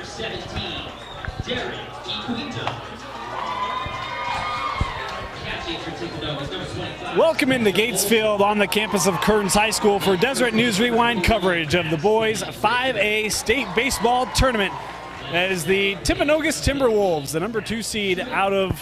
17, Derek Kwinto. Welcome into Gatesfield on the campus of Kearns High School for Deseret News Rewind coverage of the boys 5A state baseball tournament. As the Timpanogos Timberwolves, the number 2 seed out of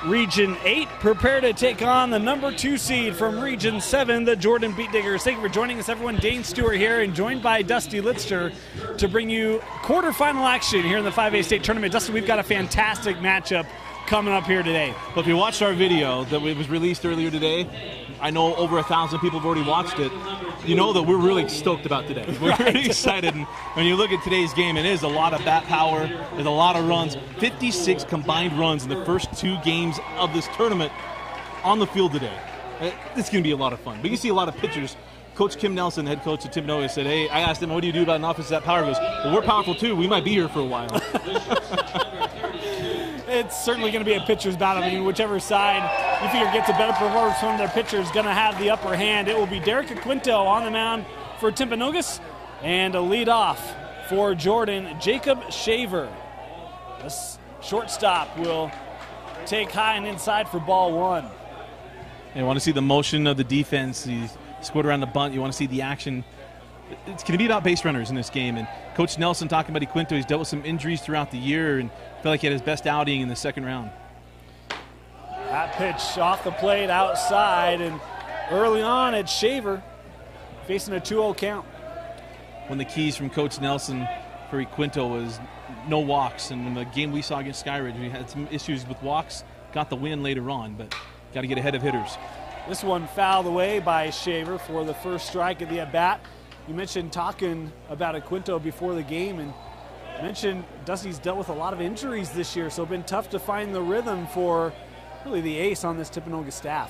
Region 8, prepare to take on the number 2 seed from Region 7, the Jordan Beat Diggers. Thank you for joining us, everyone. Dane Stewart here, and joined by Dusty Litster to bring you quarterfinal action here in the 5A state tournament. Dusty, we've got a fantastic matchup coming up here today. Well, if you watched our video that was released earlier today, I know over 1,000 people have already watched it. You know that we're really stoked about today. We're really excited. And when you look at today's game, it is a lot of bat power. There's a lot of runs. 56 combined runs in the first 2 games of this tournament on the field today. It's going to be a lot of fun. But you see a lot of pitchers. Coach Kim Nelson, head coach of Timpanogos, said, hey, I asked him, what do you do about an offense that power? He goes, well, we're powerful too. We might be here for a while. It's certainly going to be a pitcher's battle. I mean, whichever side you figure gets a better performance from their pitcher is going to have the upper hand. It will be Derek Kwinto on the mound for Timpanogos, and a leadoff for Jordan, Jacob Shaver. This shortstop will take high and inside for ball 1. You want to see the motion of the defense. He scored around the bunt. You want to see the action. It's going to be about base runners in this game. And Coach Nelson talking about Kwinto, he's dealt with some injuries throughout the year and felt like he had his best outing in the second round. That pitch off the plate outside, and early on it's Shaver facing a 2-0 count. One of the keys from Coach Nelson for Kwinto was no walks. And in the game we saw against Skyridge, we had some issues with walks, got the win later on, but got to get ahead of hitters. This one fouled away by Shaver for the first strike of the at-bat. You mentioned talking about Kwinto before the game, and mentioned Dusty's dealt with a lot of injuries this year, so it's been tough to find the rhythm for really the ace on this Timpanogos staff.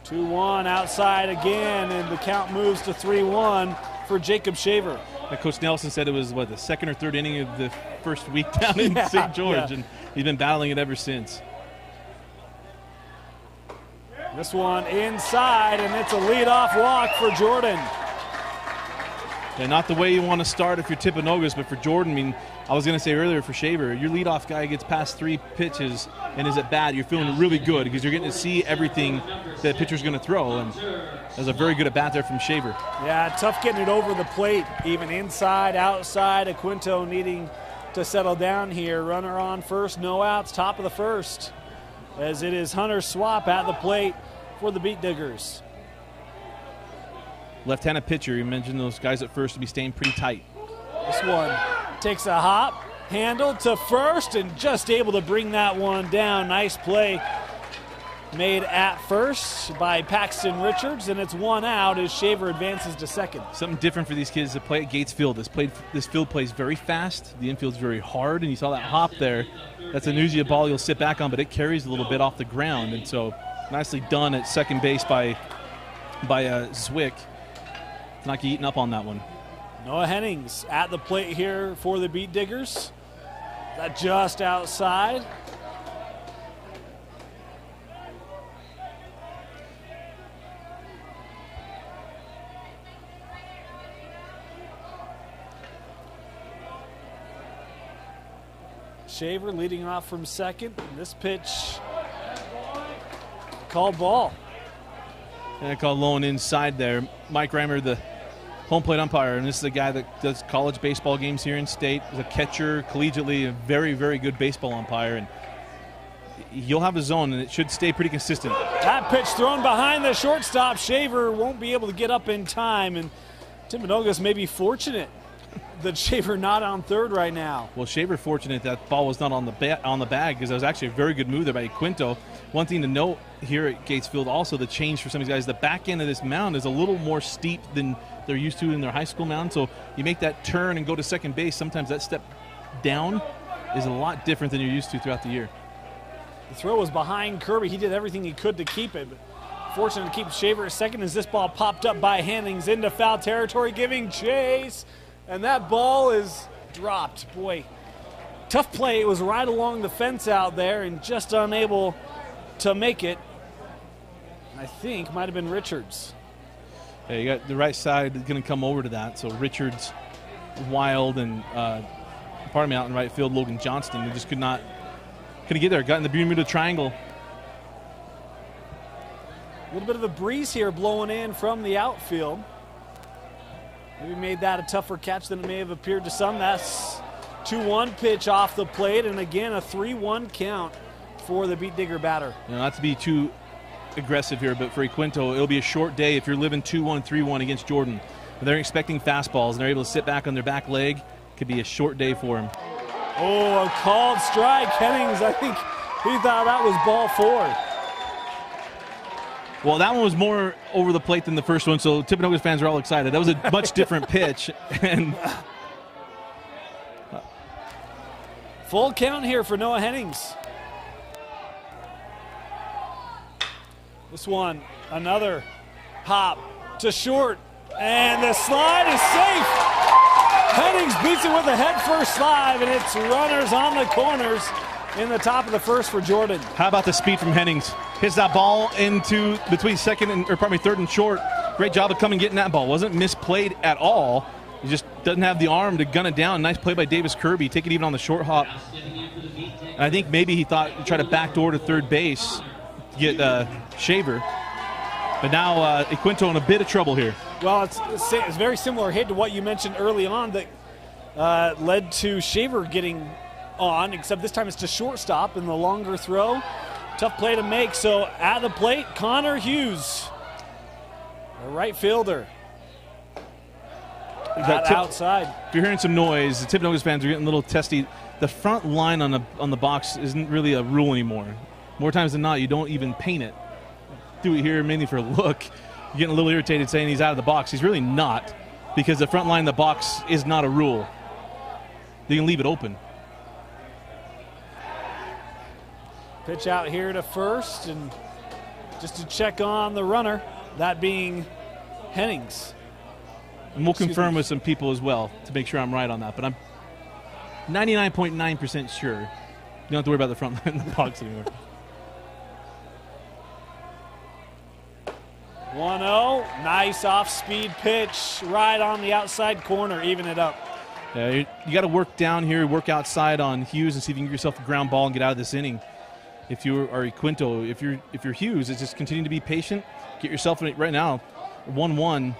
2-1 outside again, and the count moves to 3-1 for Jacob Shaver. Coach Nelson said it was, what, the second or third inning of the first week down in St. George, and he's been battling it ever since. This one inside, and it's a leadoff walk for Jordan. Yeah, not the way you want to start if you're Timpanogos, but for Jordan, I mean, I was going to say earlier for Shaver, your leadoff guy gets past 3 pitches and is at bat, you're feeling really good because you're getting to see everything that the pitcher's going to throw, and there's a very good at bat there from Shaver. Yeah, tough getting it over the plate, even inside, outside. Kwinto needing to settle down here. Runner on first, no outs, top of the first, as it is Hunter Swap at the plate for the Beat Diggers. Left-handed pitcher, you mentioned those guys at first to be staying pretty tight. This one takes a hop, handled to first, and just able to bring that one down. Nice play made at first by Paxton Richards, and it's 1 out as Shaver advances to second. Something different for these kids to play at Gates Field. This field plays very fast. The infield's very hard, and you saw that hop there. That's an usually a ball you'll sit back on, but it carries a little bit off the ground, and so nicely done at second base by Zwick. Not eating up on that one. Noah Hennings at the plate here for the Beat Diggers. That just outside. Shaver leading off from second. And this pitch called ball. And I call low and inside there. Mike Reimer, the home plate umpire, and this is a guy that does college baseball games here in state. He's a catcher, collegiately, a very, very good baseball umpire, and you'll have a zone, and it should stay pretty consistent. That pitch thrown behind the shortstop. Shaver won't be able to get up in time, and Timpanogos may be fortunate that Shaver not on third right now. Well, Shaver fortunate that ball was not on the bag, because that was actually a very good move there by Kwinto. One thing to note here at Gatesfield, also the change for some of these guys, the back end of this mound is a little more steep than they're used to in their high school mound. So you make that turn and go to second base, sometimes that step down is a lot different than you're used to throughout the year. The throw was behind Kirby. He did everything he could to keep it, but fortunate to keep Shaver at second as this ball popped up by Hennings into foul territory, giving chase, and that ball is dropped. Boy, tough play. It was right along the fence out there and just unable to make it. I think might have been Richards. Yeah, you got the right side going to come over to that, so Richards Wild and pardon me, out in right field, Logan Johnston. They just couldn't get there. Got in the Bermuda Triangle. A little bit of a breeze here blowing in from the outfield. Maybe made that a tougher catch than it may have appeared to some. That's 2-1 pitch off the plate, and again a 3-1 count for the beat digger batter. Not to be too aggressive here, but for Kwinto, it'll be a short day if you're living 2-1, 3-1 against Jordan. If they're expecting fastballs and they're able to sit back on their back leg, it could be a short day for him. Oh, a called strike. Hennings, I think he thought that was ball 4. Well, that one was more over the plate than the first one, so Timpanogos fans are all excited. That was a much different pitch. And full count here for Noah Hennings. This one, another pop to short, and the slide is safe. Hennings beats it with a head-first slide, and it's runners on the corners in the top of the first for Jordan. How about the speed from Hennings? Hits that ball into between third and short. Great job of coming getting that ball. Wasn't misplayed at all. He just doesn't have the arm to gun it down. Nice play by Davis Kirby. Take it even on the short hop. And I think maybe he thought he'd try to backdoor to third base to get Shaver. But now Kwinto in a bit of trouble here. Well, it's a very similar hit to what you mentioned early on that led to Shaver getting on, except this time it's to shortstop in the longer throw. Tough play to make. So at the plate, Connor Hughes, a right fielder. Outside. If you're hearing some noise, the Timpanogos fans are getting a little testy. The front line on the box isn't really a rule anymore. More times than not, you don't even paint it. Do it here mainly for a look. You're getting a little irritated saying he's out of the box. He's really not, because the front line of the box is not a rule. They can leave it open. Pitch out here to first, and just to check on the runner, that being Hennings. And we'll confirm with some people as well to make sure I'm right on that, but I'm 99.9% sure. You don't have to worry about the front line of the box anymore. 1-0, nice off-speed pitch right on the outside corner, even it up. Yeah, you got to work down here, work outside on Hughes and see if you can get yourself a ground ball and get out of this inning. If you are Kwinto, if you're Hughes, it's just continue to be patient. Get yourself in it right now. 1-1.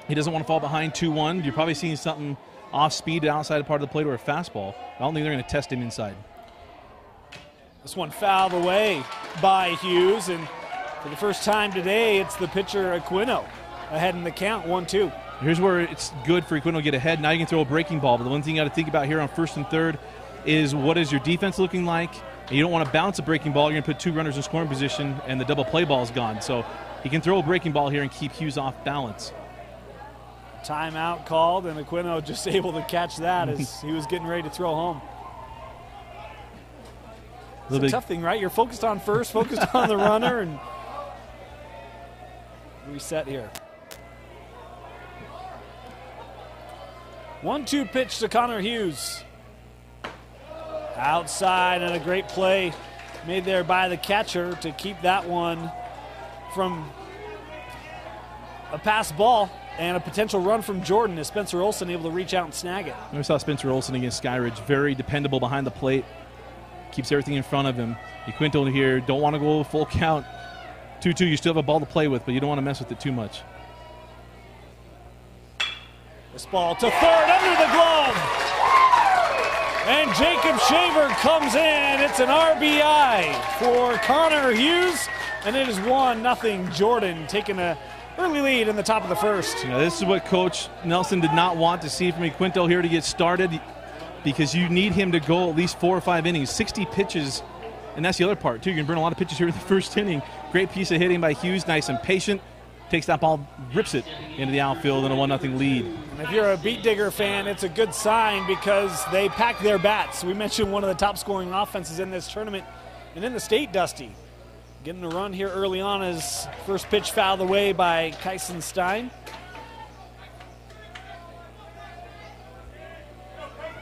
He doesn't want to fall behind 2-1. You're probably seeing something off speed outside part of the plate or a fastball. I don't think they're going to test him inside. This one fouled away by Hughes, and for the first time today, it's the pitcher Kwinto ahead in the count, 1-2. Here's where it's good for Kwinto to get ahead. Now you can throw a breaking ball, but the one thing you got to think about here on first and third is what is your defense looking like? And you don't want to bounce a breaking ball. You're going to put two runners in scoring position, and the double play ball is gone. So he can throw a breaking ball here and keep Hughes off balance. Timeout called, and Kwinto just able to catch that as he was getting ready to throw home. It's a tough thing, right? You're focused on first, focused on the runner, and reset here. 1-2 pitch to Connor Hughes. Outside, and a great play made there by the catcher to keep that one from a pass ball and a potential run from Jordan, as Spencer Olson able to reach out and snag it. We saw Spencer Olson against Skyridge, very dependable behind the plate, keeps everything in front of him. Kwinto here, don't want to go full count. 2-2, you still have a ball to play with, but you don't want to mess with it too much. This ball to third, under the glove. And Jacob Shaver comes in. It's an RBI for Connor Hughes, and it is 1-0 Jordan, taking an early lead in the top of the first. You know, this is what Coach Nelson did not want to see from Kwinto here to get started, because you need him to go at least 4 or 5 innings, 60 pitches, and that's the other part, too. You can burn a lot of pitches here in the first inning. Great piece of hitting by Hughes, nice and patient. Takes that ball, rips it into the outfield, and a 1-0 lead. And if you're a Beat Digger fan, it's a good sign because they pack their bats. We mentioned one of the top scoring offenses in this tournament and in the state, Dusty. Getting a run here early on as first pitch fouled away by Kyson Stein.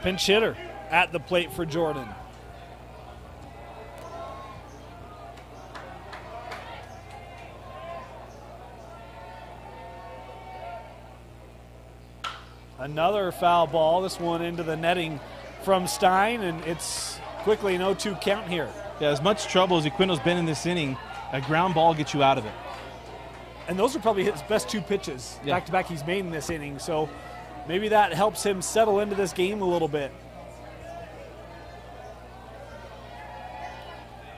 Pinch hitter at the plate for Jordan. Another foul ball, this one into the netting from Stein, and it's quickly an 0-2 count here. Yeah, as much trouble as Kwinto's been in this inning, a ground ball gets you out of it. And those are probably his best 2 pitches back-to-back he's made in this inning, so maybe that helps him settle into this game a little bit.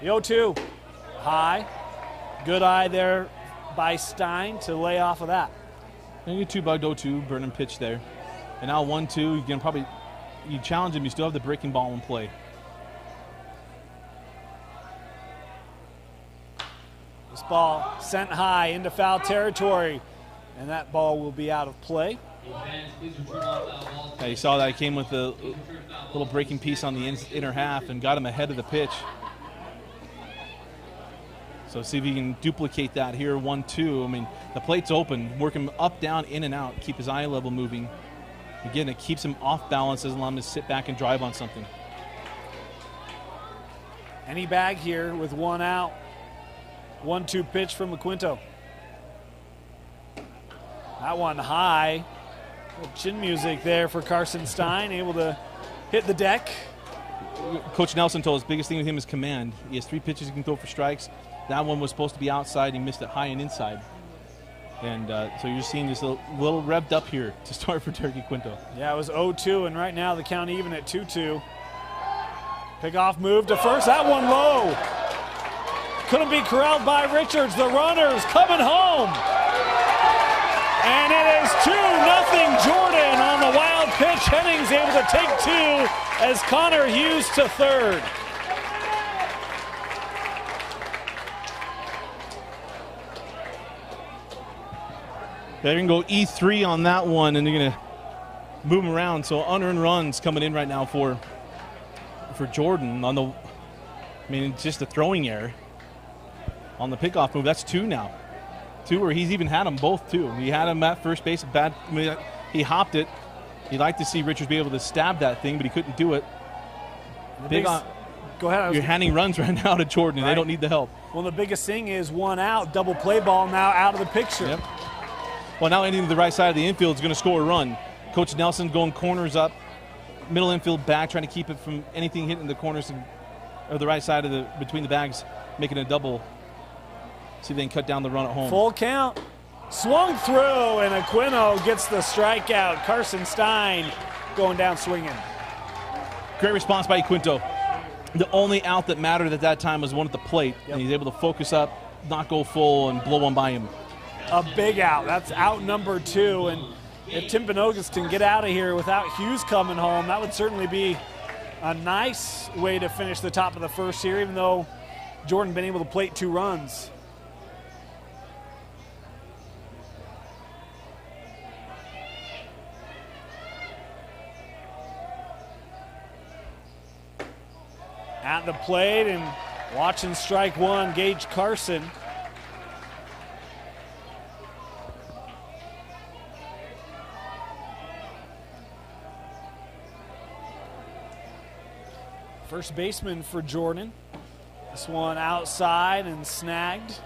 The 0-2, high. Good eye there by Stein to lay off of that. And you 2-bugged 0-2, burning pitch there. And now 1-2, you can probably, you challenge him, you still have the breaking ball in play. This ball sent high into foul territory, and that ball will be out of play. Yeah, you saw that he came with a little breaking piece on the inner half and got him ahead of the pitch. So see if he can duplicate that here, 1-2. I mean, the plate's open, work him up, down, in and out, keep his eye level moving. Again, it keeps him off balance, doesn't allow him to sit back and drive on something. Any bag here with 1 out. 1-2 pitch from Kwinto. That one high. Chin music there for Carson Stein, able to hit the deck. Coach Nelson told us biggest thing with him is command. He has 3 pitches he can throw for strikes. That one was supposed to be outside. He missed it high and inside. And so you're seeing this a little revved up here to start for Turkey Kwinto. Yeah, it was 0-2, and right now the count even at 2-2. Pickoff move to first. That one low. Couldn't be corralled by Richards. The runner's coming home. And it is 2-0 Jordan on the wild pitch. Henning's able to take 2 as Connor Hughes to third. They're going to go E3 on that one, and they're going to move him around. So unearned runs coming in right now for Jordan on the, I mean, just a throwing error on the pickoff move. That's 2 now. 2 where he's even had them both, too. He had him at first base. He hopped it. You'd like to see Richards be able to stab that thing, but he couldn't do it. Go ahead. You're handing runs right now to Jordan, and they don't need the help. Well, the biggest thing is 1 out, double play ball now out of the picture. Yep. Well, now ending to the right side of the infield is going to score a run. Coach Nelson going corners up, middle infield back, trying to keep it from anything hitting the corners or the right side of the between the bags, making a double. See if they can cut down the run at home. Full count. Swung through, and Kwinto gets the strikeout. Carson Stein going down swinging. Great response by Kwinto. The only out that mattered at that time was one at the plate, and he's able to focus up, not go full, and blow one by him. A big out. That's out number 2, and if Timpanogos can get out of here without Hughes coming home, that would certainly be a nice way to finish the top of the first here, even though Jordan been able to plate 2 runs. At the plate and watching strike 1, Gage Carson. First baseman for Jordan. This one outside and snagged.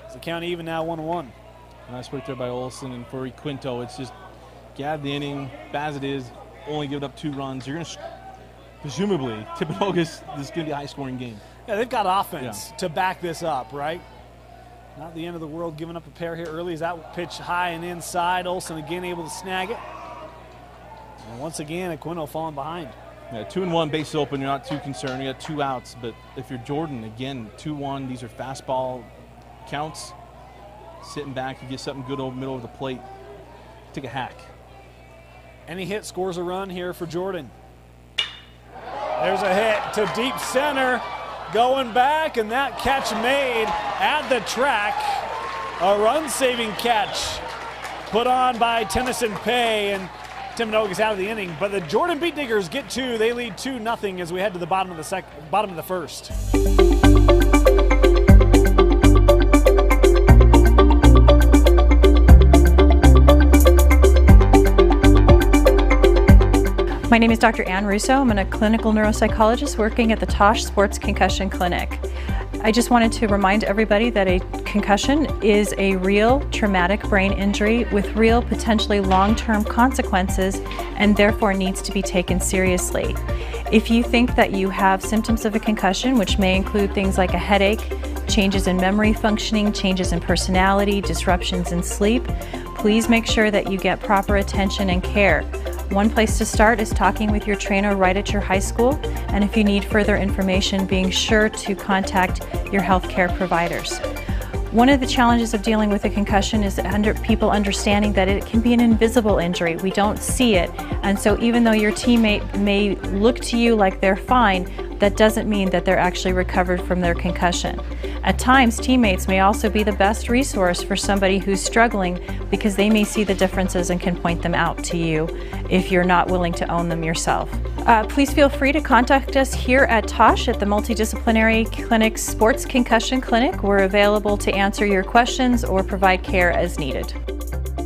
It's the count even now, 1-1. Nice work there by Olsen, and for Kwinto, it's just get the inning, as it is, only giving up 2 runs. You're going to, presumably, Timpanogos, this is going to be a high-scoring game. Yeah, they've got offense to back this up, right? Not the end of the world giving up a pair here early. As that pitch high and inside, Olsen again able to snag it. And once again, Kwinto falling behind. Yeah, 2-1, base open. You're not too concerned. You got 2 outs, but if you're Jordan, again, 2-1. These are fastball counts. Sitting back, you get something good over middle of the plate. Take a hack. Any hit scores a run here for Jordan. There's a hit to deep center, going back, and that catch made at the track. A run-saving catch put on by Tennyson Pay, and Timpanogos out of the inning, but the Jordan Beat Diggers get 2. They lead 2-0 as we head to the bottom of the first. My name is Dr. Ann Russo. I'm a clinical neuropsychologist working at the Tosh Sports Concussion Clinic. I just wanted to remind everybody that a concussion is a real traumatic brain injury with real potentially long-term consequences and therefore needs to be taken seriously. If you think that you have symptoms of a concussion, which may include things like a headache, changes in memory functioning, changes in personality, disruptions in sleep, please make sure that you get proper attention and care. One place to start is talking with your trainer right at your high school, and if you need further information, being sure to contact your healthcare providers. One of the challenges of dealing with a concussion is people understanding that it can be an invisible injury. We don't see it, and so even though your teammate may look to you like they're fine, that doesn't mean that they're actually recovered from their concussion. At times, teammates may also be the best resource for somebody who's struggling because they may see the differences and can point them out to you if you're not willing to own them yourself. Please feel free to contact us here at Tosh at the Multidisciplinary Clinic Sports Concussion Clinic. We're available to answer your questions or provide care as needed.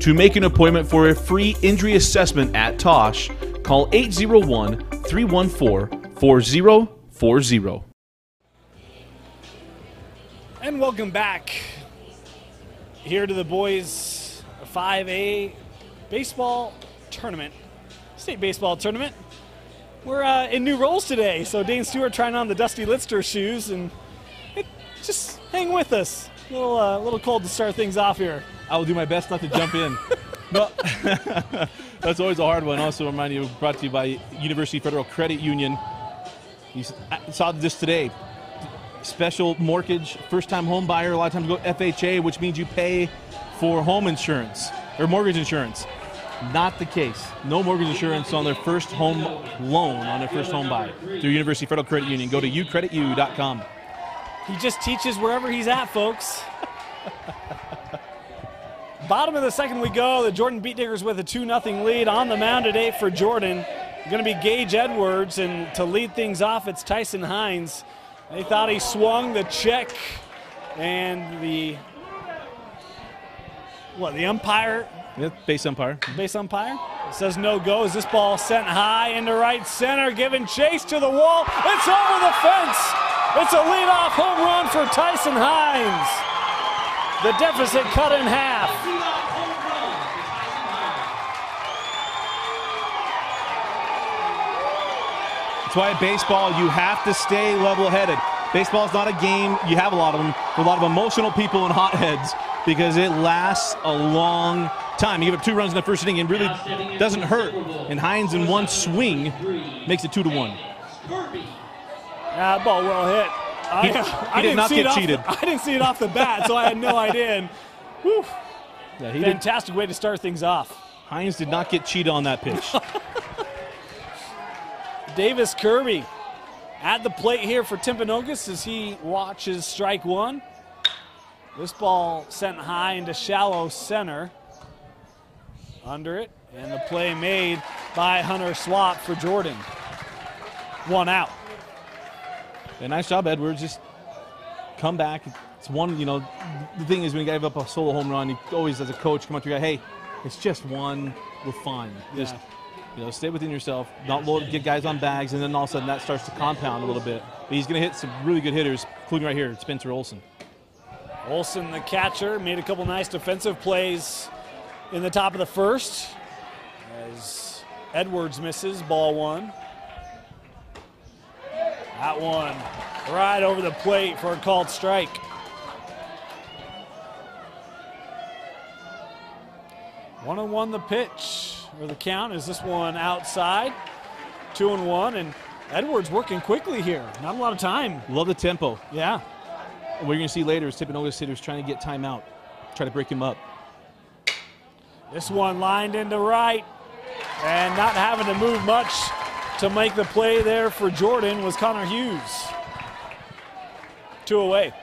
To make an appointment for a free injury assessment at Tosh, call 801-314-4040. And welcome back here to the boys 5A baseball tournament, state baseball tournament. We're in new roles today, so Dane Stewart trying on the Dusty Litster shoes, and just hang with us. A little cold to start things off here. I will do my best not to jump in. No, that's always a hard one. Also, remind you, brought to you by University Federal Credit Union. You saw this today. Special mortgage, first-time home buyer. A lot of times go FHA, which means you pay for home insurance or mortgage insurance. Not the case. No mortgage insurance on their first home loan, on their first home buy through University Federal Credit Union. Go to ucreditu.com. He just teaches wherever he's at, folks. Bottom of the second we go. The Jordan Beatdiggers with a 2-0 lead on the mound today for Jordan. Going to be Gage Edwards, and to lead things off, it's Tyson Hines. They thought he swung the check, and the umpire? Yeah, base umpire. Base umpire says no go. Is this ball sent high into right center, giving chase to the wall? It's over the fence. It's a leadoff home run for Tyson Hines. The deficit cut in half. That's why at baseball you have to stay level-headed. Baseball is not a game. You have a lot of them for a lot of emotional people and hotheads because it lasts a long time. You give up 2 runs in the first inning and really doesn't hurt. And Hines in one swing makes it 2-1. Ball well hit. He did not get cheated. I didn't see it off the bat, so I had no idea. And, whew, yeah, fantastic way to start things off. Hines did not get cheated on that pitch. Davis Kirby at the plate here for Timpanogos as he watches strike one. This ball sent high into shallow center. Under it, and the play made by Hunter Swap for Jordan. 1 out. Yeah, nice job, Edwards. Just come back. It's one, the thing is when you give up a solo home run, you always, as a coach, come up to your guy, hey, it's just one, we're fine. Just, stay within yourself, not get guys on bags, and then all of a sudden that starts to compound a little bit. But he's going to hit some really good hitters, including right here, Spencer Olson. Olson, the catcher, made a couple nice defensive plays in the top of the first as Edwards misses, ball 1. That one right over the plate for a called strike. 1-1 the pitch, or the count. Is this one outside? 2-1, and Edwards working quickly here. Not a lot of time. Love the tempo. Yeah. And what you're going to see later is Timpanogos hitters trying to get time out, try to break him up. This one lined into right, and not having to move much to make the play there for Jordan was Connor Hughes. 2 away.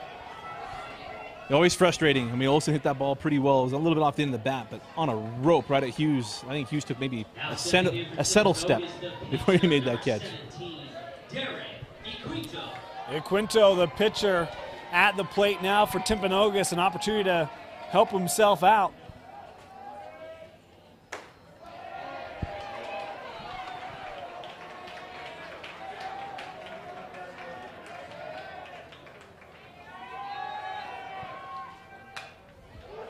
Always frustrating. I mean, Olsen hit that ball pretty well. It was a little bit off the end of the bat, but on a rope right at Hughes. I think Hughes took maybe a settle step before he made that catch. Kwinto, the pitcher, at the plate now for Timpanogos, an opportunity to help himself out.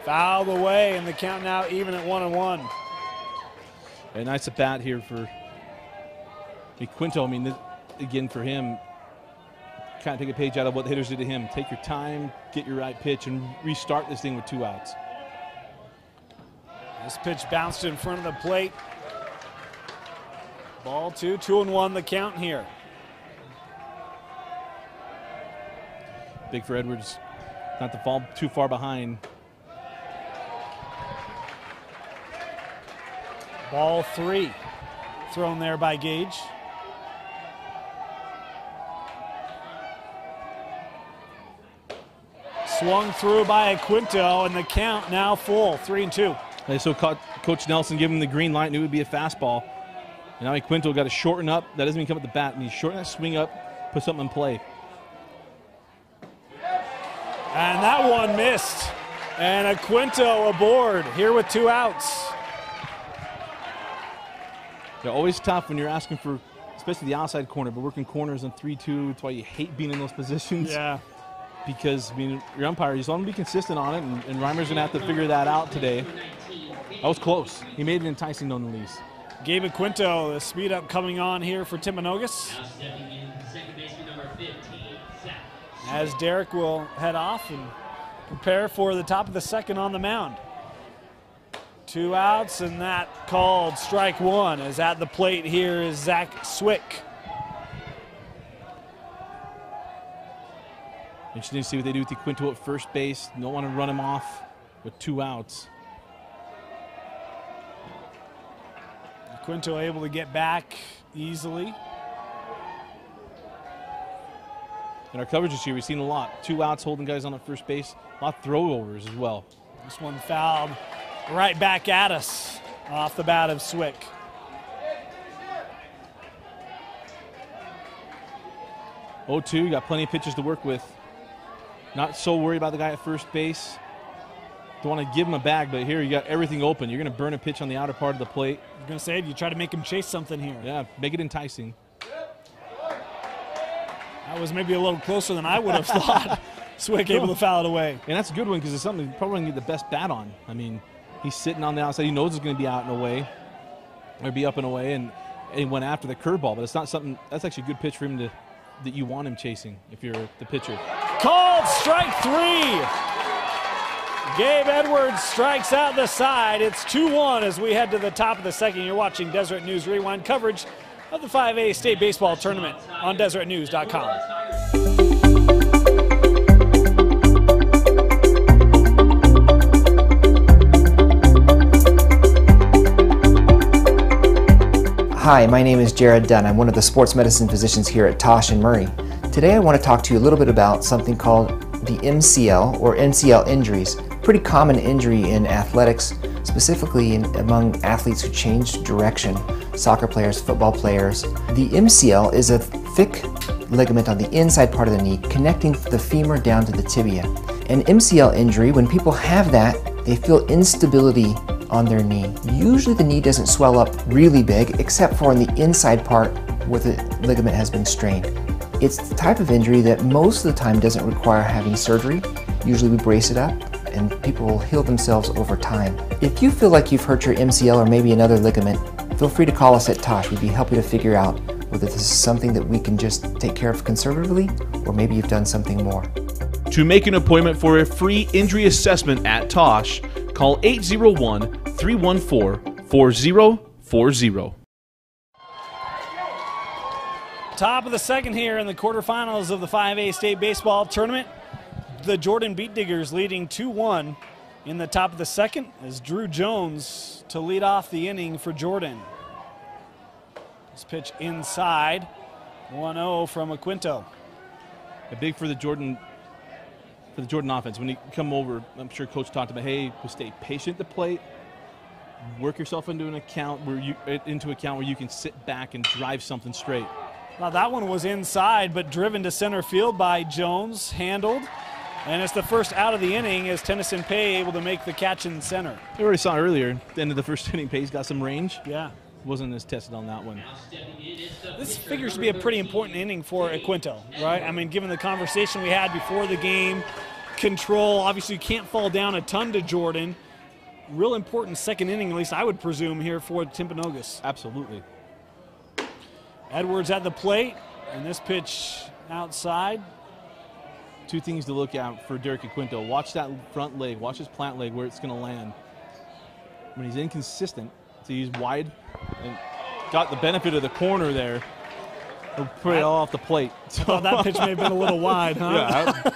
Fouled away, and the count now even at 1-1. A nice at bat here for Kwinto. I mean, again, for him, kind of take a page out of what the hitters did to him. Take your time, get your right pitch, and restart this thing with 2 outs. This pitch bounced in front of the plate. Ball 2, 2-1 the count here. Big for Edwards, not to fall too far behind. Ball 3, thrown there by Gage. Swung through by Kwinto, and the count now full, 3-2. So Coach Nelson gave him the green light, knew it would be a fastball. And now Kwinto got to shorten up. That doesn't even come at the bat. And he's shorten that swing up, put something in play. And that one missed. And Kwinto aboard here with 2 outs. They're always tough when you're asking for, especially the outside corner, but working corners on 3-2. That's why you hate being in those positions. Yeah. Because, I mean, your umpire, you just want him to be consistent on it, and Reimer's going to have to figure that out today. That was close. He made it enticing nonetheless. Gabe Kwinto, the speed up coming on here for Timpanogos. Now stepping in, second baseman number 15, Zach. As Derek will head off and prepare for the top of the second on the mound. 2 outs, and that called strike 1. As at the plate here is Zach Swick. Interesting to see what they do with Kwinto at first base. Don't want to run him off with 2 outs. Kwinto able to get back easily. In our coverage this year, we've seen a lot. 2 outs holding guys on at first base. A lot of throwovers as well. This one fouled right back at us off the bat of Swick. Oh, 2, got plenty of pitches to work with. Not so worried about the guy at first base. Don't want to give him a bag, but here you got everything open. You're going to burn a pitch on the outer part of the plate. I was going to say, you try to make him chase something here. Yeah, make it enticing. That was maybe a little closer than I would have thought. Swick able to foul it away. And that's a good one because it's something you probably going to get the best bat on. I mean, he's sitting on the outside. He knows it's going to be out and away, or be up and away, and he went after the curveball. But it's not something, that's actually a good pitch for him that you want him chasing if you're the pitcher. Called strike 3. Gabe Edwards strikes out the side. It's 2-1 as we head to the top of the second. You're watching Deseret News Rewind coverage of the 5A State Baseball Tournament on DeseretNews.com. Hi, my name is Jared Dunn. I'm one of the sports medicine physicians here at Tosh and Murray. Today I want to talk to you a little bit about something called the MCL or MCL injuries. Pretty common injury in athletics, specifically among athletes who change direction, soccer players, football players. The MCL is a thick ligament on the inside part of the knee connecting the femur down to the tibia. An MCL injury, when people have that, they feel instability on their knee. Usually the knee doesn't swell up really big except for on the inside part where the ligament has been strained. It's the type of injury that most of the time doesn't require having surgery. Usually we brace it up and people will heal themselves over time. If you feel like you've hurt your MCL or maybe another ligament, feel free to call us at Tosh. We'd be happy to figure out whether this is something that we can just take care of conservatively or maybe you've done something more. To make an appointment for a free injury assessment at Tosh, call 801-314-4040. Top of the second here in the quarterfinals of the 5A State Baseball Tournament. The Jordan Beat Diggers leading 2-1 in the top of the second as Drew Jones to lead off the inning for Jordan. This pitch inside, 1-0 from Kwinto. Big for the Jordan offense. When you come over, I'm sure Coach talked about, hey, stay patient at the plate, work yourself into an account where you can sit back and drive something straight. Now that one was inside, but driven to center field by Jones, handled. And it's the first out of the inning as Tennyson Pay able to make the catch in center. We already saw earlier, at the end of the first inning, Pay's got some range. Yeah. Wasn't as tested on that one. This figures to be a pretty important inning for Kwinto, right? I mean, given the conversation we had before the game, control. Obviously, you can't fall down a ton to Jordan. Real important second inning, at least I would presume, here for Timpanogos. Absolutely. Edwards at the plate, and this pitch outside. Two things to look at for Derek Kwinto. Watch that front leg. Watch his plant leg, where it's going to land. When he's inconsistent, so he's wide and got the benefit of the corner there. He'll put it all off the plate. I thought that pitch may have been a little wide, huh? Yeah.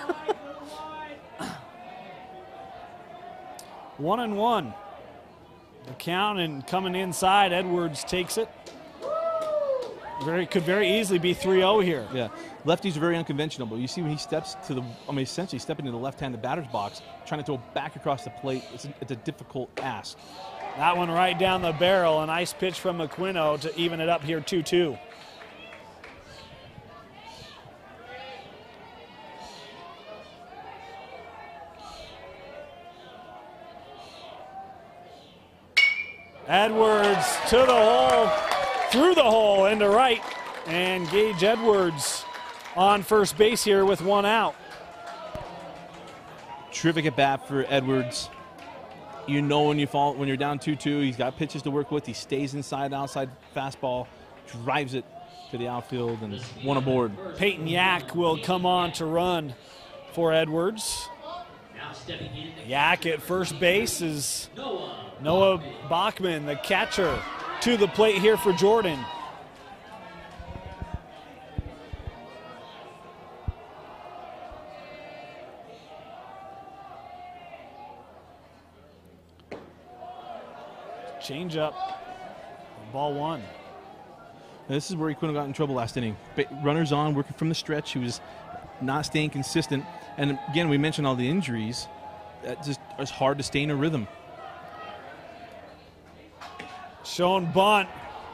1-1. The count, and coming inside, Edwards takes it. Could very easily be 3-0 here. Yeah, lefties are very unconventional, but you see when he steps to the, essentially stepping into the left-handed batter's box, trying to throw back across the plate, it's a difficult ask. That one right down the barrel. A nice pitch from Kwinto to even it up here 2-2. Edwards to the hole, through the hole into right, and Gage Edwards on first base here with one out. Terrific at bat for Edwards. You know when you're down 2-2, he's got pitches to work with. He stays inside, outside fastball, drives it to the outfield, and one aboard. Peyton Yak will come on to run for Edwards. Yak at first base is Noah Bachman, the catcher, to the plate here for Jordan. Change up, ball one. This is where he couldn't have gotten in trouble last inning. Runners on, working from the stretch. He was not staying consistent. And again, we mentioned all the injuries. That just is hard to stay in a rhythm. Shown bunt.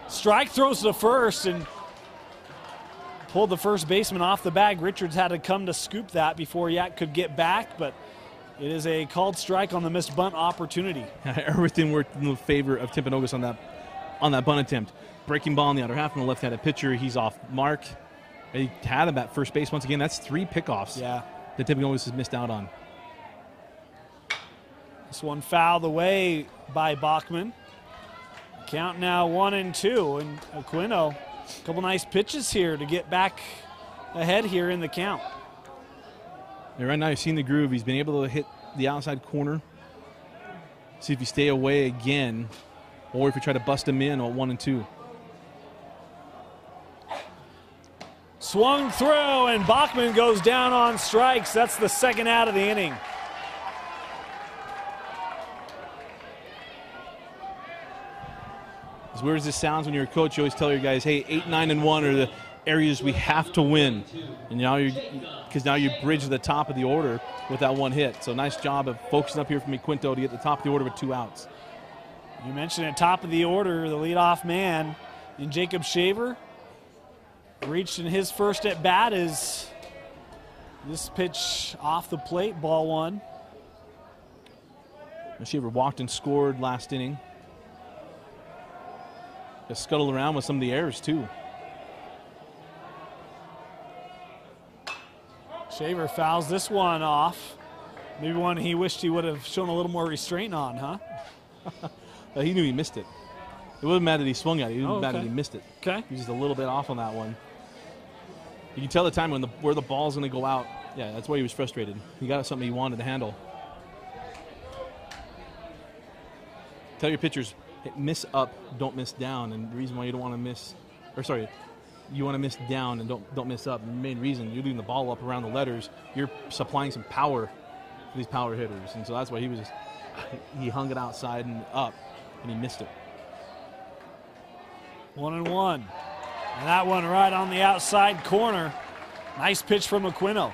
Strike, throws to first and pulled the first baseman off the bag. Richards had to come to scoop that before Yak could get back, but it is a called strike on the missed bunt opportunity. Everything worked in the favor of Timpanogos on that bunt attempt. Breaking ball in the other half from the left-handed pitcher. He's off mark. He had him at first base once again. That's 3 pickoffs that Timpanogos has missed out on. This one fouled away by Bachman. Count now 1-2, and Kwinto, a couple nice pitches here to get back ahead here in the count. And right now, you've seen the groove. He's been able to hit the outside corner. See if you stay away again, or if you try to bust him in on 1-2. Swung through, and Bachman goes down on strikes. That's the second out of the inning. As weird as this sounds when you're a coach, you always tell your guys, hey, 8, 9, and 1 are the areas we have to win. And now you bridge the top of the order with that one hit. So nice job of focusing up here from Kwinto to get the top of the order with 2 outs. You mentioned at top of the order, the leadoff man in Jacob Shaver reached in his first at bat. Is this pitch off the plate, ball one. Shaver walked and scored last inning. Just scuttled around with some of the errors too. Shaver fouls this one off. Maybe one he wished he would have shown a little more restraint on, huh? He knew he missed it. It wasn't mad that he swung at it. He was mad that he missed it. Okay. He was just a little bit off on that one. You can tell the time where the ball's going to go out. Yeah, that's why he was frustrated. He got something he wanted to handle. Tell your pitchers, hey, miss up, don't miss down. And the reason why you don't want to miss, you want to miss down and don't miss up. And the main reason you're leaving the ball up around the letters, you're supplying some power to these power hitters. And so that's why he hung it outside and up, and he missed it. 1-1. And that one right on the outside corner. Nice pitch from Kwinto.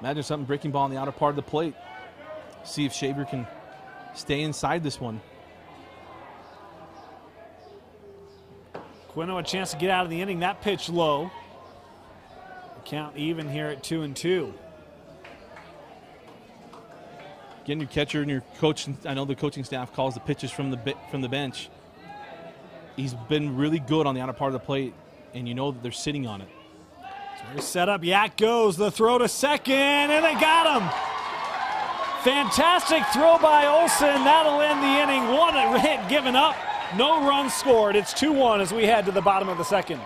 Imagine something breaking ball on the outer part of the plate. See if Shaver can stay inside this one. Kwinto a chance to get out of the inning. That pitch low. Count even here at 2-2. Again, your catcher and your coach, I know the coaching staff calls the pitches from the bench. He's been really good on the outer part of the plate, and you know that they're sitting on it. Set up, Yak goes, the throw to second, and they got him. Fantastic throw by Olsen. That'll end the inning. One hit given up, no runs scored. It's 2-1 as we head to the bottom of the second.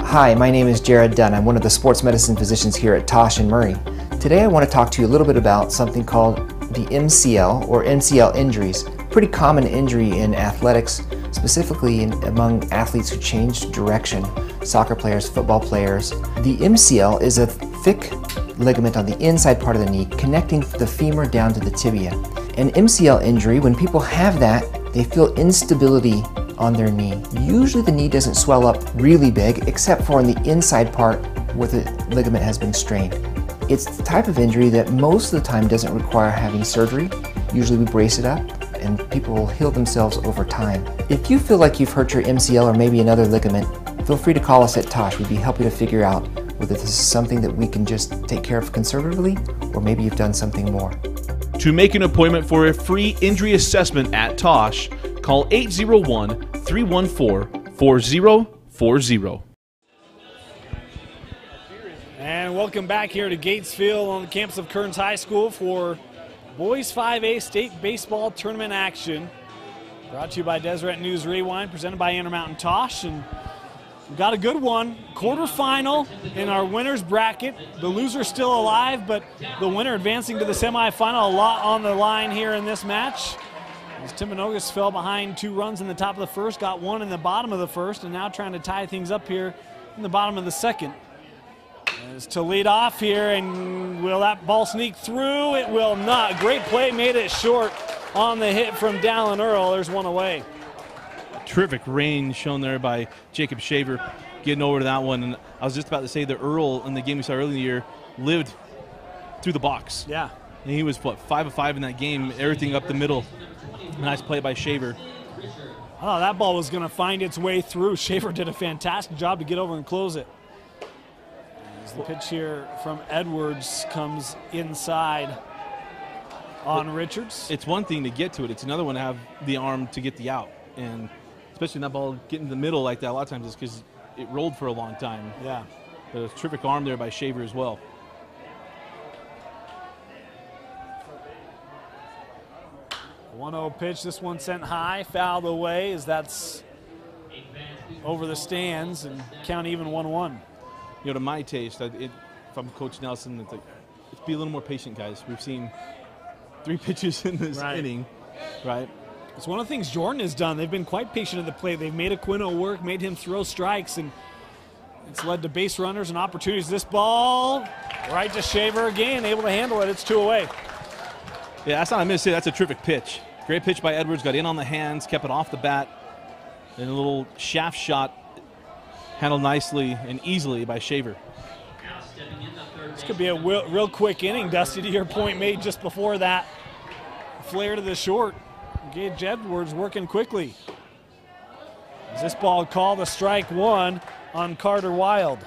Hi, my name is Jared Dunn. I'm one of the sports medicine physicians here at Tosh and Murray. Today I want to talk to you a little bit about something called the MCL or MCL injuries. Pretty common injury in athletics, specifically among athletes who changed direction, soccer players, football players. The MCL is a thick ligament on the inside part of the knee connecting the femur down to the tibia. An MCL injury, when people have that, they feel instability on their knee. Usually the knee doesn't swell up really big except for on the inside part where the ligament has been strained. It's the type of injury that most of the time doesn't require having surgery. Usually we brace it up and people will heal themselves over time. If you feel like you've hurt your MCL or maybe another ligament, feel free to call us at Tosh. We'd be happy to figure out whether this is something that we can just take care of conservatively or maybe you've done something more. To make an appointment for a free injury assessment at Tosh, call 801-314-4040. And welcome back here to Gatesville on the campus of Kearns High School for Boys 5A State Baseball Tournament action. Brought to you by Deseret News Rewind, presented by Intermountain Tosh. And we've got a good one. Quarterfinal in our winner's bracket. The loser's still alive, but the winner advancing to the semifinal. A lot on the line here in this match. As Timpanogos fell behind 2 runs in the top of the first, got 1 in the bottom of the first, and now trying to tie things up here in the bottom of the second. As to lead off here, and will that ball sneak through? It will not. Great play, made it short on the hit from Dallin Earl. There's one away. Terrific range shown there by Jacob Shaver getting over to that one. And I was just about to say that Earl, in the game we saw earlier in the year, lived through the box. Yeah. And he was, what, 5 of 5 in that game, everything up the middle. Nice play by Shaver. Oh, that ball was going to find its way through. Shaver did a fantastic job to get over and close it. As the pitch here from Edwards comes inside on Richards. It's one thing to get to it. It's another one to have the arm to get the out. And especially when that ball getting in the middle like that, a lot of times it's because it rolled for a long time. Yeah. But a terrific arm there by Shaver as well. A 1-0 pitch. This one sent high, fouled away as that's over the stands and count even 1-1. You know, to my taste, if I'm Coach Nelson, it's like, let's be a little more patient, guys. We've seen 3 pitches in this inning, right? It's one of the things Jordan has done. They've been quite patient at the plate. They've made a Kwinto work, made him throw strikes, and it's led to base runners and opportunities. This ball, right to Shaver again, able to handle it. It's 2 away. Yeah, that's not a miss. That's a terrific pitch. Great pitch by Edwards. Got in on the hands, kept it off the bat. And a little shaft shot handled nicely and easily by Shaver. This could be a real quick inning, Dusty, to your point made just before that. Flare to the short. Gage Edwards working quickly. Is this ball called a strike 1 on Carter Wild?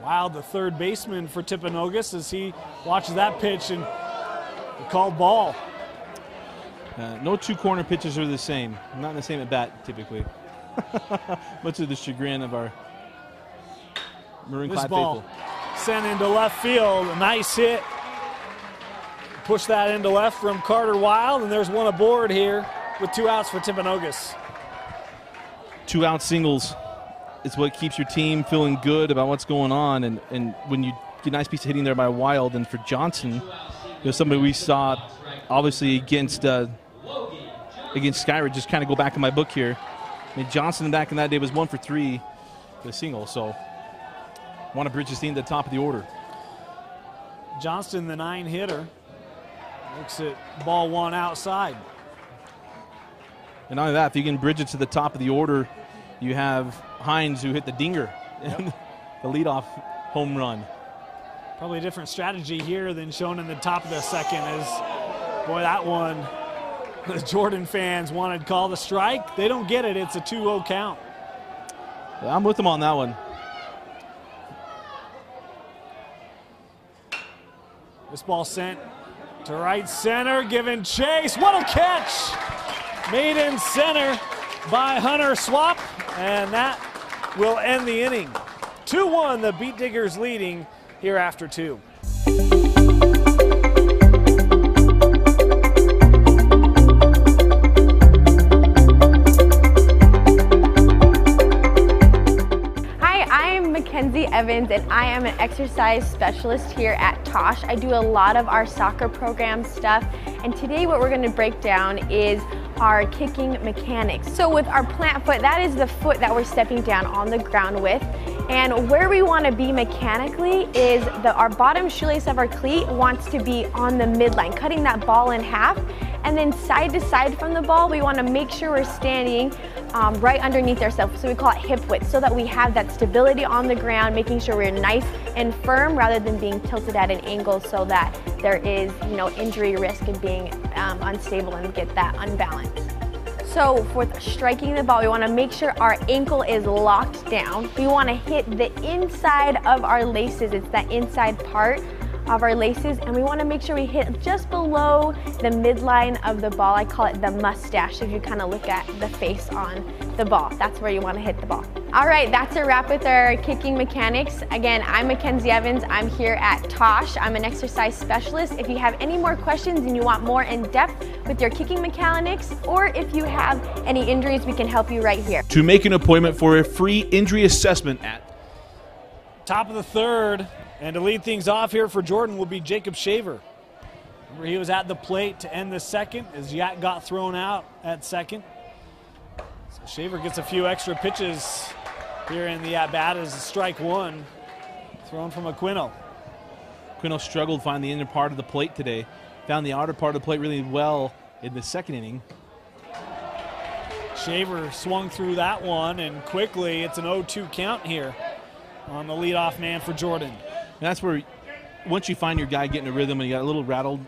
Wild, the third baseman for Timpanogos, as he watches that pitch and called ball. No 2 corner pitches are the same. Not the same at bat, typically. Much of the chagrin of our maroon-clad faithful. Sent into left field. A nice hit. Push that into left from Carter Wild, and there's one aboard here with 2 outs for Timpanogos. 2-out singles is what keeps your team feeling good about what's going on, and when you get a nice piece of hitting there by Wild, and for Johnson, somebody we saw obviously against Skyridge, just kind of go back in my book here. I mean, Johnson back in that day was 1 for 3 with a single, so want to bridge this team to the top of the order. Johnston, the 9-hitter, looks at ball 1 outside. And not only that, if you can bridge it to the top of the order, you have Hines who hit the dinger, and the leadoff home run. Probably a different strategy here than shown in the top of the second. As boy, that one, the Jordan fans wanted called a strike. They don't get it. It's a 2-0 count. I'm with them on that one. This ball sent to right center, giving chase. What a catch! Made in center by Hunter Swap, and that will end the inning. 2-1, the Beat Diggers leading here after 2. Evans, and I am an exercise specialist here at Tosh. I do a lot of our soccer program stuff, and today what we're going to break down is our kicking mechanics. So with our plant foot, that is the foot that we're stepping down on the ground with, and where we want to be mechanically is our bottom shoelace of our cleat wants to be on the midline, cutting that ball in half, and then side to side from the ball, we want to make sure we're standing right underneath ourselves, so we call it hip width, so that we have that stability on the ground, making sure we're nice and firm rather than being tilted at an angle, so that there is, injury risk and being unstable and get that unbalance. So for striking the ball, we want to make sure our ankle is locked down. We want to hit the inside of our laces. It's that inside part of our laces, and we want to make sure we hit just below the midline of the ball. I call it the mustache. If you kind of look at the face on the ball, that's where you want to hit the ball. All right, that's a wrap with our kicking mechanics. Again, I'm Mackenzie Evans. I'm here at Tosh. I'm an exercise specialist. If you have any more questions and you want more in depth with your kicking mechanics, or if you have any injuries, we can help you right here. To make an appointment for a free injury assessment at top of the third. And to lead things off here for Jordan will be Jacob Shaver. Remember, he was at the plate to end the second as Yak got thrown out at second. So Shaver gets a few extra pitches here in the at-bat as strike one thrown from a Kwinto. Kwinto struggled to find the inner part of the plate today. Found the outer part of the plate really well in the second inning. Shaver swung through that one, and quickly it's an 0-2 count here on the leadoff man for Jordan. And that's where, once you find your guy getting a rhythm and you got a little rattled,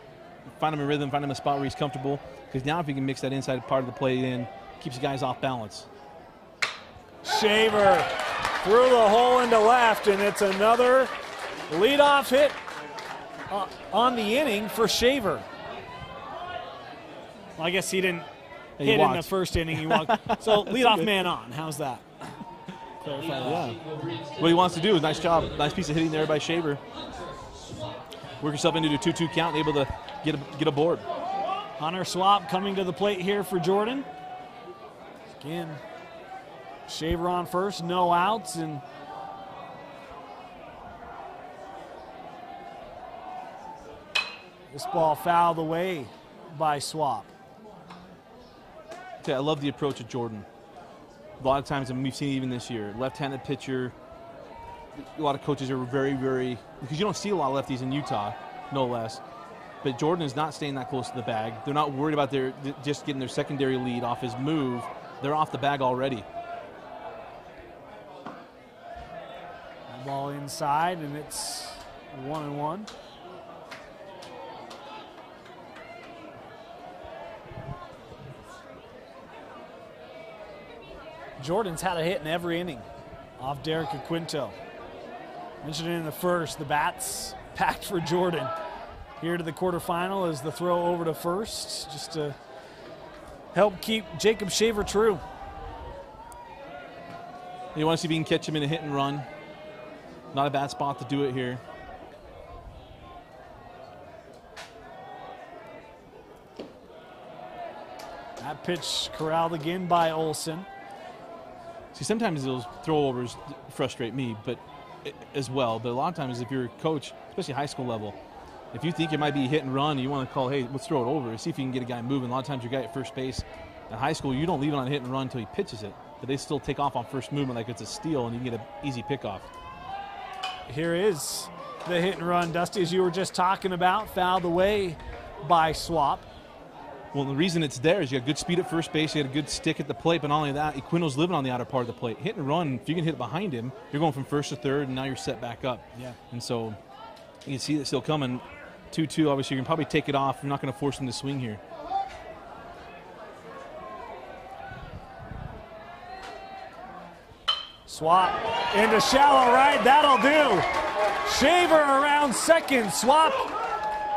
find him a rhythm, find him a spot where he's comfortable. Because now if you can mix that inside part of the plate in, keeps the guys off balance. Shaver through the hole into left, and it's another leadoff hit on the inning for Shaver. Well, I guess he didn't hit in the first inning. He walked. So leadoff man on. How's that? Clarify that. Yeah. What he wants to do is nice job. Nice piece of hitting there by Shaver. Work yourself into the 2-2 count and able to get aboard. Hunter Swap coming to the plate here for Jordan. Again, Shaver on first, no outs, and this ball fouled away by Swap. I love the approach of Jordan. A lot of times, and we've seen even this year, left-handed pitcher, a lot of coaches are very, very, because you don't see a lot of lefties in Utah, no less. But Jordan is not staying that close to the bag. They're not worried about just getting their secondary lead off his move. They're off the bag already. Ball inside, and it's 1-1. Jordan's had a hit in every inning off Derek Kwinto. Mentioned it in the first, the bats packed for Jordan. Here to the quarterfinal is the throw over to first, just to help keep Jacob Shaver true. You want to see if you can catch him in a hit and run. Not a bad spot to do it here. That pitch corralled again by Olsen. See, sometimes those throwovers frustrate me, but as well. But a lot of times, if you're a coach, especially high school level, if you think it might be hit and run, and you want to call, hey, let's throw it over, see if you can get a guy moving. A lot of times, your guy at first base in high school, you don't leave it on hit and run until he pitches it, but they still take off on first movement like it's a steal, and you can get an easy pickoff. Here is the hit and run, Dusty, as you were just talking about, fouled away by Swap. Well, the reason it's there is you got good speed at first base, you got a good stick at the plate, but not only that, Kwinto's living on the outer part of the plate. Hit and run, if you can hit it behind him, you're going from first to third, and now you're set back up. Yeah. And so you can see that still coming. 2-2, obviously, you can probably take it off. You're not going to force him to swing here. Swap into shallow right, that'll do. Shaver around second, Swap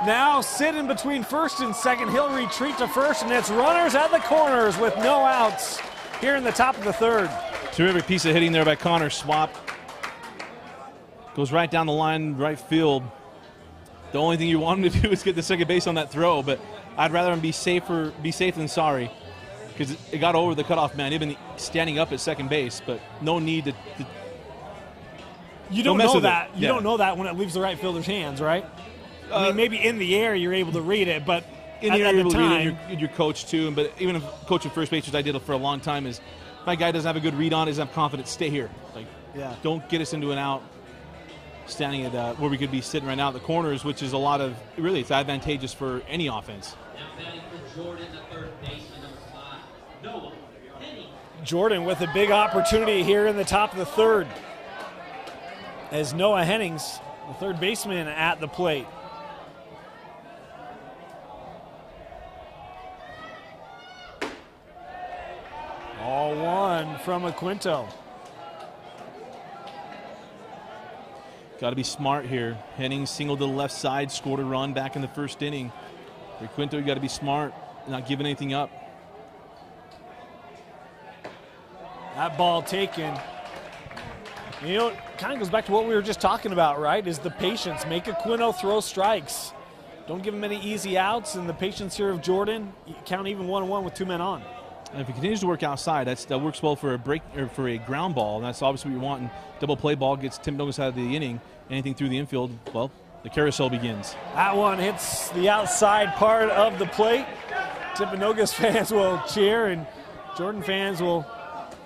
now sitting between first and second. He'll retreat to first, and it's runners at the corners with no outs here in the top of the third. Terrific piece of hitting there by Connor. Swap goes right down the line, right field. The only thing you want him to do is get the second base on that throw, but I'd rather him be safe than sorry, because it got over the cutoff man. He'd been standing up at second base, but no need to you don't know that. You don't know that when it leaves the right fielder's hands, right? I mean, maybe in the air you're able to read it, but in the air you're able to read it, and your coach too. But even if coaching first base, which I did for a long time, is my guy doesn't have a good read on it, doesn't have confidence, stay here. Like, don't get us into an out. Standing at where we could be sitting right now at the corners, which is a lot of, really, it's advantageous for any offense. Now batting for Jordan, the third baseman, number 5, Noah Henning. Jordan with a big opportunity here in the top of the third, as Noah Hennings, the third baseman, at the plate. All one from Kwinto. Got to be smart here. Henning singled to the left side, scored a run back in the first inning. For Kwinto, you got to be smart, not giving anything up. That ball taken. You know, it kind of goes back to what we were just talking about, right? Is the patience. Make Kwinto throw strikes. Don't give him any easy outs, and the patience here of Jordan. You count even 1-1 with 2 men on. And if he continues to work outside, that works well for a break or for a ground ball. And that's obviously what you want. And double play ball gets Timpanogos out of the inning. Anything through the infield, well, the carousel begins. That one hits the outside part of the plate. Timpanogos fans will cheer, and Jordan fans will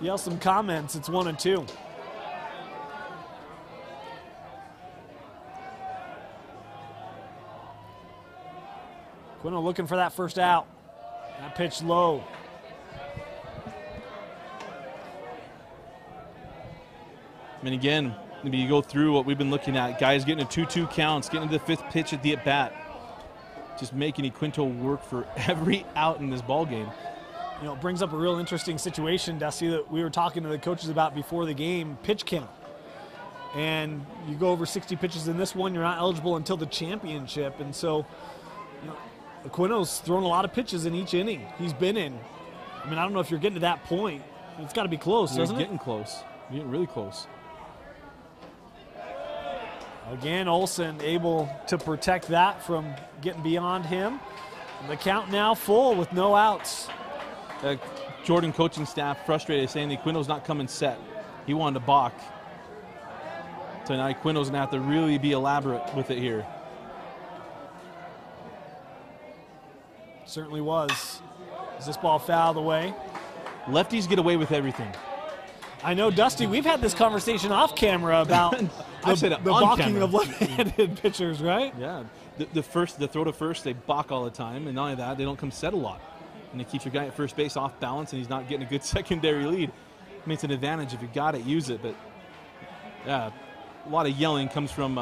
yell some comments. It's 1-2. Kwinto looking for that first out. That pitch low. I mean, again, maybe you go through what we've been looking at. Guys getting a 2-2 counts, getting to the 5th pitch at the at-bat. Just making Kwinto work for every out in this ball game. You know, it brings up a real interesting situation, Dusty, that we were talking to the coaches about before the game, pitch count. And you go over 60 pitches in this one, you're not eligible until the championship. And so, you know, Kwinto's thrown a lot of pitches in each inning he's been in. I mean, I don't know if you're getting to that point. It's got to be close, doesn't it? You're getting close. You're getting really close. Again, Olsen able to protect that from getting beyond him. The count now full with no outs. Jordan coaching staff frustrated, saying that Kwinto's not coming set. He wanted to balk. So now Kwinto's going to have to really be elaborate with it here. Certainly was. Is this ball fouled away? Lefties get away with everything. I know, Dusty, we've had this conversation off camera about the balking of left-handed pitchers, right? Yeah. The throw to first, they balk all the time, and not only that, they don't come set a lot. And it keeps your guy at first base off balance, and he's not getting a good secondary lead. I mean, it's an advantage. If you got it, use it. But, yeah, a lot of yelling comes from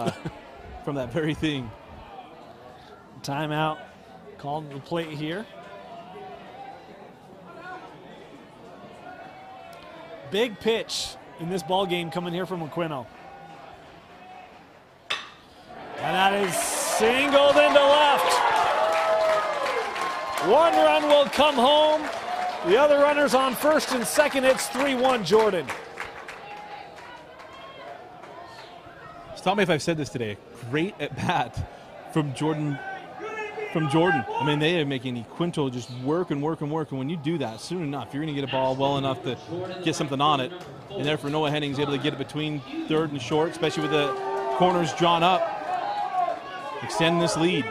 from that very thing. Timeout called at the plate here. Big pitch in this ball game coming here from Kwinto. And that is singled into left. One run will come home. The other runners on first and second. It's 3-1 Jordan. Stop me if I've said this today. Great at bat from Jordan. I mean, they are making Kwinto just work and work and work. And when you do that, soon enough, you're going to get a ball well enough to get something on it. And therefore, Noah Henning's able to get it between third and short, especially with the corners drawn up, extending this lead.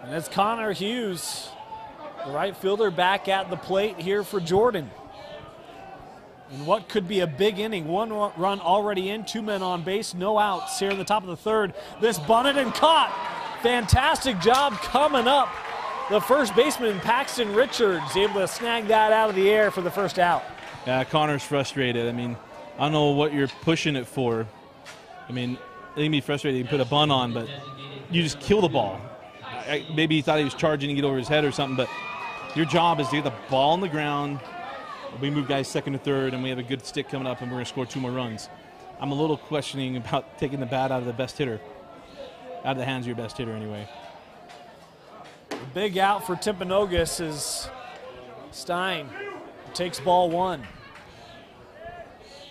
And it's Connor Hughes, the right fielder, back at the plate here for Jordan. And what could be a big inning. One run already in, 2 men on base, no outs here in the top of the third. This bunted and caught. Fantastic job coming up. The first baseman, Paxton Richards, able to snag that out of the air for the first out. Yeah, Connor's frustrated. I mean, I don't know what you're pushing it for. I mean, they can be frustrated. You put a bunt on, but you just kill the ball. Maybe he thought he was charging to get over his head or something, but your job is to get the ball on the ground. We move guys second to third, and we have a good stick coming up, and we're going to score 2 more runs. I'm a little questioning about taking the bat out of the best hitter. Out of the hands of your best hitter, anyway. The big out for Timpanogos is Stein. Takes ball 1.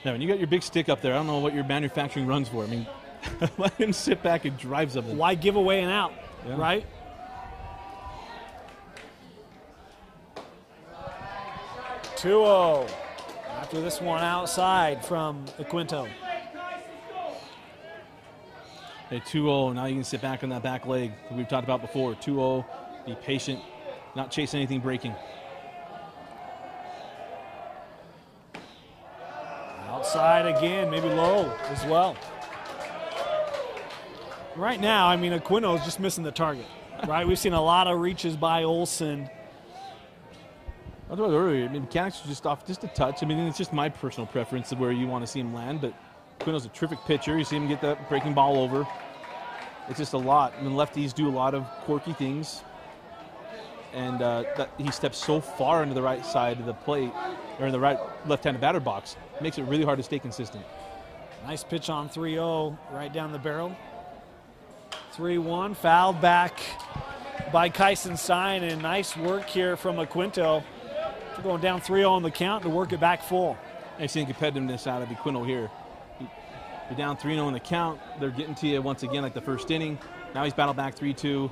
Yeah, when you got your big stick up there, I don't know what your manufacturing runs for. I mean, let him sit back and drive something. Why give away an out, right? (2-0) after this one outside from Kwinto. Hey, 2-0, now you can sit back on that back leg that we've talked about before. 2-0, be patient, not chase anything breaking. Outside again, maybe low as well. Right now, I mean, Kwinto is just missing the target, right? We've seen a lot of reaches by Olsen. I thought earlier, I mean, mechanics are just off just a touch. I mean, it's just my personal preference of where you want to see him land, but Quinto's a terrific pitcher. You see him get that breaking ball over. It's just a lot. I mean, lefties do a lot of quirky things, and that he steps so far into the right side of the plate, or in the right left-handed batter box, makes it really hard to stay consistent. Nice pitch on 3-0, right down the barrel. 3-1, fouled back by Kyson Stein, and nice work here from Kwinto. We're going down 3-0 on the count to work it back full. I see competitiveness out of Kwinto here. You're down 3-0 on the count. They're getting to you once again like the first inning. Now he's battled back 3-2.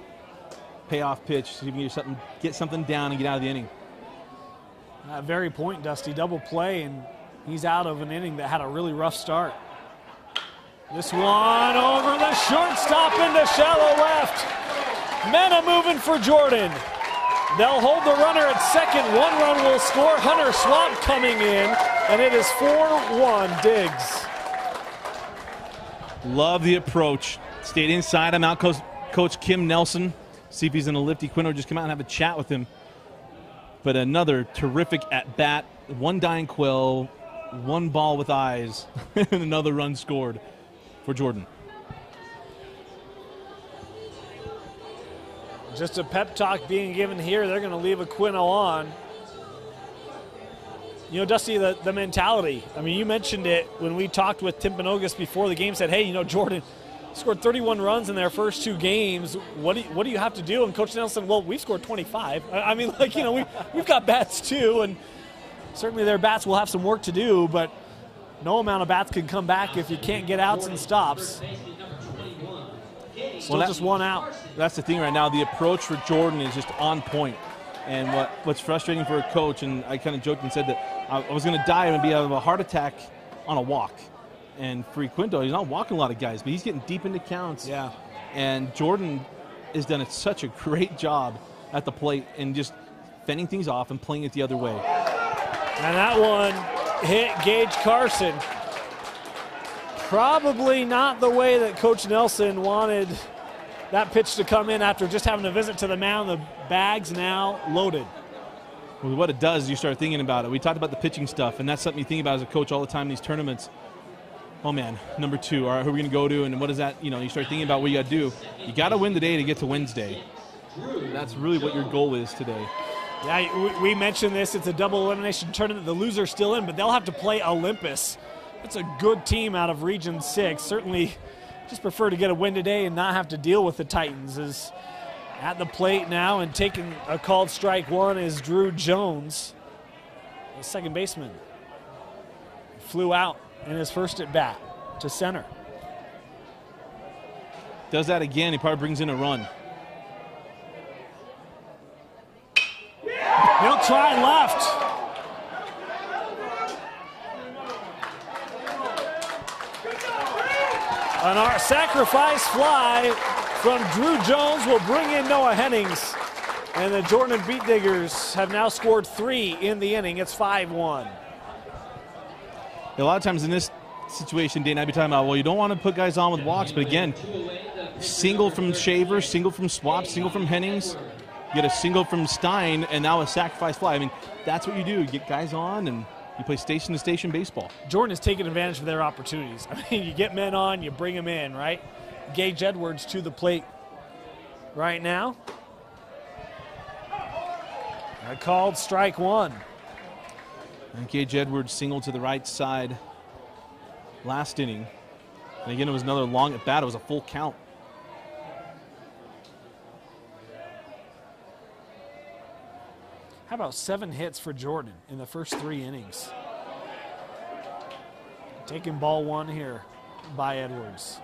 Payoff pitch, so you can get something down and get out of the inning. That very point, Dusty, double play, and he's out of an inning that had a really rough start. This one over the shortstop into shallow left. Mena moving for Jordan. They'll hold the runner at second. 1 run will score. Hunter Swamp coming in, and it is 4-1 Diggs. Love the approach. Stayed inside him, out Coach Kim Nelson. See if he's in a lifty. Kwinto just come out and have a chat with him. But another terrific at-bat. 1 dying quill, 1 ball with eyes, and another run scored for Jordan. Just a pep talk being given here. They're going to leave Kwinto on. You know, Dusty, the mentality. I mean, you mentioned it when we talked with Timpanogos before the game, said, hey, you know, Jordan scored 31 runs in their first 2 games. What do you have to do? And Coach Nelson, well, we've scored 25. I mean, like, you know, we've got bats too, and certainly their bats will have some work to do, but no amount of bats can come back if you can't get outs and stops. Still just 1 out. That's the thing right now. The approach for Jordan is just on point. And what's frustrating for a coach, and I kind of joked and said that I was going to die and be out of a heart attack on a walk. And for Kwinto, he's not walking a lot of guys, but he's getting deep into counts. Yeah. And Jordan has done such a great job at the plate and just fending things off and playing it the other way. And that one hit Gage Carson. Probably not the way that Coach Nelson wanted that pitch to come in after just having a visit to the mound. The bag's now loaded. Well, what it does is you start thinking about it. We talked about the pitching stuff, and that's something you think about as a coach all the time in these tournaments. Oh, man, number 2, all right, who are we going to go to, and what is that? You know, you start thinking about what you got to do. You got to win the day to get to Wednesday. That's really what your goal is today. Yeah, we mentioned this. It's a double elimination tournament. The loser's still in, but they'll have to play Olympus. That's a good team out of Region 6. Certainly just prefer to get a win today and not have to deal with the Titans. Is at the plate now and taking a called strike 1 is Drew Jones, the second baseman. Flew out in his first at bat to center. Does that again, he probably brings in a run. He'll try left. Our sacrifice fly from Drew Jones will bring in Noah Hennings. And the Jordan Beat Diggers have now scored 3 in the inning. It's 5-1. A lot of times in this situation, Dane, I'd be talking about, well, you don't want to put guys on with walks, but again, single from Shaver, single from Swap, single from Hennings, get a single from Stein, and now a sacrifice fly. I mean, that's what you do. You get guys on, and you play station-to-station baseball. Jordan has taken advantage of their opportunities. I mean, you get men on, you bring them in, right? Gage Edwards to the plate right now. A called strike 1. And Gage Edwards single to the right side last inning. And again, it was another long at bat. It was a full count. How about 7 hits for Jordan in the first 3 innings? Taking ball 1 here by Edwards.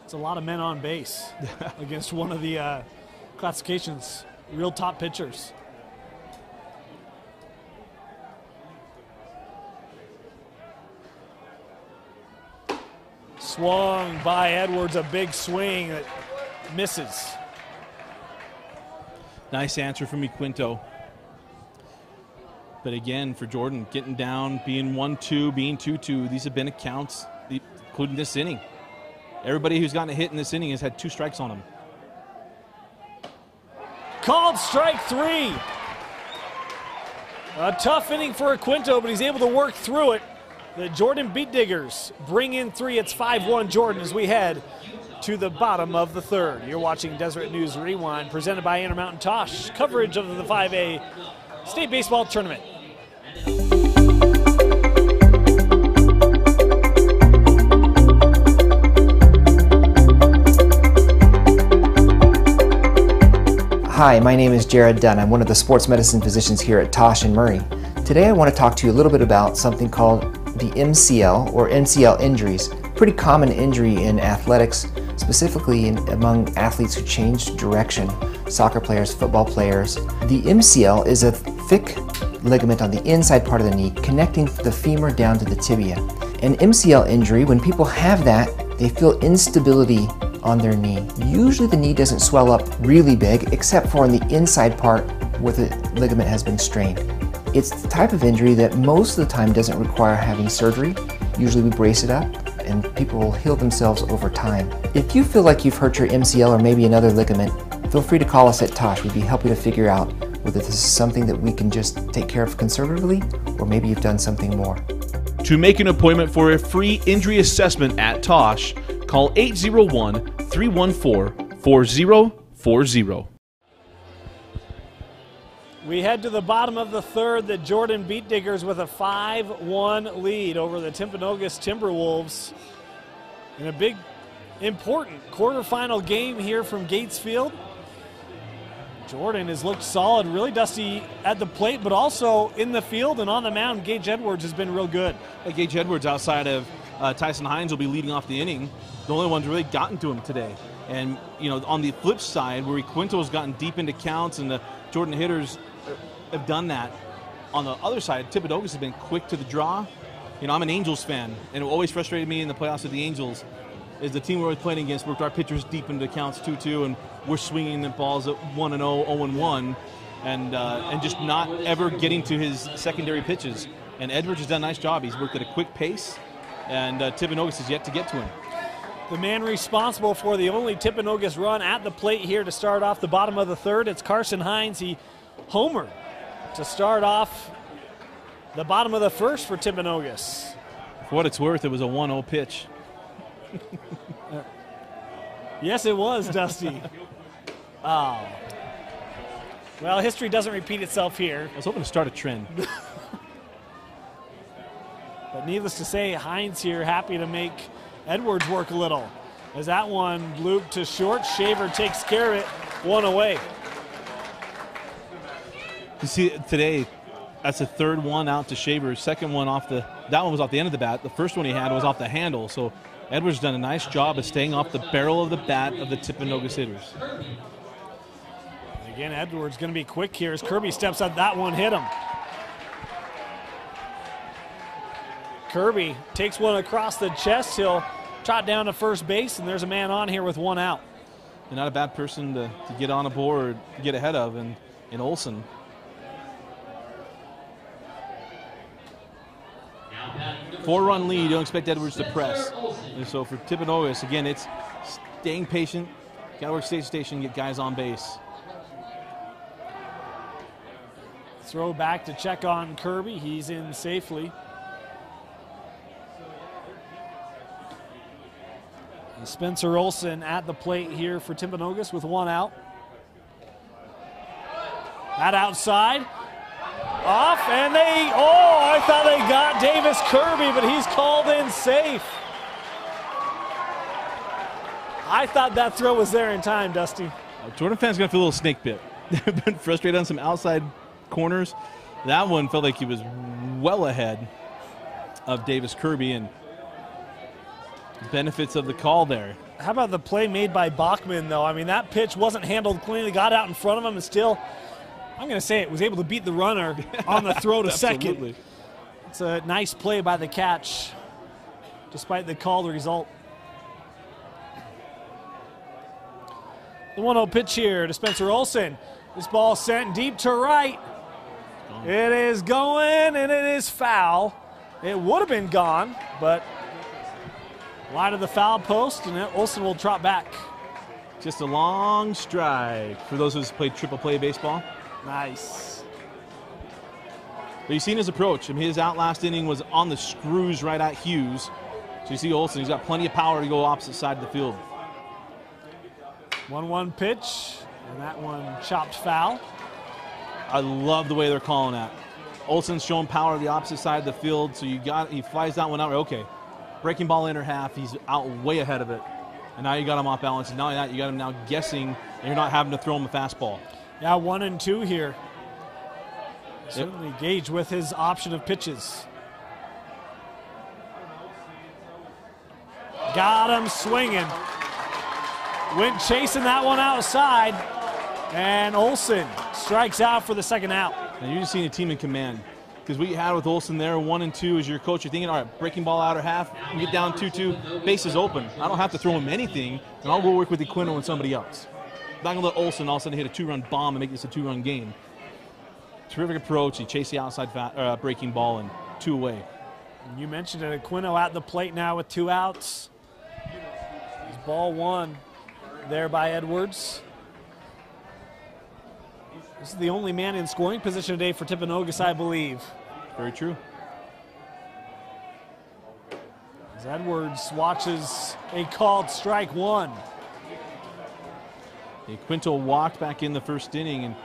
It's a lot of men on base against one of the classification's real top pitchers. Swung by Edwards, a big swing that misses. Nice answer from Kwinto. But again, for Jordan, getting down, being 1-2, being 2-2, these have been accounts, including this inning. Everybody who's gotten a hit in this inning has had 2 strikes on them. Called strike 3. A tough inning for Kwinto, but he's able to work through it. The Jordan Beat Diggers bring in 3. It's 5-1 Jordan as we head to the bottom of the 3rd. You're watching Deseret News Rewind, presented by Intermountain Tosh. Coverage of the 5A State Baseball Tournament. Hi, my name is Jared Dunn. I'm one of the sports medicine physicians here at Tosh and Murray. Today I want to talk to you a little bit about something called the MCL or Mcl Injuries. Pretty common injury in athletics, specifically among athletes who change direction, soccer players, football players. The MCL is a thick ligament on the inside part of the knee connecting the femur down to the tibia. An MCL injury, when people have that, they feel instability on their knee. Usually the knee doesn't swell up really big, except for on the inside part where the ligament has been strained. It's the type of injury that most of the time doesn't require having surgery. Usually we brace it up and people will heal themselves over time. If you feel like you've hurt your MCL or maybe another ligament, feel free to call us at Tosh. We'd be happy to figure out whether this is something that we can just take care of conservatively or maybe you've done something more. To make an appointment for a free injury assessment at Tosh, call 801-314-4040. We head to the bottom of the 3rd. The Jordan Beat Diggers with a 5-1 lead over the Timpanogos Timberwolves in a big, important quarterfinal game here from Gatesfield. Jordan has looked solid, really dusty at the plate, but also in the field and on the mound. Gage Edwards has been real good. Gage Edwards, outside of Tyson Hines, will be leading off the inning. The only one's really gotten to him today. And, you know, on the flip side, where Kwinto has gotten deep into counts and the Jordan hitters have done that, on the other side, Timpanogos has been quick to the draw. You know, I'm an Angels fan, and it always frustrated me in the playoffs of the Angels is the team we're always playing against worked our pitchers deep into counts 2-2, and we're swinging the balls at 1-0, 0-1, and just not ever getting to his secondary pitches. And Edwards has done a nice job. He's worked at a quick pace, and Timpanogos has yet to get to him. The man responsible for the only Timpanogos run at the plate here to start off the bottom of the 3rd, it's Carson Hines. He homered to start off the bottom of the 1st for Timpanogos. For what it's worth, it was a 1-0 pitch. Yes, it was, Dusty. Oh. Well, history doesn't repeat itself here. I was hoping to start a trend. But needless to say, Hines here happy to make Edwards work a little. As that one looped to short, Shaver takes care of it, 1 away. You see, today, that's the 3rd one out to Shaver. Second one that one was off the end of the bat. The first one he had was off the handle. So Edwards done a nice job of staying off the barrel of the bat of the Timpanogos hitters. Again, Edwards going to be quick here as Kirby steps up. That one hit him. Kirby takes one across the chest. He'll trot down to first base, and there's a man on here with 1 out. And not a bad person to get on a board, get ahead of, in Olsen. Four-run lead, you don't expect Edwards to press. And so for Timpanogos, again, it's staying patient, got to work station to station, get guys on base. Throw back to check on Kirby. He's in safely. And Spencer Olsen at the plate here for Timpanogos with 1 out. That outside. Off, and I thought they got Davis Kirby, but he's called in safe. I thought that throw was there in time, Dusty. Jordan fans going to feel a little snake bit. been frustrated on some outside corners. That one felt like he was well ahead of Davis Kirby, and benefits of the call there. How about the play made by Bachman, though? I mean, that pitch wasn't handled cleanly, got out in front of him, and still, I'm going to say it, was able to beat the runner on the throw to second. It's a nice play by the catch, despite the called result. The 1-0 pitch here to Spencer Olson. This ball sent deep to right. It is going, and it is foul. It would have been gone, but wide of the foul post, and Olson will trot back. Just a long strike for those who've played triple play baseball. Nice. But you've seen his approach. I mean, his out last inning was on the screws right at Hughes. So you see Olson, he's got plenty of power to go opposite side of the field. 1-1 pitch, and that one chopped foul. I love the way they're calling that. Olson's showing power to the opposite side of the field, so he flies that one out. Okay, breaking ball inner half, he's out way ahead of it. And now you got him off balance. And not only that, you got him now guessing, and you're not having to throw him a fastball. Yeah, 1-2 here. Certainly Gage with his option of pitches. Got him swinging. Went chasing that one outside. And Olson strikes out for the second out. And you're just seeing a team in command. Because what you had with Olson there, 1-2, as your coach, you're thinking, all right, breaking ball outer half, you get down 2-2, bases open. I don't have to throw him anything, and I'll go work with Kwinto and somebody else. I'm not going to let Olson all of a sudden hit a two-run bomb and make this a two-run game. Terrific approach. He chased the outside breaking ball and 2 away. You mentioned it, Kwinto at the plate now with 2 outs. It's ball 1 there by Edwards. This is the only man in scoring position today for Timpanogos, I believe. Very true. As Edwards watches a called strike 1. Kwinto walked back in the first inning, and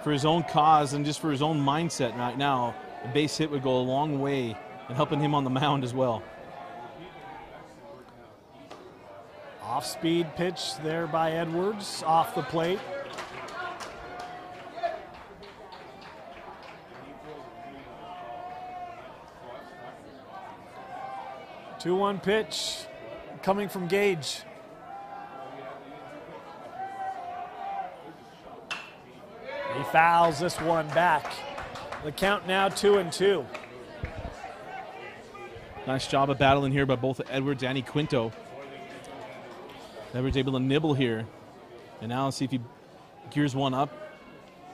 for his own cause and just for his own mindset right now, a base hit would go a long way in helping him on the mound as well. Off-speed pitch there by Edwards, off the plate. Two-one pitch coming from Gage. He fouls this one back. The count now 2-2. Nice job of battling here by both Edwards and Kwinto. Edwards able to nibble here. And now let's see if he gears one up.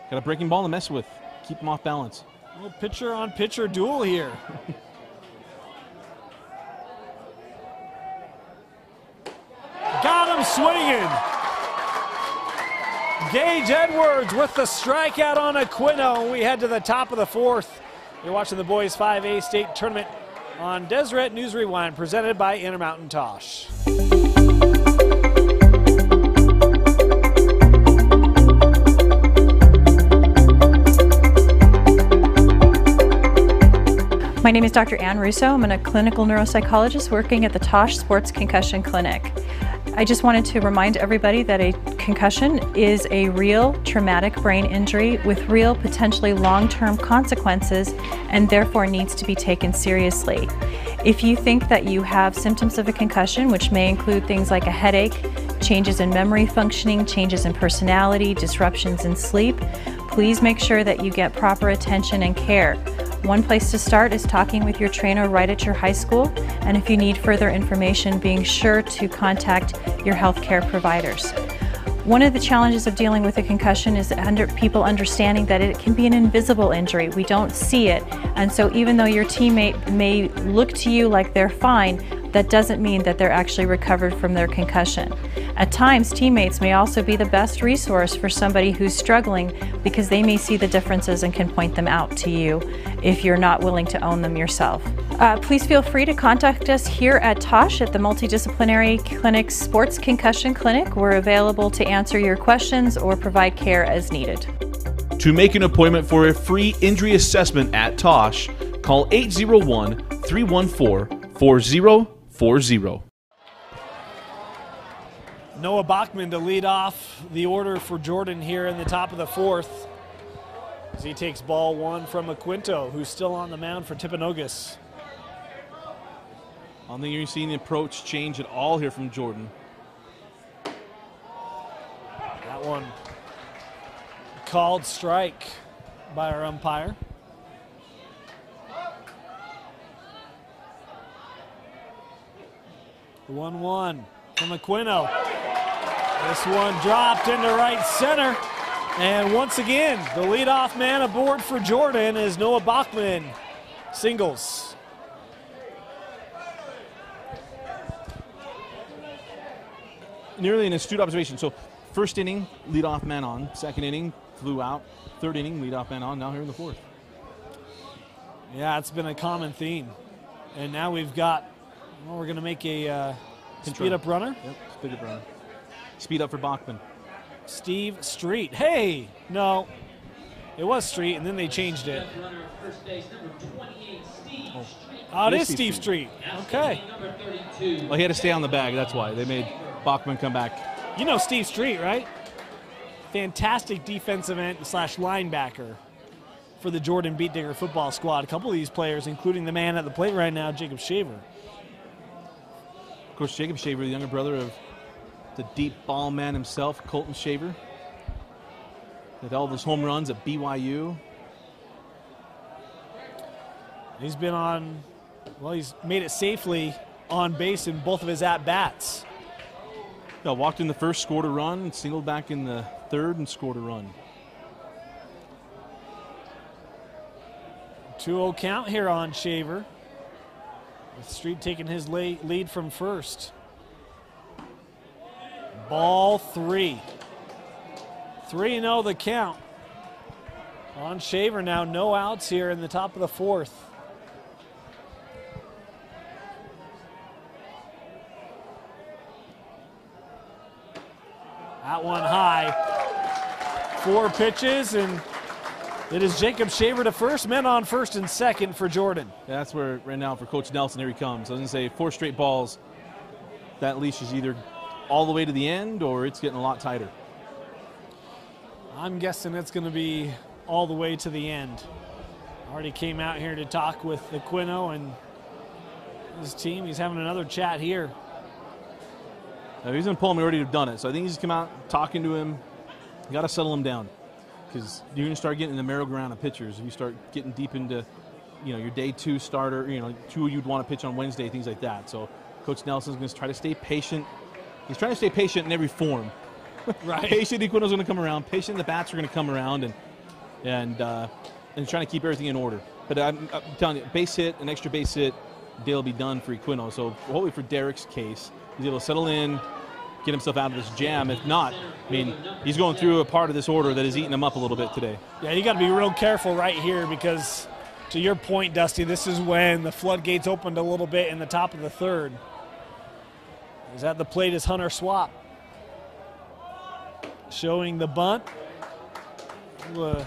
Got a breaking ball to mess with. Keep him off balance. A little pitcher-on-pitcher duel here. Got him swinging. Gage Edwards with the strikeout on Kwinto. We head to the top of the 4th. You're watching the boys 5A state tournament on Deseret News Rewind, presented by Intermountain Tosh. My name is Dr. Ann Russo. I'm a clinical neuropsychologist working at the Tosh Sports Concussion Clinic. I just wanted to remind everybody that a concussion is a real traumatic brain injury with real potentially long-term consequences and therefore needs to be taken seriously. If you think that you have symptoms of a concussion, which may include things like a headache, changes in memory functioning, changes in personality, disruptions in sleep, please make sure that you get proper attention and care. One place to start is talking with your trainer right at your high school, and if you need further information, being sure to contact your healthcare providers. One of the challenges of dealing with a concussion is people understanding that it can be an invisible injury. We don't see it, and so even though your teammate may look to you like they're fine, that doesn't mean that they're actually recovered from their concussion. At times, teammates may also be the best resource for somebody who's struggling because they may see the differences and can point them out to you if you're not willing to own them yourself. Please feel free to contact us here at Tosh at the Multidisciplinary Clinic Sports Concussion Clinic. We're available to answer your questions or provide care as needed. To make an appointment for a free injury assessment at Tosh, call 801-314-4040. Noah Bachman to lead off the order for Jordan here in the top of the fourth, as he takes ball one from Kwinto, who's still on the mound for Timpanogos. I don't think you're seeing the approach change at all here from Jordan. That one called strike by our umpire. The 1-1 from Kwinto. This one dropped into right center. And once again, the leadoff man aboard for Jordan is Noah Bachman. Singles. Nearly an astute observation. So first inning, leadoff man on. Second inning, flew out. Third inning, leadoff man on. Now here in the fourth. Yeah, it's been a common theme. And now we've got, well, we're going to make a speed-up runner. Yep, speed-up runner. Speed up for Bachman. Steve Street. Hey, no, it was Street, and then they changed it. Oh, it is Steve Street. Okay. Well, he had to stay on the bag. That's why they made Bachman come back. You know Steve Street, right? Fantastic defensive end / linebacker for the Jordan Beat Digger football squad. A couple of these players, including the man at the plate right now, Jacob Shaver. Of course, Jacob Shaver, the younger brother of the deep ball man himself, Colton Shaver. With all those home runs at BYU. He's been on, well, he's made it safely on base in both of his at-bats. Yeah, walked in the first, scored a run, singled back in the third and scored a run. 2-0 count here on Shaver, with Street taking his lead from first. Ball 3. 3-0 the count on Shaver now. No outs here in the top of the fourth. That one high. 4 pitches, and it is Jacob Shaver to first. Men on first and second for Jordan. Yeah, that's where right now for Coach Nelson, here he comes. I was going to say 4 straight balls. That leash is either all the way to the end or it's getting a lot tighter. I'm guessing it's going to be all the way to the end. Already came out here to talk with the Kwinto and his team. He's having another chat here. Now, he's going to pull him. He already have done it. So I think he's come out talking to him. You got to settle him down, because you're going to start getting in the merry-go-round of pitchers. If you start getting deep into, your day 2 starter, who you'd want to pitch on Wednesday, things like that. So Coach Nelson's going to try to stay patient. He's trying to stay patient in every form. Right. Patient, Kwinto's going to come around. Patient, the bats are going to come around, and trying to keep everything in order. But I'm telling you, base hit, an extra base hit, day will be done for Kwinto. So hopefully for Derek's case, he's able to settle in, get himself out of this jam. If not, he's going through a part of this order that is eating him up a little bit today. Yeah, you got to be real careful right here, because to your point, Dusty, this is when the floodgates opened a little bit in the top of the third. Is at the plate is Hunter Swap. Showing the bunt. We'll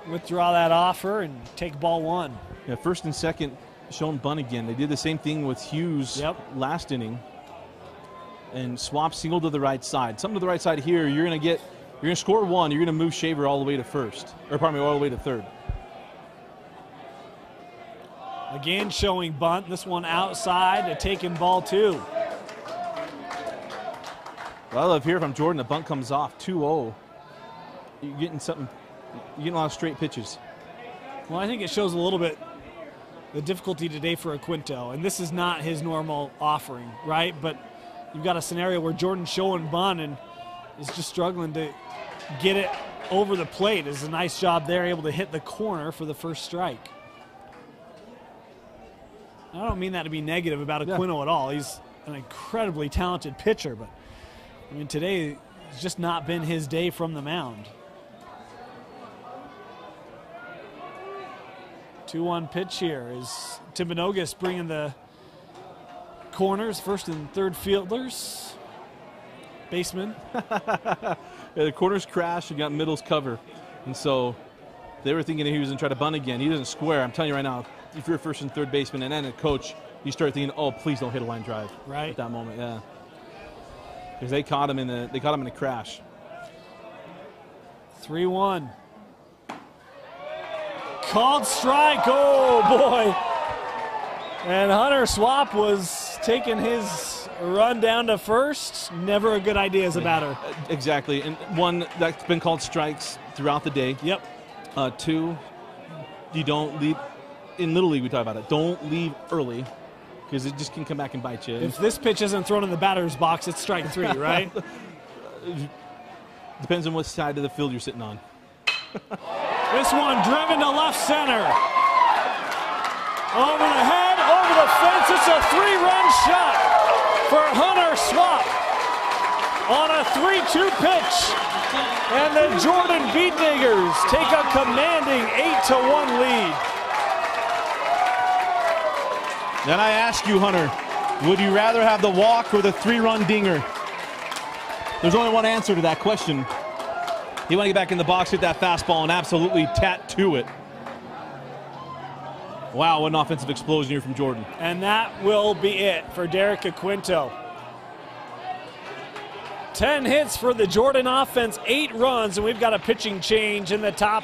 withdraw that offer and take ball 1. Yeah, first and second showing bunt again. They did the same thing with Hughes last inning. And Swap single to the right side. Something to the right side here, you're going to score 1. You're going to move Shaver all the way to first. Or pardon me, all the way to third. Again showing bunt. This one outside to taking ball 2. What I love here from Jordan, the bunt comes off 2-0. You're getting a lot of straight pitches. Well, I think it shows a little bit the difficulty today for Kwinto, and this is not his normal offering, right? But you've got a scenario where Jordan's showing bunt and is just struggling to get it over the plate. It's a nice job there, able to hit the corner for the first strike. I don't mean that to be negative about Kwinto at all. He's an incredibly talented pitcher, but today it's just not been his day from the mound. 2-1 pitch here is Timpanogos bringing the corners, first and third fielders. Baseman. Yeah, the corners crash and got middles cover. And so they were thinking he was going to try to bunt again. He doesn't square. I'm telling you right now, if you're a first and third baseman and then a coach, you start thinking, oh, please don't hit a line drive. Right. At that moment, yeah. because they caught him in a crash. 3-1. Called strike. Oh boy! And Hunter Swap was taking his run down to first. Never a good idea as a batter. Exactly, and one that's been called strikes throughout the day. Yep. Two, you don't leave. In Little League, we talk about it. Don't leave early, because it just can come back and bite you. If this pitch isn't thrown in the batter's box, it's strike 3, right? Depends on what side of the field you're sitting on. This one driven to left center. Over the head, over the fence. It's a 3-run shot for Hunter Swap on a 3-2 pitch. And the Jordan Beatniggers take a commanding 8-1 lead. Then I ask you, Hunter, would you rather have the walk or the 3-run dinger? There's only one answer to that question. You want to get back in the box, hit that fastball, and absolutely tattoo it. Wow, what an offensive explosion here from Jordan. And that will be it for Derek Kwinto. 10 hits for the Jordan offense, 8 runs, and we've got a pitching change in the top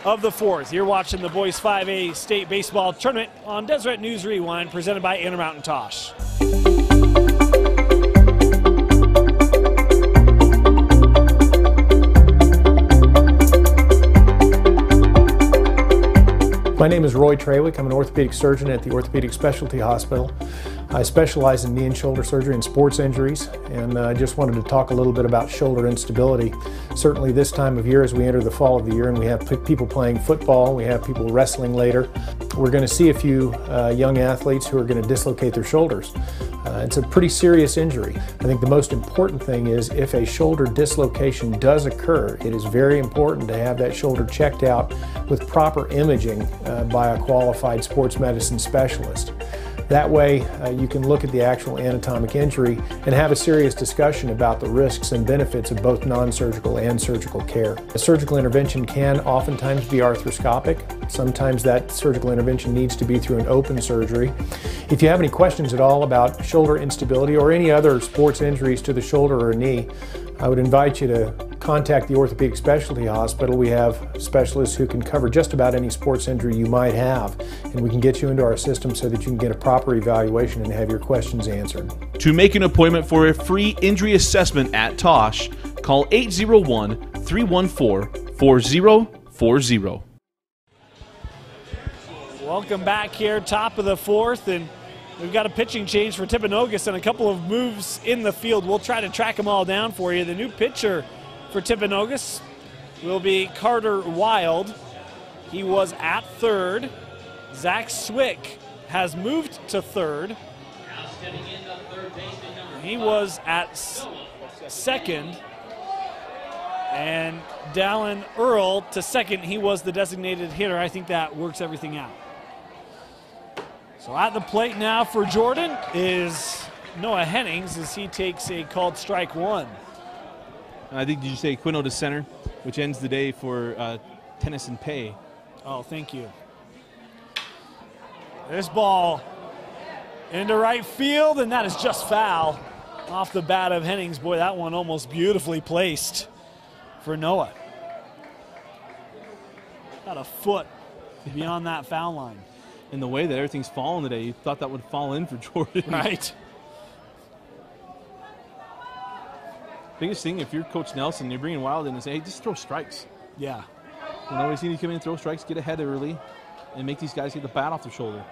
of the 4th. You're watching the Boys 5A State Baseball Tournament on Deseret News Rewind, presented by Intermountain Tosh. My name is Roy Trawick. I'm an orthopedic surgeon at the Orthopedic Specialty Hospital. I specialize in knee and shoulder surgery and sports injuries, and I just wanted to talk a little bit about shoulder instability. Certainly this time of year, as we enter the fall of the year and we have people playing football, we have people wrestling later, we're going to see a few young athletes who are going to dislocate their shoulders. It's a pretty serious injury. I think the most important thing is if a shoulder dislocation does occur, it is very important to have that shoulder checked out with proper imaging by a qualified sports medicine specialist. That way you can look at the actual anatomic injury and have a serious discussion about the risks and benefits of both non-surgical and surgical care. A surgical intervention can oftentimes be arthroscopic. Sometimes that surgical intervention needs to be through an open surgery. If you have any questions at all about shoulder instability or any other sports injuries to the shoulder or knee, I would invite you to contact the Orthopedic Specialty Hospital. We have specialists who can cover just about any sports injury you might have, and we can get you into our system so that you can get a proper evaluation and have your questions answered. To make an appointment for a free injury assessment at Tosh, call 801-314-4040. Welcome back here, top of the 4th, and we've got a pitching change for Timpanogos and a couple of moves in the field. We'll try to track them all down for you. The new pitcher for Timpanogos will be Carter Wild. He was at third. Zach Swick has moved to third. He was at second. And Dallin Earl to second. He was the designated hitter. I think that works everything out. So at the plate now for Jordan is Noah Hennings as he takes a called strike 1. I think, did you say Kwinto to center, which ends the day for Tennyson Pay? Oh, thank you. This ball into right field, and that is just foul off the bat of Hennings. Boy, that one almost beautifully placed for Noah. About a foot beyond that foul line. In the way that everything's fallen today, you thought that would fall in for Jordan. Right. Biggest thing, if you're Coach Nelson, you're bringing Wild in and say, hey, just throw strikes. Yeah. You know, we need to come in and throw strikes, get ahead early, and make these guys get the bat off their shoulder.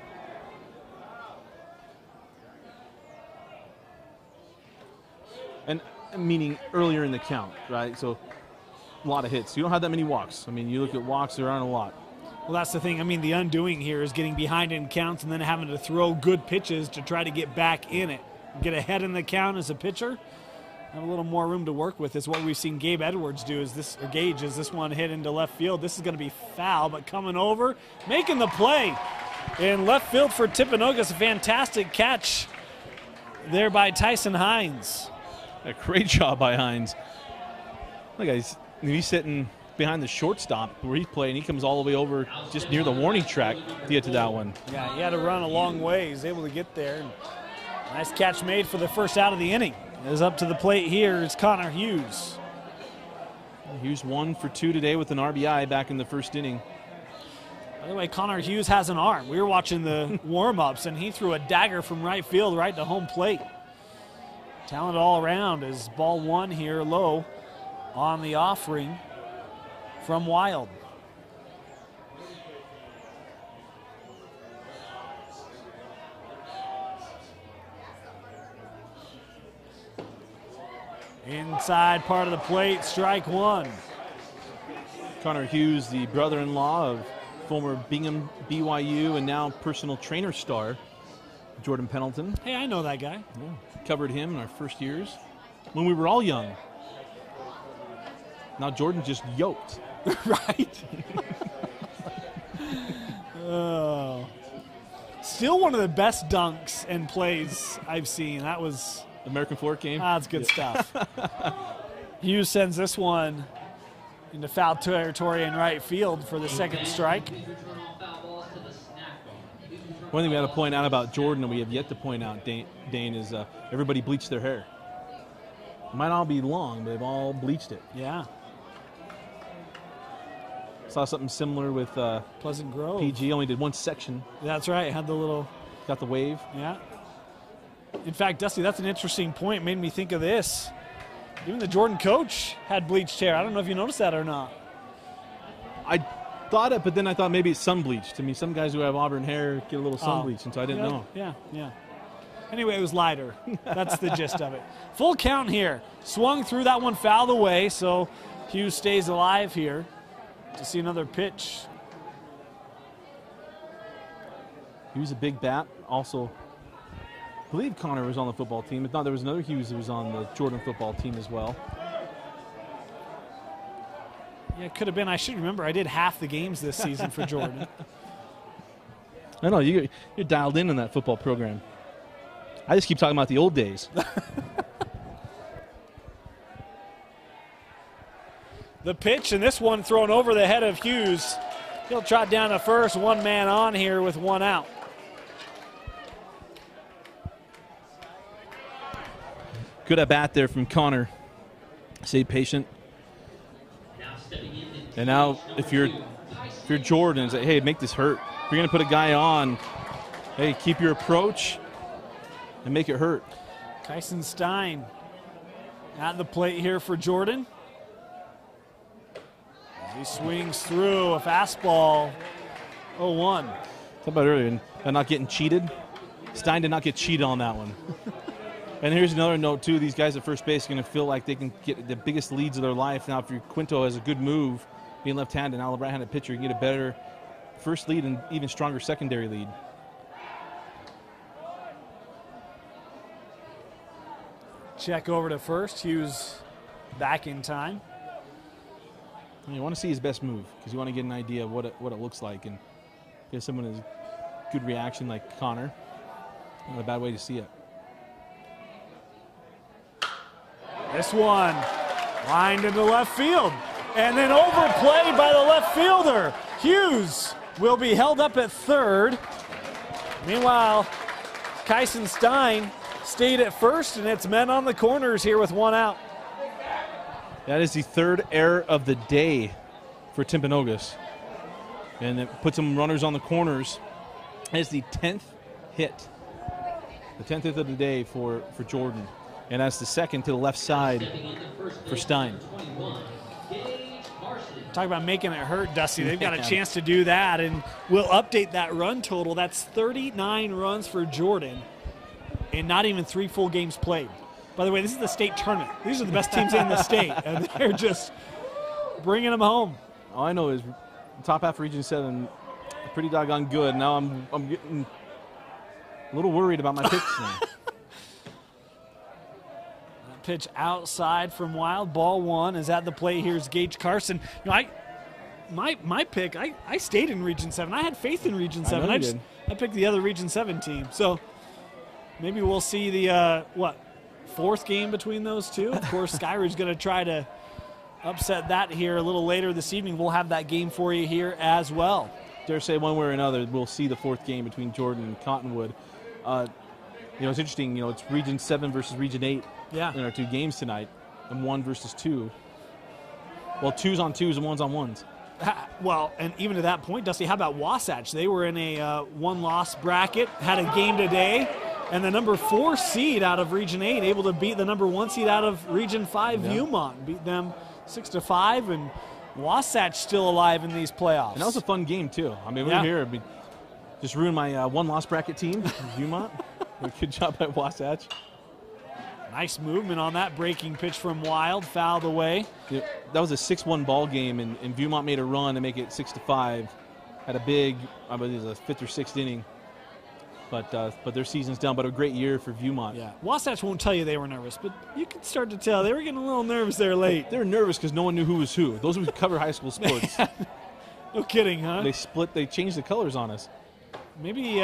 And meaning earlier in the count, right? So a lot of hits. You don't have that many walks. I mean, you look at walks, there aren't a lot. Well, that's the thing. I mean, the undoing here is getting behind in counts and then having to throw good pitches to try to get back in it. Get ahead in the count as a pitcher. Have a little more room to work with is what we've seen Gabe Edwards do. Gage, is this one hit into left field? This is going to be foul, but coming over, making the play in left field for Timpanogos. A fantastic catch there by Tyson Hines. A great job by Hines. Look, he's sitting behind the shortstop where he's playing. He comes all the way over just near the warning track to get to that one. Yeah, he had to run a long way. He's able to get there. Nice catch made for the first out of the inning. Is up to the plate here is Connor Hughes. Hughes 1 for 2 today with an RBI back in the first inning. By the way, Connor Hughes has an arm. We were watching the warm-ups, and he threw a dagger from right field right to home plate. Talent all around is ball 1 here low on the offering from Wild. Inside part of the plate, strike 1. Connor Hughes, the brother-in-law of former Bingham, BYU, and now personal trainer star, Jordan Pendleton. Hey, I know that guy. Yeah. Covered him in our first years when we were all young. Now Jordan's just yoked. Right? Oh. Still one of the best dunks and plays I've seen. That was... American Fork game? That's good stuff. Hughes sends this one into foul territory in right field for the second strike. One thing we got to point out about Jordan, and we have yet to point out, Dane, is everybody bleached their hair. It might all be long, but they've all bleached it. Yeah. Saw something similar with Pleasant Grove. PG, only did one section. That's right, had the little... Got the wave. Yeah. In fact, Dusty, that's an interesting point. It made me think of this. Even the Jordan coach had bleached hair. I don't know if you noticed that or not. I thought it, but then I thought maybe it's sun bleached. To me, some guys who have auburn hair get a little sun bleached, and so I didn't know. Yeah. Anyway, it was lighter. That's the gist of it. Full count here. Swung through that one, fouled away, so Hughes stays alive here to see another pitch. He was a big bat. Also, I believe Connor was on the football team. If not, there was another Hughes who was on the Jordan football team as well. Yeah, it could have been. I should remember. I did half the games this season for Jordan. I know, you're dialed in that football program. I just keep talking about the old days. The pitch, and this one thrown over the head of Hughes. He'll trot down to first, one man on here with one out. Good at bat there from Connor. Stay patient. And now, if you're Jordan, say, hey, make this hurt. If you're going to put a guy on, hey, keep your approach and make it hurt. Kyson Stein at the plate here for Jordan. He swings through a fastball. 0-1. Talk about earlier, and not getting cheated. Stein did not get cheated on that one. And here's another note, too. These guys at first base are going to feel like they can get the biggest leads of their life. Now, if your Kwinto has a good move, being left-handed, now the right-handed pitcher, you can get a better first lead and even stronger secondary lead. Check over to first. Hughes back in time. And you want to see his best move because you want to get an idea of what it looks like. And get someone who has good reaction like Connor. Not a bad way to see it. This one lined into left field and then overplayed by the left fielder. Hughes will be held up at third. Meanwhile, Kyson Stein stayed at first, and it's men on the corners here with one out. That is the third error of the day for Timpanogos. And it puts some runners on the corners. It's the 10th hit. The 10th hit of the day for Jordan. And that's the second to the left side for Stein. Talk about making it hurt, Dusty. They've got a chance to do that, and we'll update that run total. That's 39 runs for Jordan and not even 3 full games played. By the way, this is the state tournament. These are the best teams in the state, and they're just bringing them home. All I know is top half of Region 7, pretty doggone good. Now I'm getting a little worried about my picks now. Pitch outside from Wild. Ball 1 is at the plate. Here's Gage Carson. You know, my pick, I stayed in Region 7. I had faith in Region 7. I picked the other Region 7 team. So maybe we'll see the, fourth game between those two. Of course, Skyridge's going to try to upset that here a little later this evening. We'll have that game for you here as well. Dare say one way or another, we'll see the fourth game between Jordan and Cottonwood. It's interesting. It's Region 7 versus Region 8. Yeah. in our 2 games tonight, and 1 versus 2. Well, 2s on 2s and 1s on 1s. Well, and even to that point, Dusty, how about Wasatch? They were in a 1-loss bracket, had a game today, and the number 4 seed out of Region 8 able to beat the number 1 seed out of Region 5, Viewmont, beat them 6-5, and Wasatch still alive in these playoffs. And that was a fun game, too. I mean, we were here. Just ruined my 1-loss bracket team, Viewmont. Good job by Wasatch. Nice movement on that breaking pitch from Wild, fouled away. Yeah, that was a 6-1 ball game, and Viewmont made a run to make it 6-5. Had a big, I believe it was a 5th or 6th inning. But their season's done. But a great year for Viewmont. Yeah, Wasatch won't tell you they were nervous, but you can start to tell they were getting a little nervous there late. They were nervous because no one knew who was who. Those who cover high school sports. No kidding, huh? They changed the colors on us. Maybe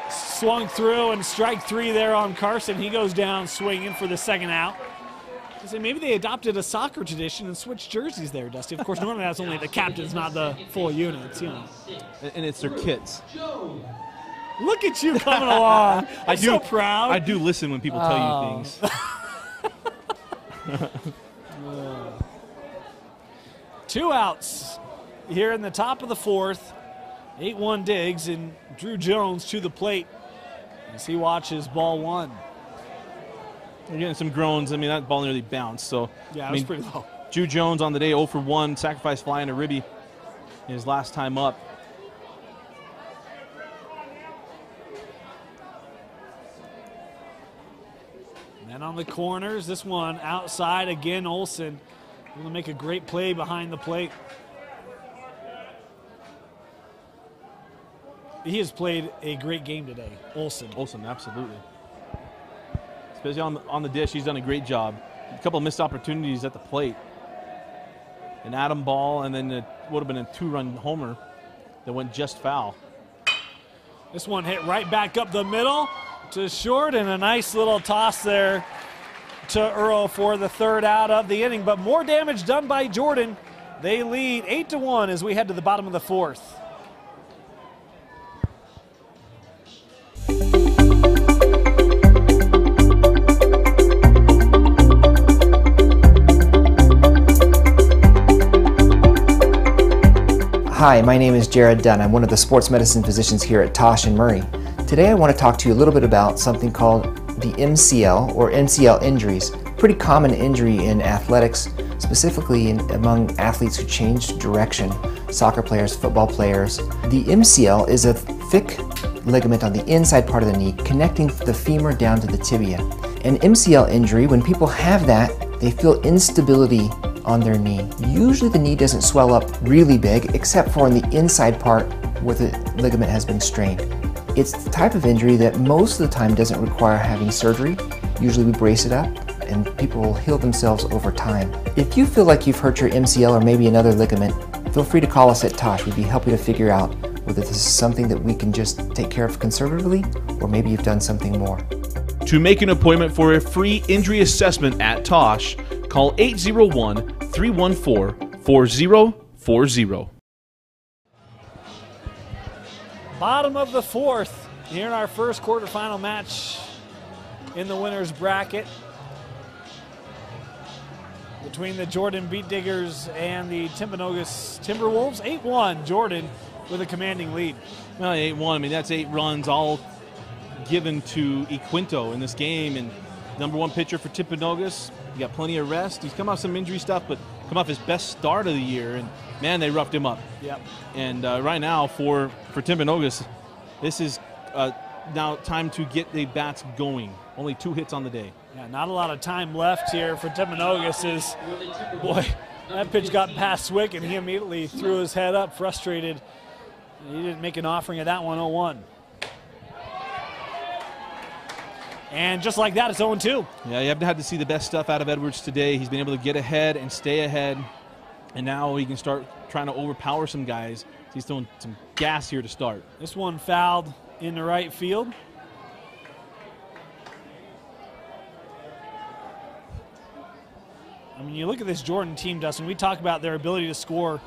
swung through and strike 3 there on Carson. He goes down swinging for the second out. Maybe they adopted a soccer tradition and switched jerseys there, Dusty. Of course, normally that's only the captains, not the full units, you know. And it's their kids. Look at you coming along. I'm so proud. I do listen when people tell you things. 2 outs here in the top of the 4th. 8-1 Diggs, and Drew Jones to the plate as he watches ball 1. We're getting some groans. I mean, that ball nearly bounced. So yeah, it was pretty low. Drew Jones on the day 0 for 1, sacrifice fly into Ribby his last time up. And then on the corners, this one outside again. Olsen able to make a great play behind the plate. He has played a great game today, Olsen. Olsen, absolutely. Especially on the dish, he's done a great job. A couple of missed opportunities at the plate. An Adam ball, and then it would have been a 2-run homer that went just foul. This one hit right back up the middle to short, and a nice little toss there to Earl for the 3rd out of the inning. But more damage done by Jordan. They lead 8-1 as we head to the bottom of the 4th. Hi, my name is Jared Dunn. I'm one of the sports medicine physicians here at Tosh and Murray. Today I want to talk to you a little bit about something called the MCL or Mcl Injuries. Pretty common injury in athletics, specifically among athletes who changed direction, soccer players, football players. The MCL is a thick ligament on the inside part of the knee connecting the femur down to the tibia. An MCL injury, when people have that, they feel instability on their knee. Usually the knee doesn't swell up really big, except for on the inside part where the ligament has been strained. It's the type of injury that most of the time doesn't require having surgery. Usually we brace it up and people will heal themselves over time. If you feel like you've hurt your MCL or maybe another ligament, feel free to call us at Tosh. We'd be happy to figure out whether this is something that we can just take care of conservatively or maybe you've done something more. To make an appointment for a free injury assessment at Tosh, call 801-314-4040. Bottom of the 4th here in our first quarterfinal match in the winner's bracket between the Jordan Beat Diggers and the Timpanogos Timberwolves. 8-1, Jordan with a commanding lead. Well, 8-1, I mean, that's 8 runs all given to Kwinto in this game, and number 1 pitcher for Timpanogos. He got plenty of rest. He's come off some injury stuff, but come off his best start of the year, and man, they roughed him up. Yep. And right now for Timpanogos, this is now time to get the bats going. Only 2 hits on the day. Yeah, not a lot of time left here for Timpanogos. Boy, that pitch got past Swick, and he immediately threw his head up, frustrated. He didn't make an offering of that one, 0-1. And just like that, it's 0-2. Yeah, you haven't had to see the best stuff out of Edwards today. He's been able to get ahead and stay ahead, and now he can start trying to overpower some guys. He's throwing some gas here to start. This one fouled in the right field. I mean, you look at this Jordan team, Dustin, we talk about their ability to score.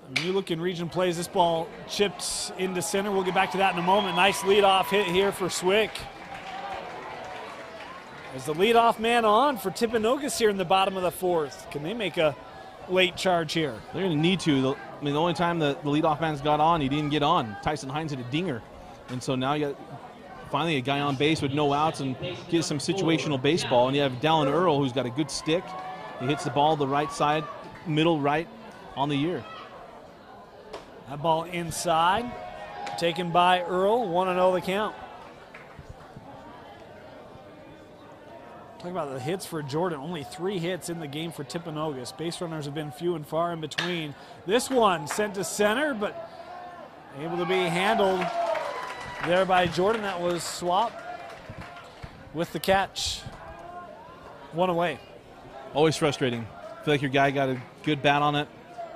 When you look in region plays, this ball chipped into center. We'll get back to that in a moment. Nice leadoff hit here for Swick. As the leadoff man on for Timpanogos here in the bottom of the fourth. Can they make a late charge here? They're going to need to. I mean, the only time the leadoff man's got on, he didn't get on. Tyson Hines hit a dinger. And so now you got finally a guy on base with no outs and get some situational baseball. And you have Dallin Earl, who's got a good stick. He hits the ball the right side, middle right on the year. That ball inside, taken by Earl, 1-0 the count. Talk about the hits for Jordan. Only 3 hits in the game for Timpanogos. Base runners have been few and far in between. This one sent to center, but able to be handled there by Jordan. That was Swap with the catch. 1 away. Always frustrating. I feel like your guy got a good bat on it,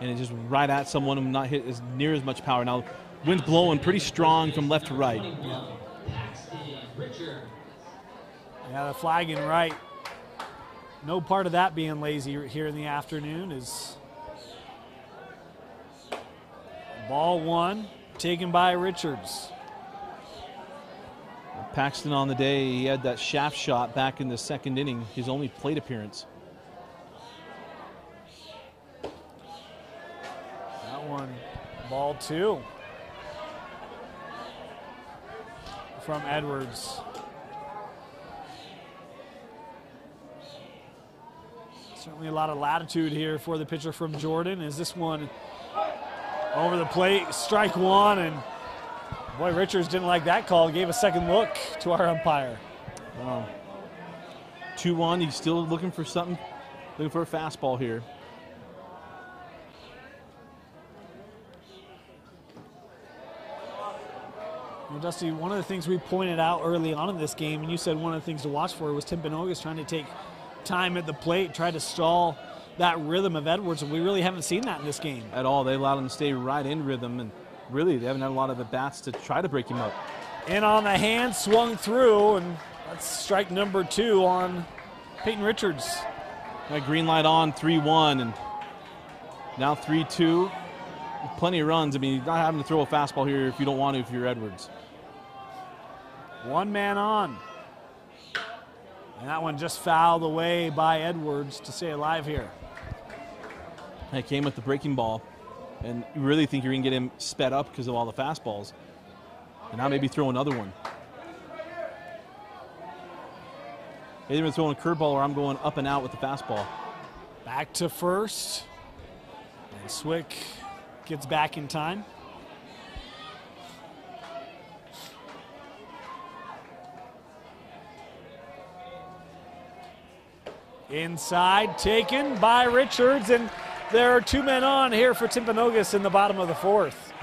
and it's just right at someone and not hit as near as much power. Now, wind's blowing pretty strong from left to right. Yeah, the flagging right. No part of that being lazy here in the afternoon. Is ball 1 taken by Richards. Paxton on the day, he had that shaft shot back in the second inning, his only plate appearance. That one, ball 2 from Edwards. Certainly a lot of latitude here for the pitcher from Jordan. Is this one over the plate? Strike 1, and boy, Richards didn't like that call. Gave a second look to our umpire. Wow. 2-1, he's still looking for something, looking for a fastball here. Well, Dusty, one of the things we pointed out early on in this game, and you said one of the things to watch for, was Timpanogos trying to take time at the plate, try to stall that rhythm of Edwards, and we really haven't seen that in this game. At all. They allowed him to stay right in rhythm, and really they haven't had a lot of at-bats to try to break him up. In on the hand, swung through, and that's strike number 2 on Peyton Richards. That green light on, 3-1, and now 3-2. Plenty of runs. I mean, you're not having to throw a fastball here if you don't want to if you're Edwards. 1 man on. And that one just fouled away by Edwards to stay alive here. It came with the breaking ball, and you really think you're going to get him sped up because of all the fastballs. And now maybe throw another one. Either throwing a curveball or I'm going up and out with the fastball. Back to first. And Swick gets back in time. Inside, taken by Richards, and there are 2 men on here for Timpanogos in the bottom of the fourth.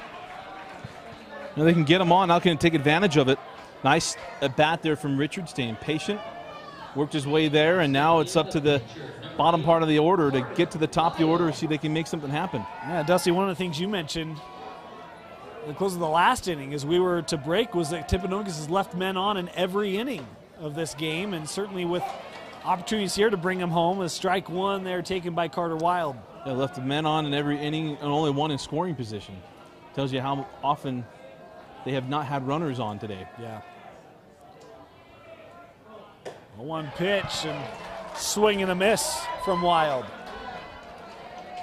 Now they can get him on. Now can take advantage of it. Nice at bat there from Richards, staying patient. Worked his way there, and now it's up to the bottom part of the order to get to the top of the order and see if they can make something happen. Yeah, Dusty, one of the things you mentioned at the close of the last inning as we were to break was that Timpanogos has left men on in every inning of this game, and certainly with opportunities here to bring them home. A strike 1 there taken by Carter Wild. They left the men on in every inning and only 1 in scoring position. Tells you how often they have not had runners on today. Yeah. A 1 pitch and swing and a miss from Wild.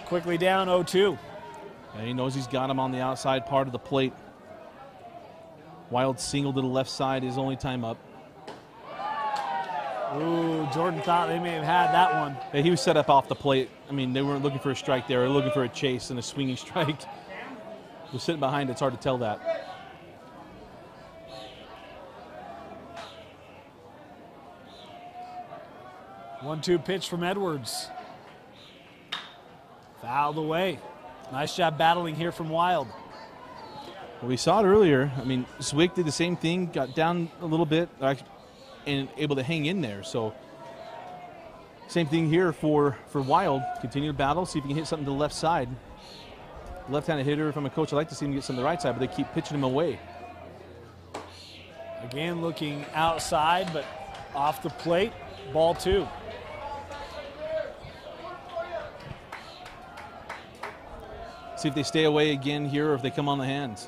Quickly down 0-2. And he knows he's got him on the outside part of the plate. Wild single to the left side, his only time up. Ooh, Jordan thought they may have had that one. Yeah, he was set up off the plate. I mean, they weren't looking for a strike there. They were looking for a chase and a swinging strike. With sitting behind, it's hard to tell that. One-two pitch from Edwards. Fouled away. Nice job battling here from Wild. Well, we saw it earlier. I mean, Zwick did the same thing, got down a little bit, and able to hang in there. So same thing here for Wild. Continue to battle, see if he can hit something to the left side. Left-handed hitter, if I'm a coach, I'd like to see him get something to the right side, but they keep pitching him away. Again, looking outside, but off the plate, ball 2. See if they stay away again here or if they come on the hands.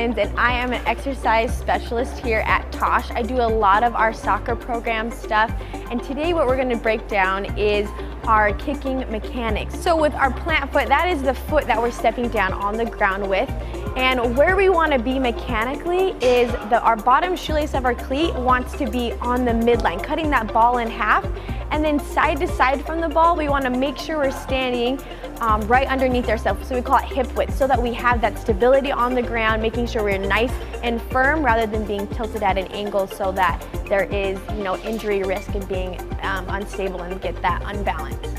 Evans, and I am an exercise specialist here at Tosh. I do a lot of our soccer program stuff, and today what we're going to break down is our kicking mechanics. So with our plant foot, that is the foot that we're stepping down on the ground with. And where we want to be mechanically is our bottom shoelace of our cleat wants to be on the midline, cutting that ball in half. And then side to side from the ball, we want to make sure we're standing right underneath ourselves. So we call it hip width, so that we have that stability on the ground, making sure we're nice and firm rather than being tilted at an angle, so that there is, injury risk and being unstable and get that unbalanced.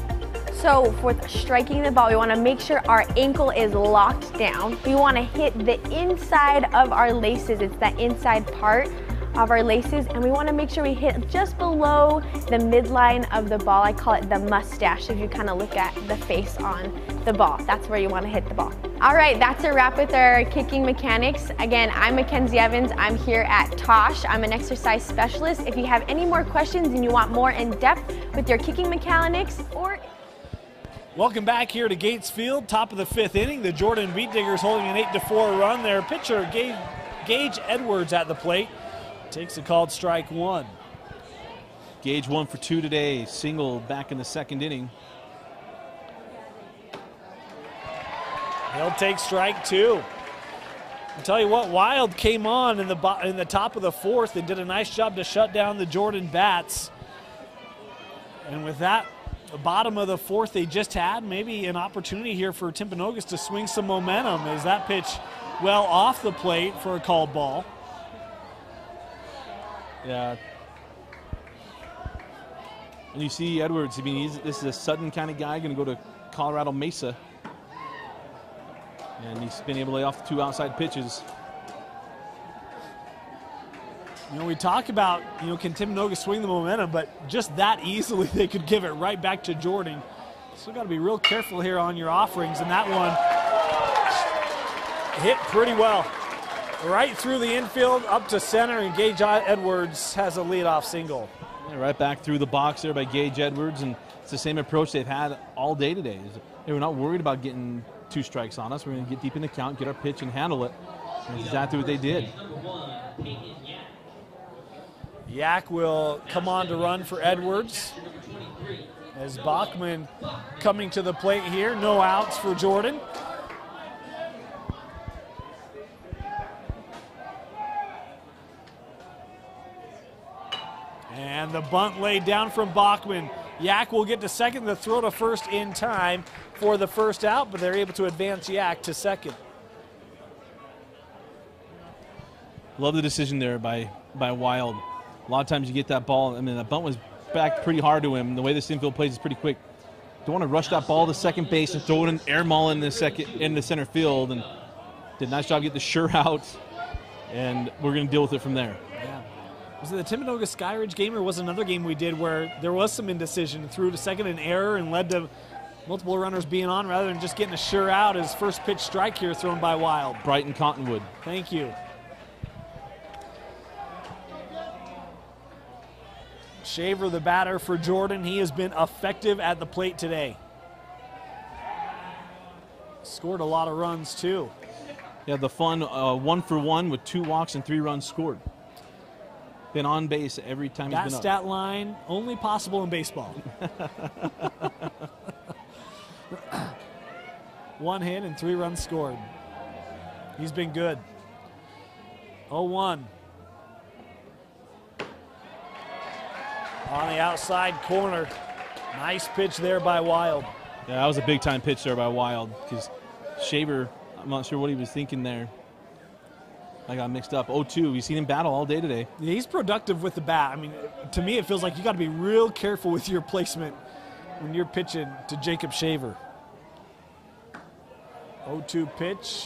So for striking the ball, we want to make sure our ankle is locked down. We want to hit the inside of our laces. It's that inside part of our laces, and we want to make sure we hit just below the midline of the ball. I call it the mustache. If you kind of look at the face on the ball, that's where you want to hit the ball. All right, that's a wrap with our kicking mechanics. Again, I'm Mackenzie Evans. I'm here at Tosh. I'm an exercise specialist. If you have any more questions and you want more in depth with your kicking mechanics, or welcome back here to Gates Field, top of the 5th inning. The Jordan Beat Diggers holding an 8-4 run. Their pitcher, Gage Edwards, at the plate. Takes a called strike one. Gage 1 for 2 today, single back in the 2nd inning. He'll take strike 2. I'll tell you what, Wild came on in the top of the 4th and did a nice job to shut down the Jordan bats. And with that, the bottom of the 4th they just had, maybe an opportunity here for Timpanogos to swing some momentum, as that pitch well off the plate for a called ball. Yeah. And you see Edwards, I mean, this is a sudden kind of guy, going to go to Colorado Mesa. And he's been able to lay off the 2 outside pitches. We talk about, can Timpanogos swing the momentum, but just that easily they could give it right back to Jordan. So got to be real careful here on your offerings, and that one hit pretty well. Right through the infield, up to center, and Gage Edwards has a leadoff single. Yeah, right back through the box there by Gage Edwards, and it's the same approach they've had all day today. They were not worried about getting 2 strikes on us. We're going to get deep in the count, get our pitch, and handle it. And that's exactly what they did. Yak will come on to run for Edwards, as Bachman coming to the plate here. No outs for Jordan. And the bunt laid down from Bachman. Yak will get to second, the throw to first in time for the first out, but they're able to advance Yak to second. Love the decision there by Wild. A lot of times you get that ball, I mean, the bunt was back pretty hard to him. The way this infield plays is pretty quick. Don't want to rush that ball to second base and throw it an air maul in the center field, and did a nice job getting the sure out, and we're going to deal with it from there. Yeah. Was it the Timpanogos Skyridge game, or was it another game we did where there was some indecision, threw to second in error and led to multiple runners being on rather than just getting a sure out? His first pitch strike here thrown by Wild. Brighton Cottonwood. Thank you. Shaver, the batter for Jordan. He has been effective at the plate today. Scored a lot of runs too. Yeah, the fun 1 for 1 with 2 walks and 3 runs scored. Been on base every time he's been up. That stat line only possible in baseball. 1 hit and 3 runs scored. He's been good. 0-1. On the outside corner. Nice pitch there by Wild. Yeah, that was a big-time pitch there by Wild, because Shaver, I'm not sure what he was thinking there. I got mixed up. 0-2. We've seen him battle all day today. Yeah, he's productive with the bat. I mean, to me, it feels like you got to be real careful with your placement when you're pitching to Jacob Shaver. 0-2 pitch.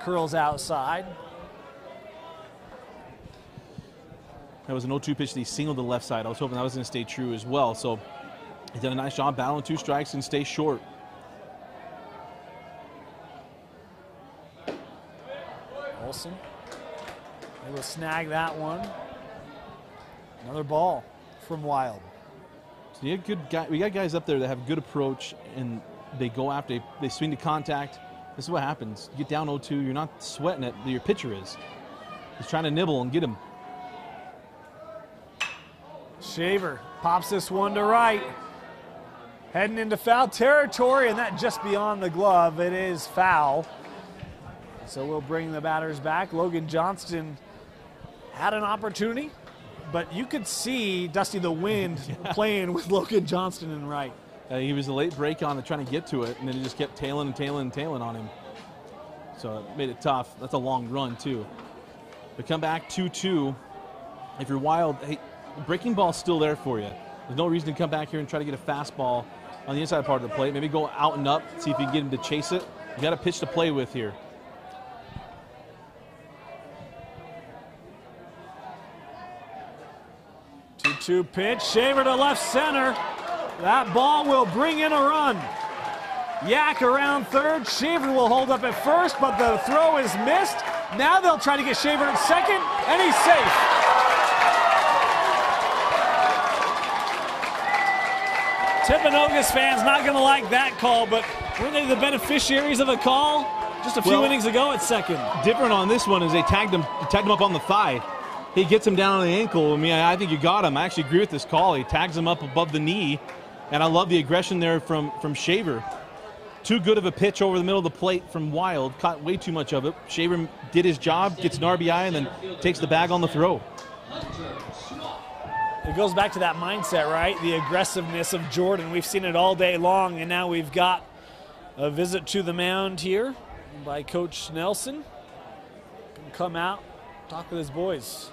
Curls outside. That was an 0-2 pitch that he singled to the left side. I was hoping that was going to stay true as well. So he did a nice job battling 2 strikes and stay short. Olsen able to snag that one. Another ball from Wild. So you had good guy, we got guys up there that have good approach, and they go after, they swing to contact, This is what happens. You get down 0-2, you're not sweating it, your pitcher is. He's trying to nibble and get him. Shaver pops this one to right. Heading into foul territory, and that just beyond the glove. It is foul. So we'll bring the batters back. Logan Johnston had an opportunity, but you could see Dusty the Wind playing with Logan Johnston in right. He was a late break on it, trying to get to it, and then he just kept tailing and tailing and tailing on him. So it made it tough. That's a long run, too. But come back 2-2. If you're Wild, hey, breaking ball's still there for you. There's no reason to come back here and try to get a fastball on the inside part of the plate. Maybe go out and up, see if you can get him to chase it. You got a pitch to play with here. Two pitch, Shaver to left center. That ball will bring in a run. Yak around third. Shaver will hold up at first, but the throw is missed. Now they'll try to get Shaver at second, and he's safe. Timpanogos fans not going to like that call, but weren't they the beneficiaries of a call just a few innings ago at second? Different on this one is they tagged him up on the thigh. He gets him down on the ankle. I mean, I think you got him. I actually agree with this call. He tags him up above the knee, and I love the aggression there from Shaver. Too good of a pitch over the middle of the plate from Wild. Caught way too much of it. Shaver did his job, gets an RBI, and then takes the bag on the throw. It goes back to that mindset, right? The aggressiveness of Jordan. We've seen it all day long, and now we've got a visit to the mound here by Coach Nelson. Can come out, talk with his boys.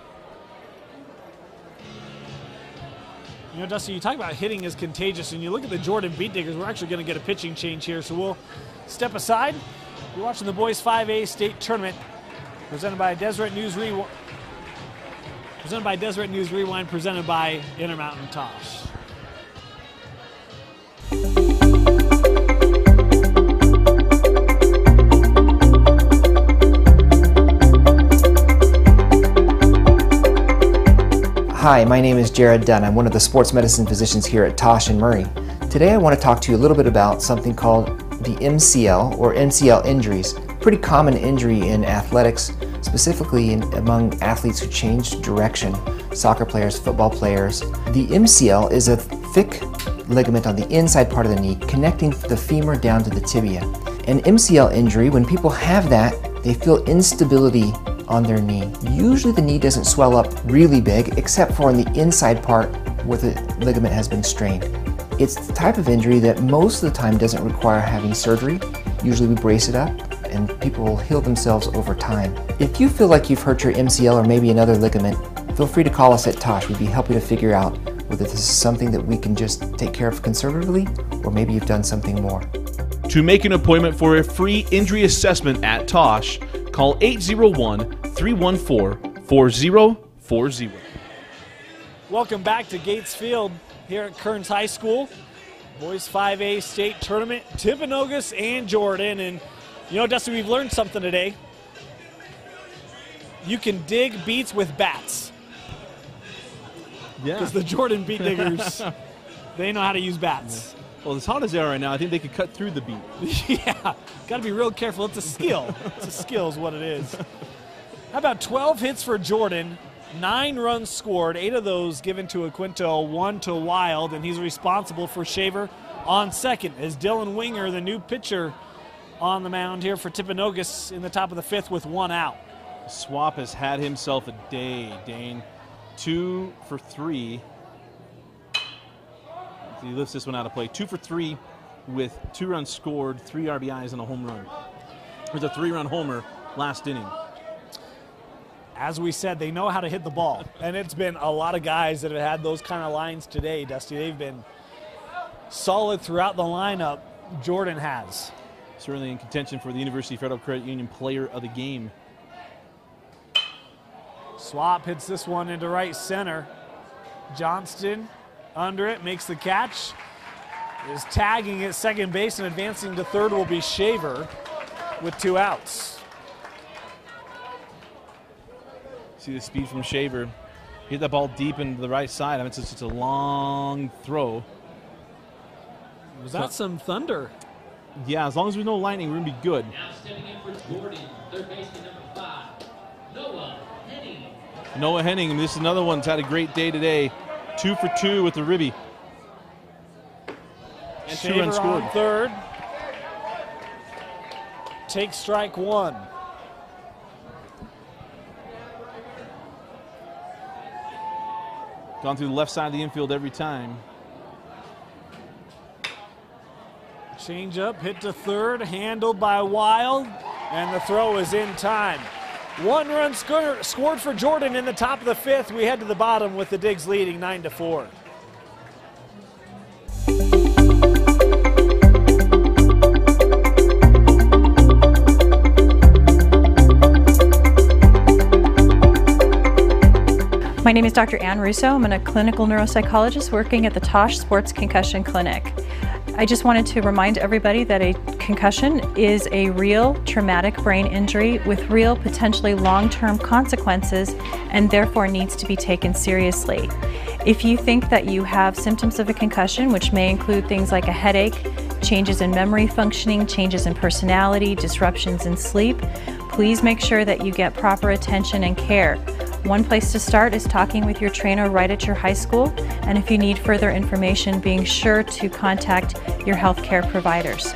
You know, Dusty, you talk about hitting is contagious, and you look at the Jordan Beat Diggers, we're actually going to get a pitching change here, so we'll step aside. You're watching the boys 5A state tournament presented by Deseret News Rewind. Presented by Intermountain Tosh. Hi, my name is Jared Dunn. I'm one of the sports medicine physicians here at Tosh and Murray. Today I want to talk to you a little bit about something called the MCL or Mcl Injuries. Pretty common injury in athletics, specifically among athletes who changed direction, soccer players, football players. The MCL is a thick ligament on the inside part of the knee connecting the femur down to the tibia. An MCL injury, when people have that, they feel instability on their knee. Usually the knee doesn't swell up really big, except for on the inside part where the ligament has been strained. It's the type of injury that most of the time doesn't require having surgery. Usually we brace it up and people will heal themselves over time. If you feel like you've hurt your MCL or maybe another ligament, feel free to call us at Tosh. We'd be happy to figure out whether this is something that we can just take care of conservatively or maybe you've done something more. To make an appointment for a free injury assessment at Tosh, call 801-314-4040. Welcome back to Gates Field here at Kearns High School. Boys 5A state tournament, Timpanogos and Jordan. And you know, Dusty, we've learned something today. You can dig beats with bats. Yeah. Because the Jordan Beat Diggers, they know how to use bats. Yeah. Well, as hot as they are right now, I think they could cut through the beat. Yeah, got to be real careful. It's a skill. It's a skill is what it is. How about 12 hits for Jordan, 9 runs scored, 8 of those given to a Kwinto, 1 to Wild, and he's responsible for Shaver on second. As Dillon Winger, the new pitcher, on the mound here for Timpanogos in the top of the 5th with 1 out. Swap has had himself a day, Dane. 2 for 3. He lifts this one out of play. 2 for 3 with 2 runs scored, 3 RBIs, and a home run. There's a 3-run homer last inning. As we said, they know how to hit the ball. And it's been a lot of guys that have had those kind of lines today, Dusty. They've been solid throughout the lineup. Jordan has. Certainly in contention for the University Federal Credit Union Player of the Game. Swap hits this one into right center. Johnston under it, makes the catch. Is tagging at second base and advancing to third will be Shaver with 2 outs. See the speed from Shaver. Hit that ball deep into the right side. I mean, it's just a long throw. Was that some thunder? Yeah, as long as there's no lightning, we're going to be good. Now stepping in for Jordan, third baseman number 5, Noah Henning. Noah Henning, this is another one that's had a great day today. 2 for 2 with the ribby. And 2 runs scored. On third. Take strike 1. Gone through the left side of the infield every time. Change up, hit to third, handled by Wild, and the throw is in time. 1 run scored for Jordan in the top of the 5th. We head to the bottom with the Digs leading 9-4. My name is Dr. Ann Russo. I'm a clinical neuropsychologist working at the Tosh Sports Concussion Clinic. I just wanted to remind everybody that a concussion is a real traumatic brain injury with real potentially long-term consequences and therefore needs to be taken seriously. If you think that you have symptoms of a concussion, which may include things like a headache, changes in memory functioning, changes in personality, disruptions in sleep, please make sure that you get proper attention and care. One place to start is talking with your trainer right at your high school, and if you need further information, being sure to contact your healthcare providers.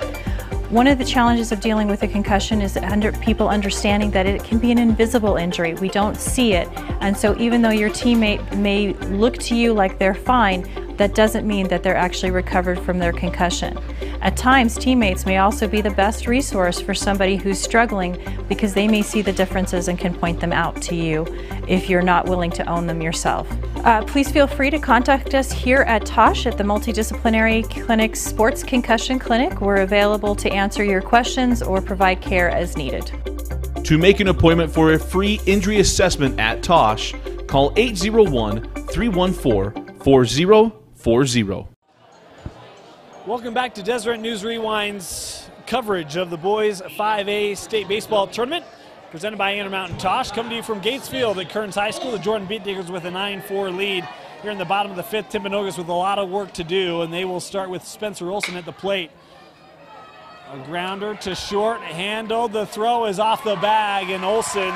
One of the challenges of dealing with a concussion is people understanding that it can be an invisible injury. We don't see it, and so even though your teammate may look to you like they're fine, that doesn't mean that they're actually recovered from their concussion. At times, teammates may also be the best resource for somebody who's struggling because they may see the differences and can point them out to you if you're not willing to own them yourself. Please feel free to contact us here at Tosh at the Multidisciplinary Clinic Sports Concussion Clinic. We're available to answer your questions or provide care as needed. To make an appointment for a free injury assessment at Tosh, call 801-314-4040. Welcome back to Deseret News Rewind's coverage of the boys 5A state baseball tournament, presented by Intermountain Tosh. Coming to you from Gatesfield at Kearns High School. The Jordan Beatdiggers with a 9-4 lead here in the bottom of the 5th. Timpanogos with a lot of work to do, and they will start with Spencer Olson at the plate. A grounder to short, handled. The throw is off the bag, and Olson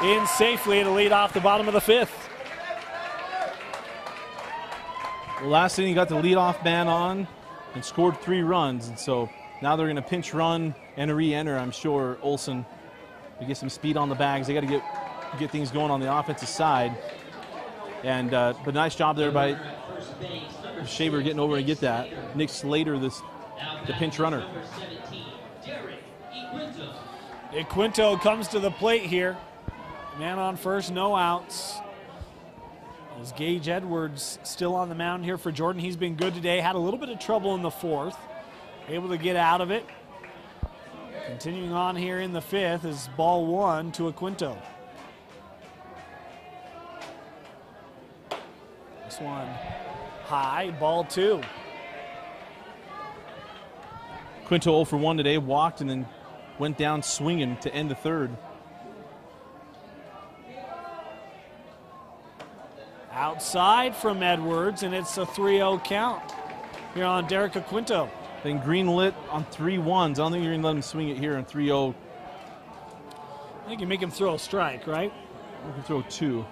in safely to lead off the bottom of the 5th. The last inning, he got the leadoff man on and scored 3 runs, and so now they're going to pinch run and re-enter. I'm sure Olson to get some speed on the bags. They got to get things going on the offensive side, and but nice job there by Shaver getting over and get that. Nick Slater, the pinch runner. Kwinto comes to the plate here. Man on first, no outs. As Gage Edwards still on the mound here for Jordan. He's been good today. Had a little bit of trouble in the 4th. Able to get out of it. Continuing on here in the 5th is ball 1 to Kwinto. This one high, ball 2. Kwinto 0 for 1 today, walked and then went down swinging to end the 3rd. Outside from Edwards, and it's a 3-0 count here on Derek Kwinto. Then green lit on 3-1s. I don't think you're going to let him swing it here on 3-0. I think you make him throw a strike, right? You can throw 2.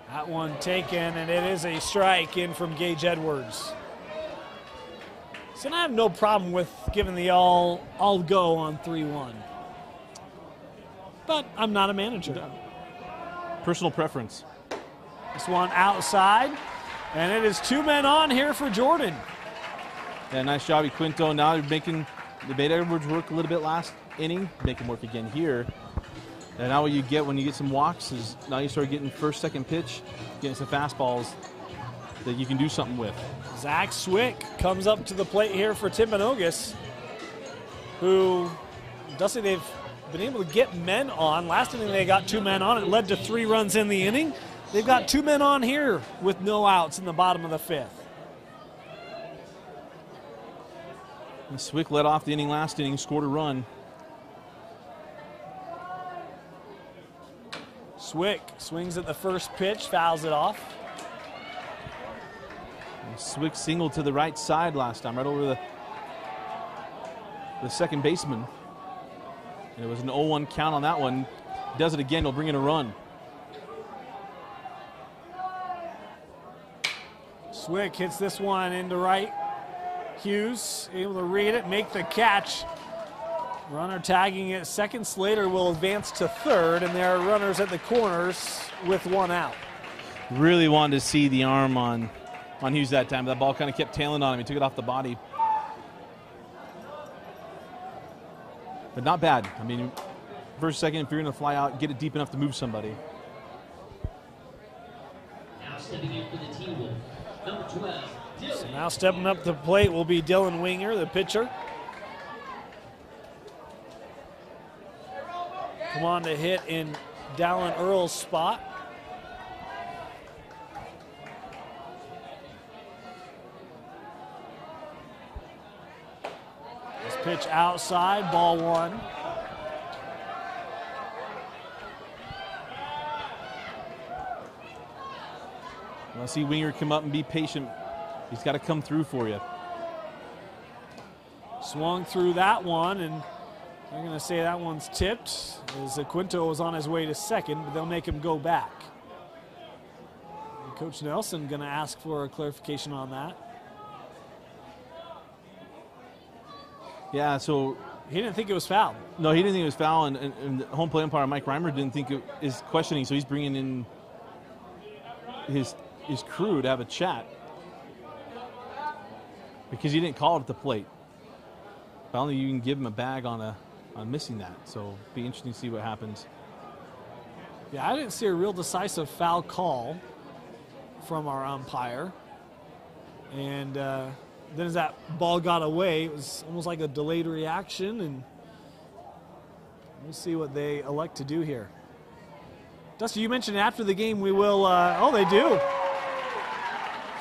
That one taken, and it is a strike in from Gage Edwards. So I have no problem with giving the all go on 3-1. But I'm not a manager. Personal preference. This one outside, and it is 2 men on here for Jordan. Yeah, nice job, Kwinto. Now they're making the Beta Edwards work a little bit last inning. Make him work again here. And now what you get when you get some walks is now you start getting first, second pitch, getting some fastballs that you can do something with. Zach Swick comes up to the plate here for Timpanogos, who, Dusty, they've been able to get men on. Last inning they got 2 men on. It led to 3 runs in the inning. They've got 2 men on here with no outs in the bottom of the 5th. And Swick led off the inning last inning, scored a run. Swick swings at the first pitch, fouls it off. Swick singled to the right side last time, right over the second baseman. And it was an 0-1 count on that one. Does it again, he'll bring in a run. Swick hits this one into right. Hughes able to read it, make the catch. Runner tagging it second. Slater will advance to third, and there are runners at the corners with one out. Really wanted to see the arm on Hughes that time. That ball kind of kept tailing on him. He took it off the body. But not bad. I mean, first, second, if you're going to fly out, get it deep enough to move somebody. Now stepping in for the T-Wolf, number 12. So now stepping up to the plate will be Dillon Winger, the pitcher. Come on to hit in Dallin Earl's spot. This pitch outside, ball one. I see Winger come up and be patient. He's got to come through for you. Swung through that one, and they're going to say that one's tipped, as Kwinto was on his way to second, but they'll make him go back. And Coach Nelson going to ask for a clarification on that. Yeah, so he didn't think it was foul. No, he didn't think it was foul, and the home plate umpire Mike Reimer didn't think it is questioning, so he's bringing in his crew to have a chat because he didn't call it at the plate. But only you can give him a bag on missing that, so it'll be interesting to see what happens. Yeah, I didn't see a real decisive foul call from our umpire, and then as that ball got away, it was almost like a delayed reaction, and we'll see what they elect to do here. Dusty, you mentioned after the game we will, oh, they do.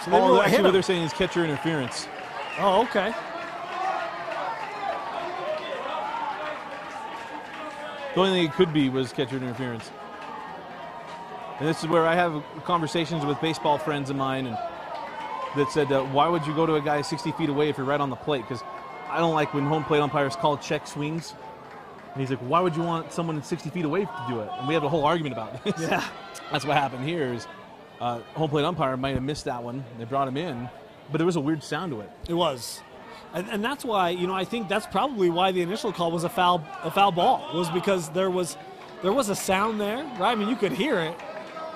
So they will actually what they're saying is catcher interference. Oh, okay. The only thing it could be was catcher interference. And this is where I have conversations with baseball friends of mine and that said, why would you go to a guy 60 feet away if you're right on the plate? Because I don't like when home plate umpires call check swings. And he's like, why would you want someone 60 feet away to do it? And we have a whole argument about this. Yeah. That's what happened here is home plate umpire might have missed that one. They brought him in, but there was a weird sound to it. It was. And that's why, you know, I think that's probably why the initial call was a foul ball, was because there was a sound there, right? I mean, you could hear it.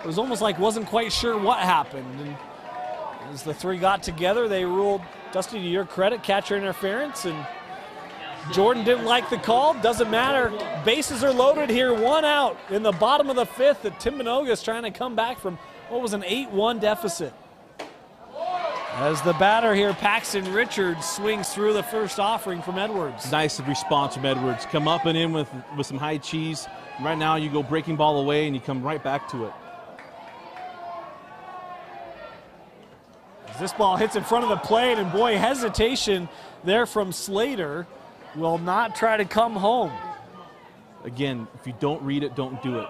It was almost like wasn't quite sure what happened. And as the three got together, they ruled, Dusty, to your credit, catcher interference. And Jordan didn't like the call. Doesn't matter. Bases are loaded here. One out in the bottom of the fifth. The Timpanogos trying to come back from what was an 8-1 deficit. As the batter here, Paxton Richards, swings through the first offering from Edwards. Nice response from Edwards. Come up and in with some high cheese. Right now you go breaking ball away and you come right back to it. As this ball hits in front of the plate, and boy, hesitation there from Slater. Will not try to come home. Again, if you don't read it, don't do it.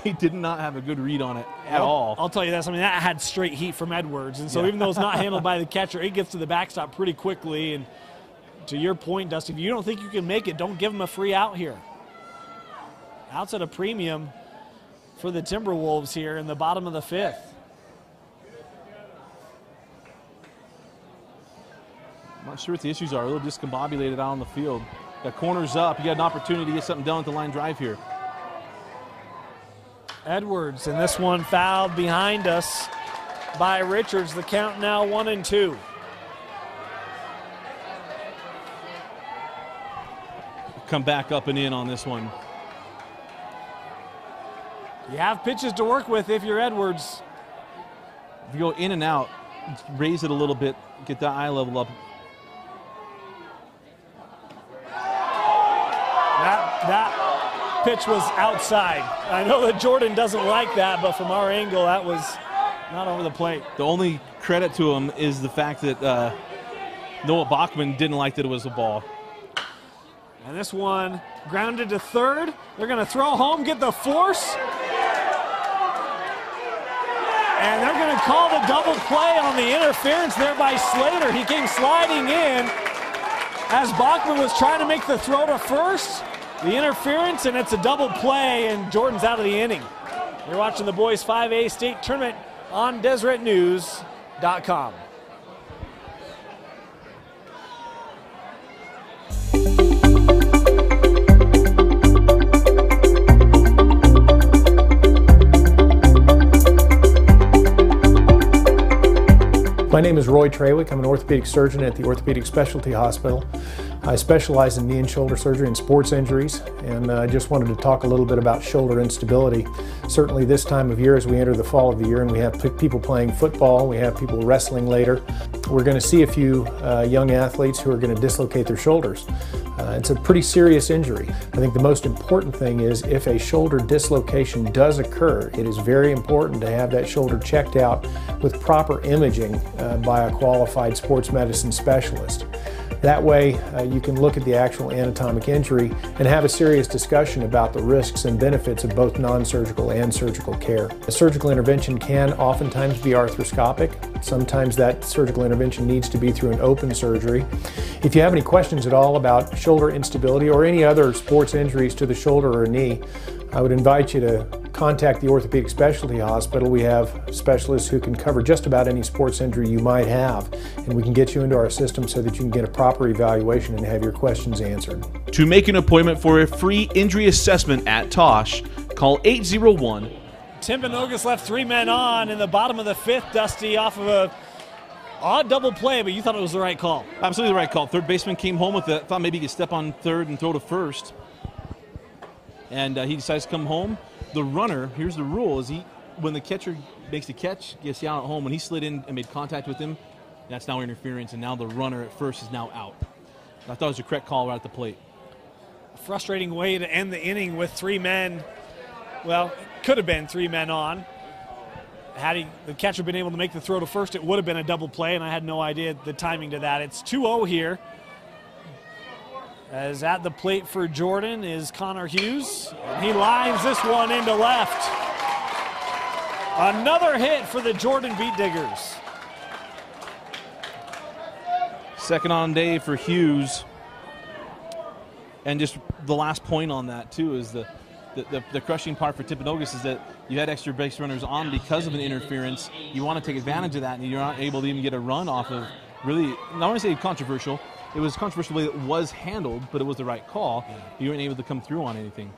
He did not have a good read on it at all. I'll tell you this. I mean, that had straight heat from Edwards. And so even though it's not handled by the catcher, it gets to the backstop pretty quickly. And to your point, Dusty, if you don't think you can make it, don't give him a free out here. Outs at a premium for the Timberwolves here in the bottom of the fifth. I'm not sure what the issues are. A little discombobulated out on the field. Got corners up. You got an opportunity to get something done with the line drive here. Edwards, and this one fouled behind us by Richards. The count now 1-2. Come back up and in on this one. You have pitches to work with if you're Edwards. If you go in and out, raise it a little bit, get that eye level up. That pitch was outside. I know that Jordan doesn't like that, but from our angle, that was not over the plate. The only credit to him is the fact that Noah Bachman didn't like that it was a ball. And this one grounded to third. They're going to throw home, get the force. And they're going to call the double play on the interference there by Slater. He came sliding in as Bachman was trying to make the throw to first. The interference, and it's a double play, and Jordan's out of the inning. You're watching the boys 5A state tournament on DeseretNews.com. My name is Roy Trawick. I'm an orthopedic surgeon at the Orthopedic Specialty Hospital. I specialize in knee and shoulder surgery and sports injuries, and I just wanted to talk a little bit about shoulder instability. Certainly this time of year, as we enter the fall of the year and we have people playing football, we have people wrestling later, we're going to see a few young athletes who are going to dislocate their shoulders. It's a pretty serious injury. I think the most important thing is if a shoulder dislocation does occur, it is very important to have that shoulder checked out with proper imaging by a qualified sports medicine specialist. That way you can look at the actual anatomic injury and have a serious discussion about the risks and benefits of both non-surgical and surgical care. A surgical intervention can oftentimes be arthroscopic. Sometimes that surgical intervention needs to be through an open surgery. If you have any questions at all about shoulder instability or any other sports injuries to the shoulder or knee, I would invite you to contact the Orthopedic Specialty Hospital. We have specialists who can cover just about any sports injury you might have, and we can get you into our system so that you can get a proper evaluation and have your questions answered. To make an appointment for a free injury assessment at Tosh, call 801. Timpanogos left 3 men on in the bottom of the 5th, Dusty, off of a odd double play, but you thought it was the right call. Absolutely the right call. Third baseman came home with it. Thought maybe he could step on third and throw to first. And he decides to come home. The runner, here's the rule, is when the catcher makes the catch, gets out at home, when he slid in and made contact with him, that's now interference, and now the runner at first is now out. I thought it was a correct call right at the plate. A frustrating way to end the inning with 3 men. Well, it could have been 3 men on. Had the catcher been able to make the throw to first, it would have been a double play, and I had no idea the timing to that. It's 2-0 here. As at the plate for Jordan is Connor Hughes. And he lines this one into left. Another hit for the Jordan Beat Diggers. Second on day for Hughes. And just the last point on that, too, is the crushing part for Timpanogos is that you had extra base runners on because of an interference. You want to take advantage of that, and you're not able to even get a run off of really, I want to say controversial. It was controversial the way it was handled, but it was the right call. You weren't able to come through on anything.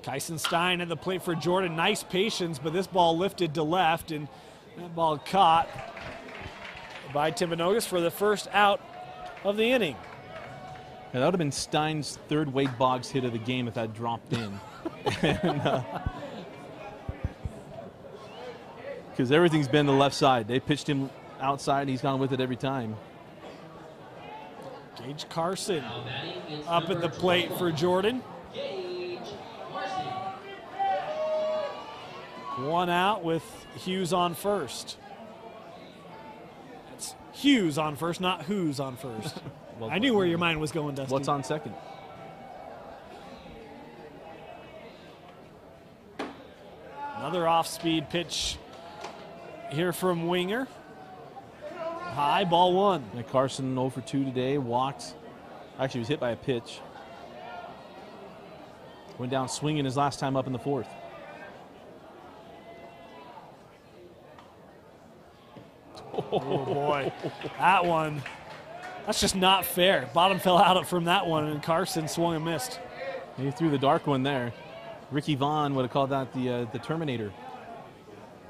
Kyson Stein at the plate for Jordan. Nice patience, but this ball lifted to left, and that ball caught by Timpanogos for the first out of the inning. Yeah, that would have been Stein's third Wade Boggs hit of the game if that dropped in. Because everything's been the left side. They pitched him outside, and he's gone with it every time. Gage Carson up at the plate for Jordan. 1 out with Hughes on first. It's Hughes on first, not who's on first. Well, I knew where your mind was going, Dusty. What's on second? Another off-speed pitch here from Winger. High, ball 1. And Carson 0 for 2 today, walked. Actually, was hit by a pitch. Went down swinging his last time up in the 4th. Oh, boy. That one, that's just not fair. Bottom fell out from that one, and Carson swung and missed. He threw the dark one there. Ricky Vaughn would have called that the Terminator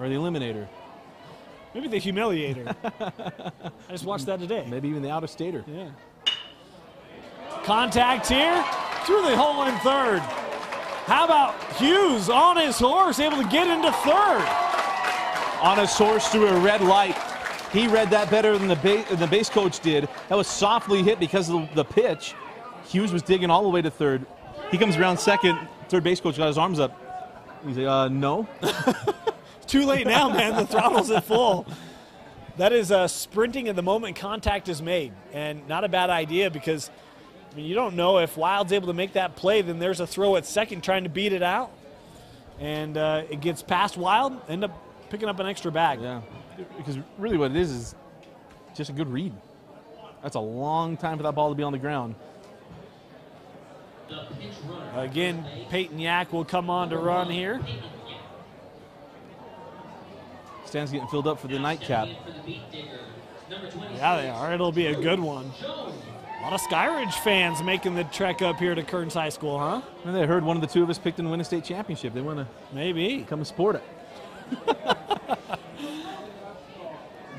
or the Eliminator. Maybe the Humiliator. I just watched that today. Maybe even the Out-of-Stater. Yeah. Contact here through the hole in third. How about Hughes on his horse, able to get into third? On his horse through a red light. He read that better than the base coach did. That was softly hit because of the pitch. Hughes was digging all the way to third. He comes around second. Third base coach got his arms up. He's like, no. Too late now, man. The throttle's at full. That is sprinting at the moment contact is made, and not a bad idea because I mean, you don't know if Wild's able to make that play, then there's a throw at second trying to beat it out. and it gets past Wild, end up picking up an extra bag. Yeah, because really what it is just a good read. That's a long time for that ball to be on the ground. Again, Peyton Yak will come on to run here. Stands getting filled up for the nightcap. Yeah, they are. It'll be a good one. A lot of Skyridge fans making the trek up here to Kearns High School, huh? And they heard one of the two of us picked to win a state championship. They want to maybe come and support it.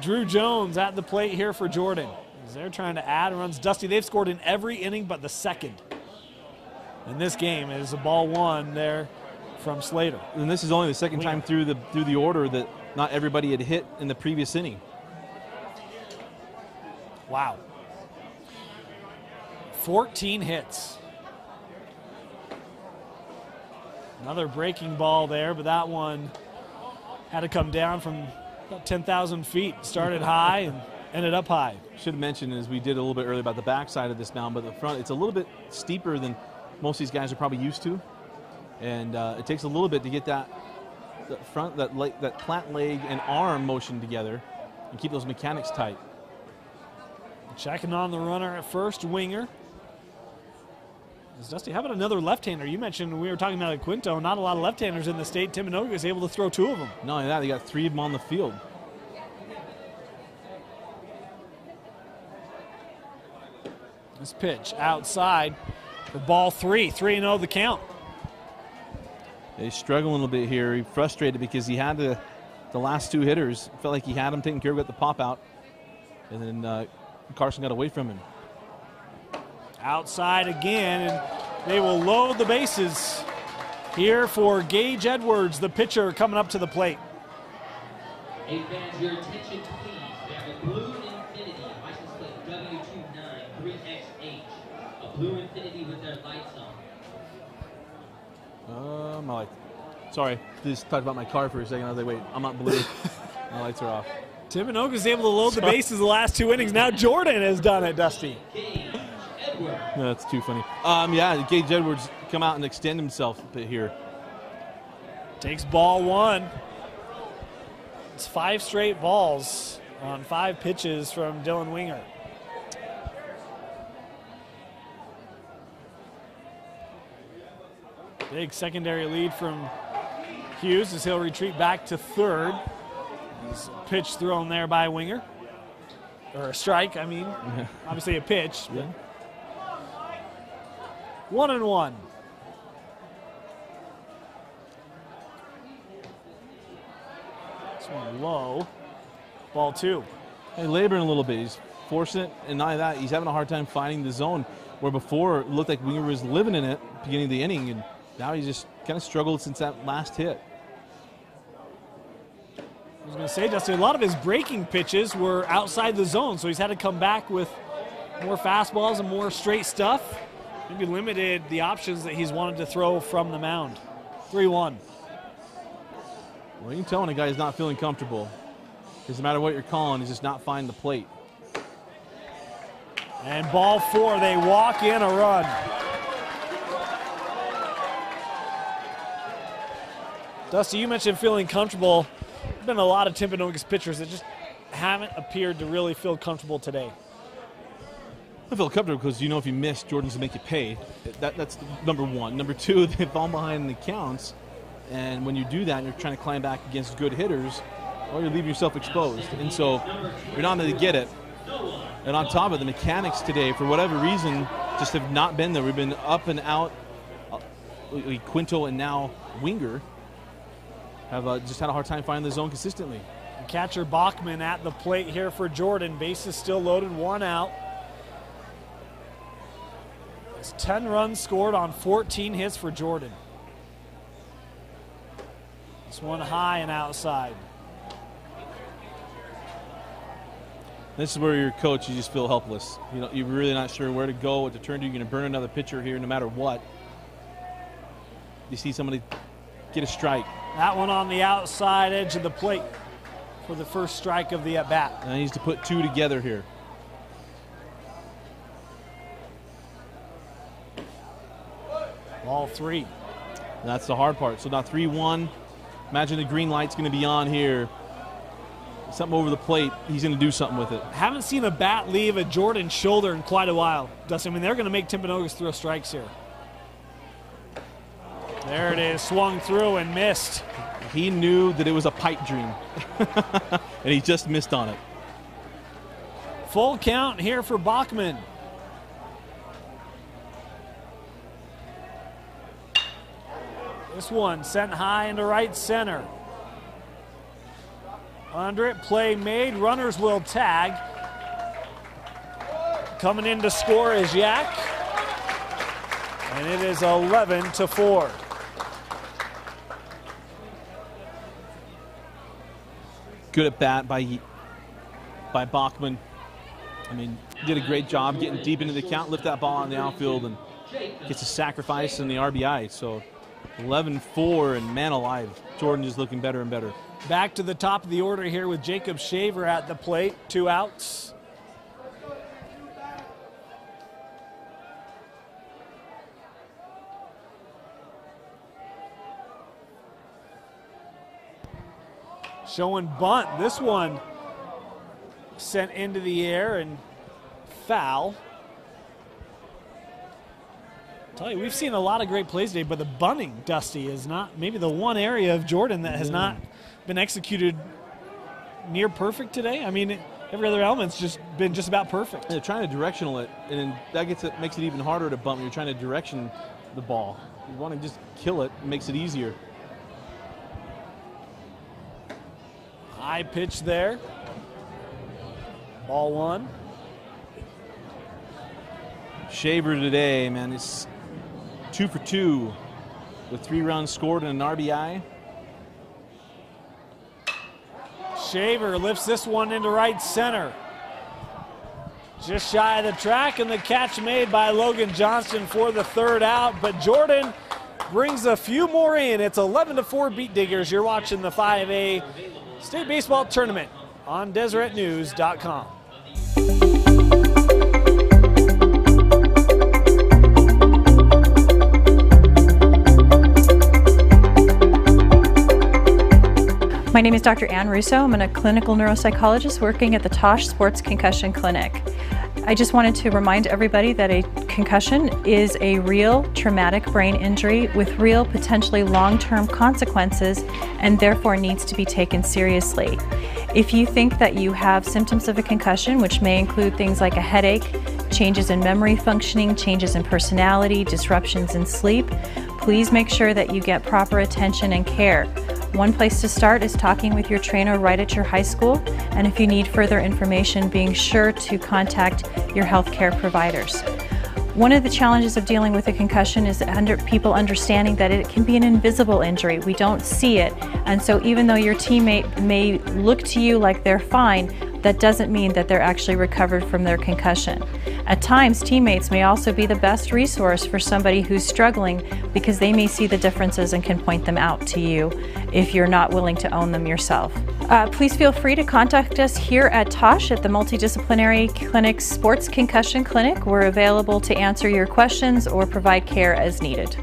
Drew Jones at the plate here for Jordan. They're trying to add runs. Dusty, they've scored in every inning but the second in this game. It is a ball one there from Slater. And this is only the second time through the order that not everybody had hit in the previous inning. Wow. 14 hits. Another breaking ball there, but that one had to come down from about 10,000 feet. Started high and ended up high. Should have mentioned, as we did a little bit earlier, about the backside of this mound, but the front, it's a little bit steeper than most of these guys are probably used to. And it takes a little bit to get that front, that plant leg and arm motion together and keep those mechanics tight. Checking on the runner at first, Winger. Dusty, how about another left-hander? You mentioned we were talking about at Kwinto, not a lot of left-handers in the state. Timpanogos is able to throw two of them. Not only that, they got three of them on the field. This pitch outside for ball 3. 3-0 the count. He's struggling a little bit here. He's frustrated because he had the last two hitters. Felt like he had them taken care of, got the pop out. And then Carson got away from him. Outside again, and they will load the bases here for Gage Edwards, the pitcher, coming up to the plate. Hey fans, your attention please. We have a blue Infinity, license plate W293XH. A blue Infinity with their lights on. Sorry, just talked about my car for a second. I was like, wait, I'm not blue. My lights are off. Timpanogos is able to load the bases the last two innings. Now Jordan has done it, Dusty. No, that's too funny. Yeah, Gage Edwards come out and extend himself a bit here. Takes ball 1. It's 5 straight balls on 5 pitches from Dillon Winger. Big secondary lead from Hughes as he'll retreat back to third. There's a pitch thrown there by Winger. Or a strike, I mean. Obviously a pitch. Yeah. 1-1. This one low. Ball 2. Hey, laboring a little bit. He's forcing it, and not only that, he's having a hard time finding the zone where before it looked like Winger was living in it beginning of the inning, and now he's just kind of struggled since that last hit. I was going to say, Dusty, a lot of his breaking pitches were outside the zone, so he's had to come back with more fastballs and more straight stuff. Maybe limited the options that he's wanted to throw from the mound. 3-1. Well, you can tell when a guy's not feeling comfortable, because no matter what you're calling, he's just not finding the plate. And ball 4, they walk in a run. Dusty, you mentioned feeling comfortable. There's been a lot of Timpanogos pitchers that just haven't appeared to really feel comfortable today. I feel comfortable because you know if you miss, Jordan's going to make you pay. That's number 1. Number 2, they fall behind in the counts. And when you do that and you're trying to climb back against good hitters, well, you're leaving yourself exposed. And so you're not going to get it. And on top of it, the mechanics today, for whatever reason, just have not been there. We've been up and out. Kwinto and now Winger have just had a hard time finding the zone consistently. Catcher Bachman at the plate here for Jordan. Bases still loaded, 1 out. It's 10 runs scored on 14 hits for Jordan. This one high and outside. This is where you're coach, you just feel helpless. You know, you're really not sure where to go, what to turn to. You're going to burn another pitcher here no matter what. You see somebody get a strike. That one on the outside edge of the plate for the first strike of the at-bat. And he needs to put 2 together here. Ball 3. That's the hard part. So now 3-1. Imagine the green light's going to be on here. Something over the plate. He's going to do something with it. Haven't seen a bat leave a Jordan's shoulder in quite a while, Dustin. I mean, they're going to make Timpanogos throw strikes here. There it is, swung through and missed. He knew that it was a pipe dream, and he just missed on it. Full count here for Bachman. This one sent high into right center. Under it, play made, runners will tag. Coming in to score is Yak. And it is 11-4. Good at bat by Bachman. I mean, did a great job getting deep into the count, lift that ball on the outfield, and gets a sacrifice in the RBI. So 11-4, and man alive, Jordan is looking better and better. Back to the top of the order here with Jacob Shaver at the plate, 2 outs. Showing bunt. This one sent into the air and foul. Tell you, we've seen a lot of great plays today, but the bunting, Dusty, is not maybe the one area of Jordan that has not been executed near perfect today. I mean, every other element's just been just about perfect. They're trying to directional it, and that makes it even harder to bunt when you're trying to direction the ball. You want to just kill it, it makes it easier. High pitch there. Ball 1. Shaver today, man, is 2 for 2 with 3 runs scored and an RBI. Shaver lifts this one into right center. Just shy of the track, and the catch made by Logan Johnston for the 3rd out. But Jordan brings a few more in. It's 11-4 Beat Diggers. You're watching the 5A State Baseball Tournament on DeseretNews.com. My name is Dr. Ann Russo. I'm a clinical neuropsychologist working at the Tosh Sports Concussion Clinic. I just wanted to remind everybody that a concussion is a real traumatic brain injury with real potentially long-term consequences and therefore needs to be taken seriously. If you think that you have symptoms of a concussion, which may include things like a headache, changes in memory functioning, changes in personality, disruptions in sleep, please make sure that you get proper attention and care. One place to start is talking with your trainer right at your high school, and if you need further information, being sure to contact your healthcare providers. One of the challenges of dealing with a concussion is people understanding that it can be an invisible injury. We don't see it, and so even though your teammate may look to you like they're fine, that doesn't mean that they're actually recovered from their concussion. At times, teammates may also be the best resource for somebody who's struggling because they may see the differences and can point them out to you if you're not willing to own them yourself. Please feel free to contact us here at Tosh at the Multidisciplinary Clinic Sports Concussion Clinic. We're available to answer your questions or provide care as needed.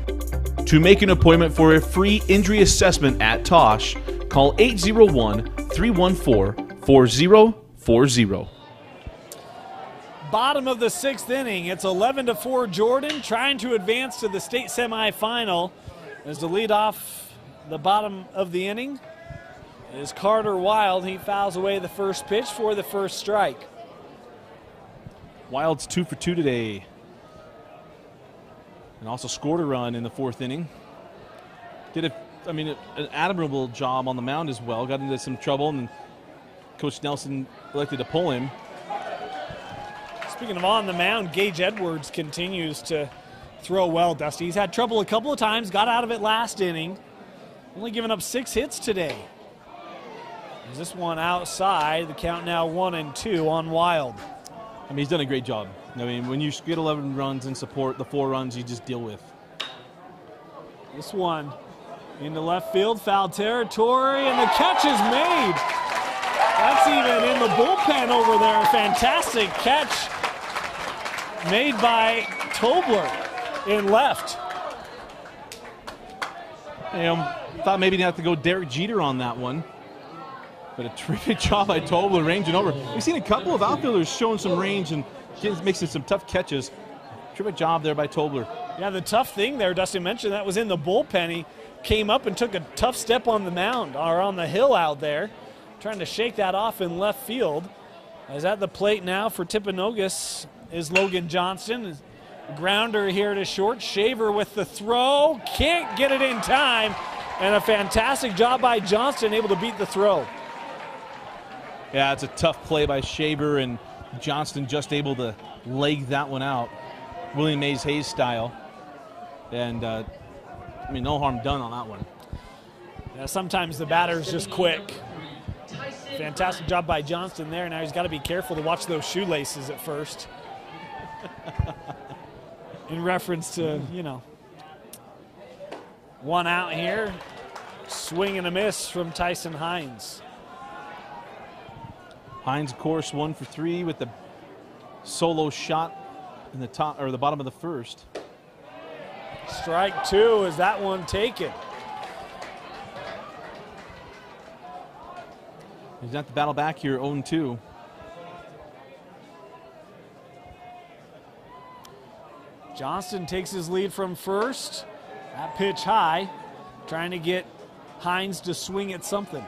To make an appointment for a free injury assessment at Tosh, call 801-314-4040. Bottom of the 6th inning. It's 11-4 Jordan trying to advance to the state semifinal. As to lead off the bottom of the inning is Carter Wild. He fouls away the first pitch for the first strike. Wild's 2 for 2 today. And also scored a run in the 4th inning. Did an admirable job on the mound as well. Got into some trouble, and Coach Nelson elected to pull him. Speaking of on the mound, Gage Edwards continues to throw well, Dusty. He's had trouble a couple of times, got out of it last inning. Only giving up 6 hits today. There's this one outside. The count now 1-2 on Wild. I mean, he's done a great job. I mean, when you get 11 runs and support the 4 runs you just deal with. This one into left field, foul territory, and the catch is made. That's even in the bullpen over there. Fantastic catch made by Tobler in left. Thought maybe he'd have to go Derek Jeter on that one. But a terrific job by Tobler ranging over. We've seen a couple of outfielders showing some range and mixing some tough catches. Terrific job there by Tobler. Yeah, the tough thing there, Dusty mentioned, that was in the bullpen. He came up and took a tough step on the mound, or on the hill out there, trying to shake that off in left field. As at the plate now for Timpanogos is Logan Johnston. Grounder here to short. Shaver with the throw. Can't get it in time. And a fantastic job by Johnston, able to beat the throw. Yeah, it's a tough play by Shaver, and Johnston just able to leg that one out. William Mays Hayes style. And, no harm done on that one. Yeah, sometimes the batter's just quick. Fantastic job by Johnston there. Now he's got to be careful to watch those shoelaces at first. In reference to, one out here. Swing and a miss from Tyson Hines. Hines, of course, 1 for 3 with the solo shot in the top or the bottom of the first. Strike 2 is that one taken. He's got the battle back here, 0-2. Johnston takes his lead from first. That pitch high, trying to get Hines to swing at something.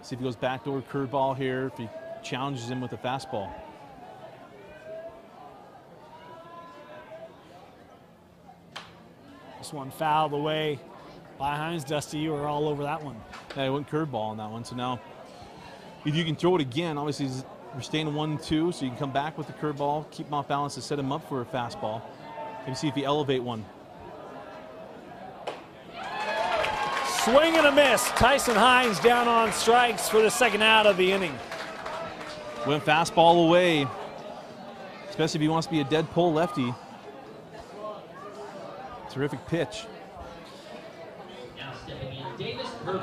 See if he goes backdoor curveball here, if he challenges him with a fastball. This one fouled away by Hines. Dusty, you were all over that one. Yeah, he went curveball on that one. So now, if you can throw it again, obviously we're staying 1-2, so you can come back with the curveball, keep him off balance to set him up for a fastball. Maybe see if you elevate one. Swing and a miss. Tyson Hines down on strikes for the second out of the inning. Went fastball away, especially if he wants to be a dead pull lefty. Terrific pitch.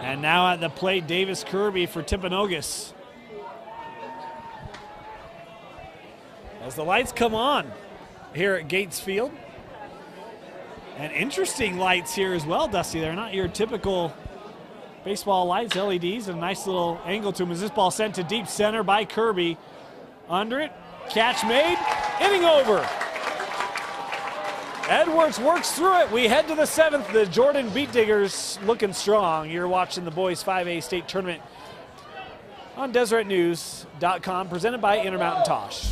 And now at the plate, Davis Kirby for Timpanogos. As the lights come on here at Gates Field. And interesting lights here as well, Dusty. They're not your typical baseball lights, LEDs, and a nice little angle to them as this ball sent to deep center by Kirby. Under it, catch made, inning over. Edwards works through it. We head to the 7th. The Jordan Beat Diggers looking strong. You're watching the boys 5A state tournament on DeseretNews.com, presented by Intermountain Tosh.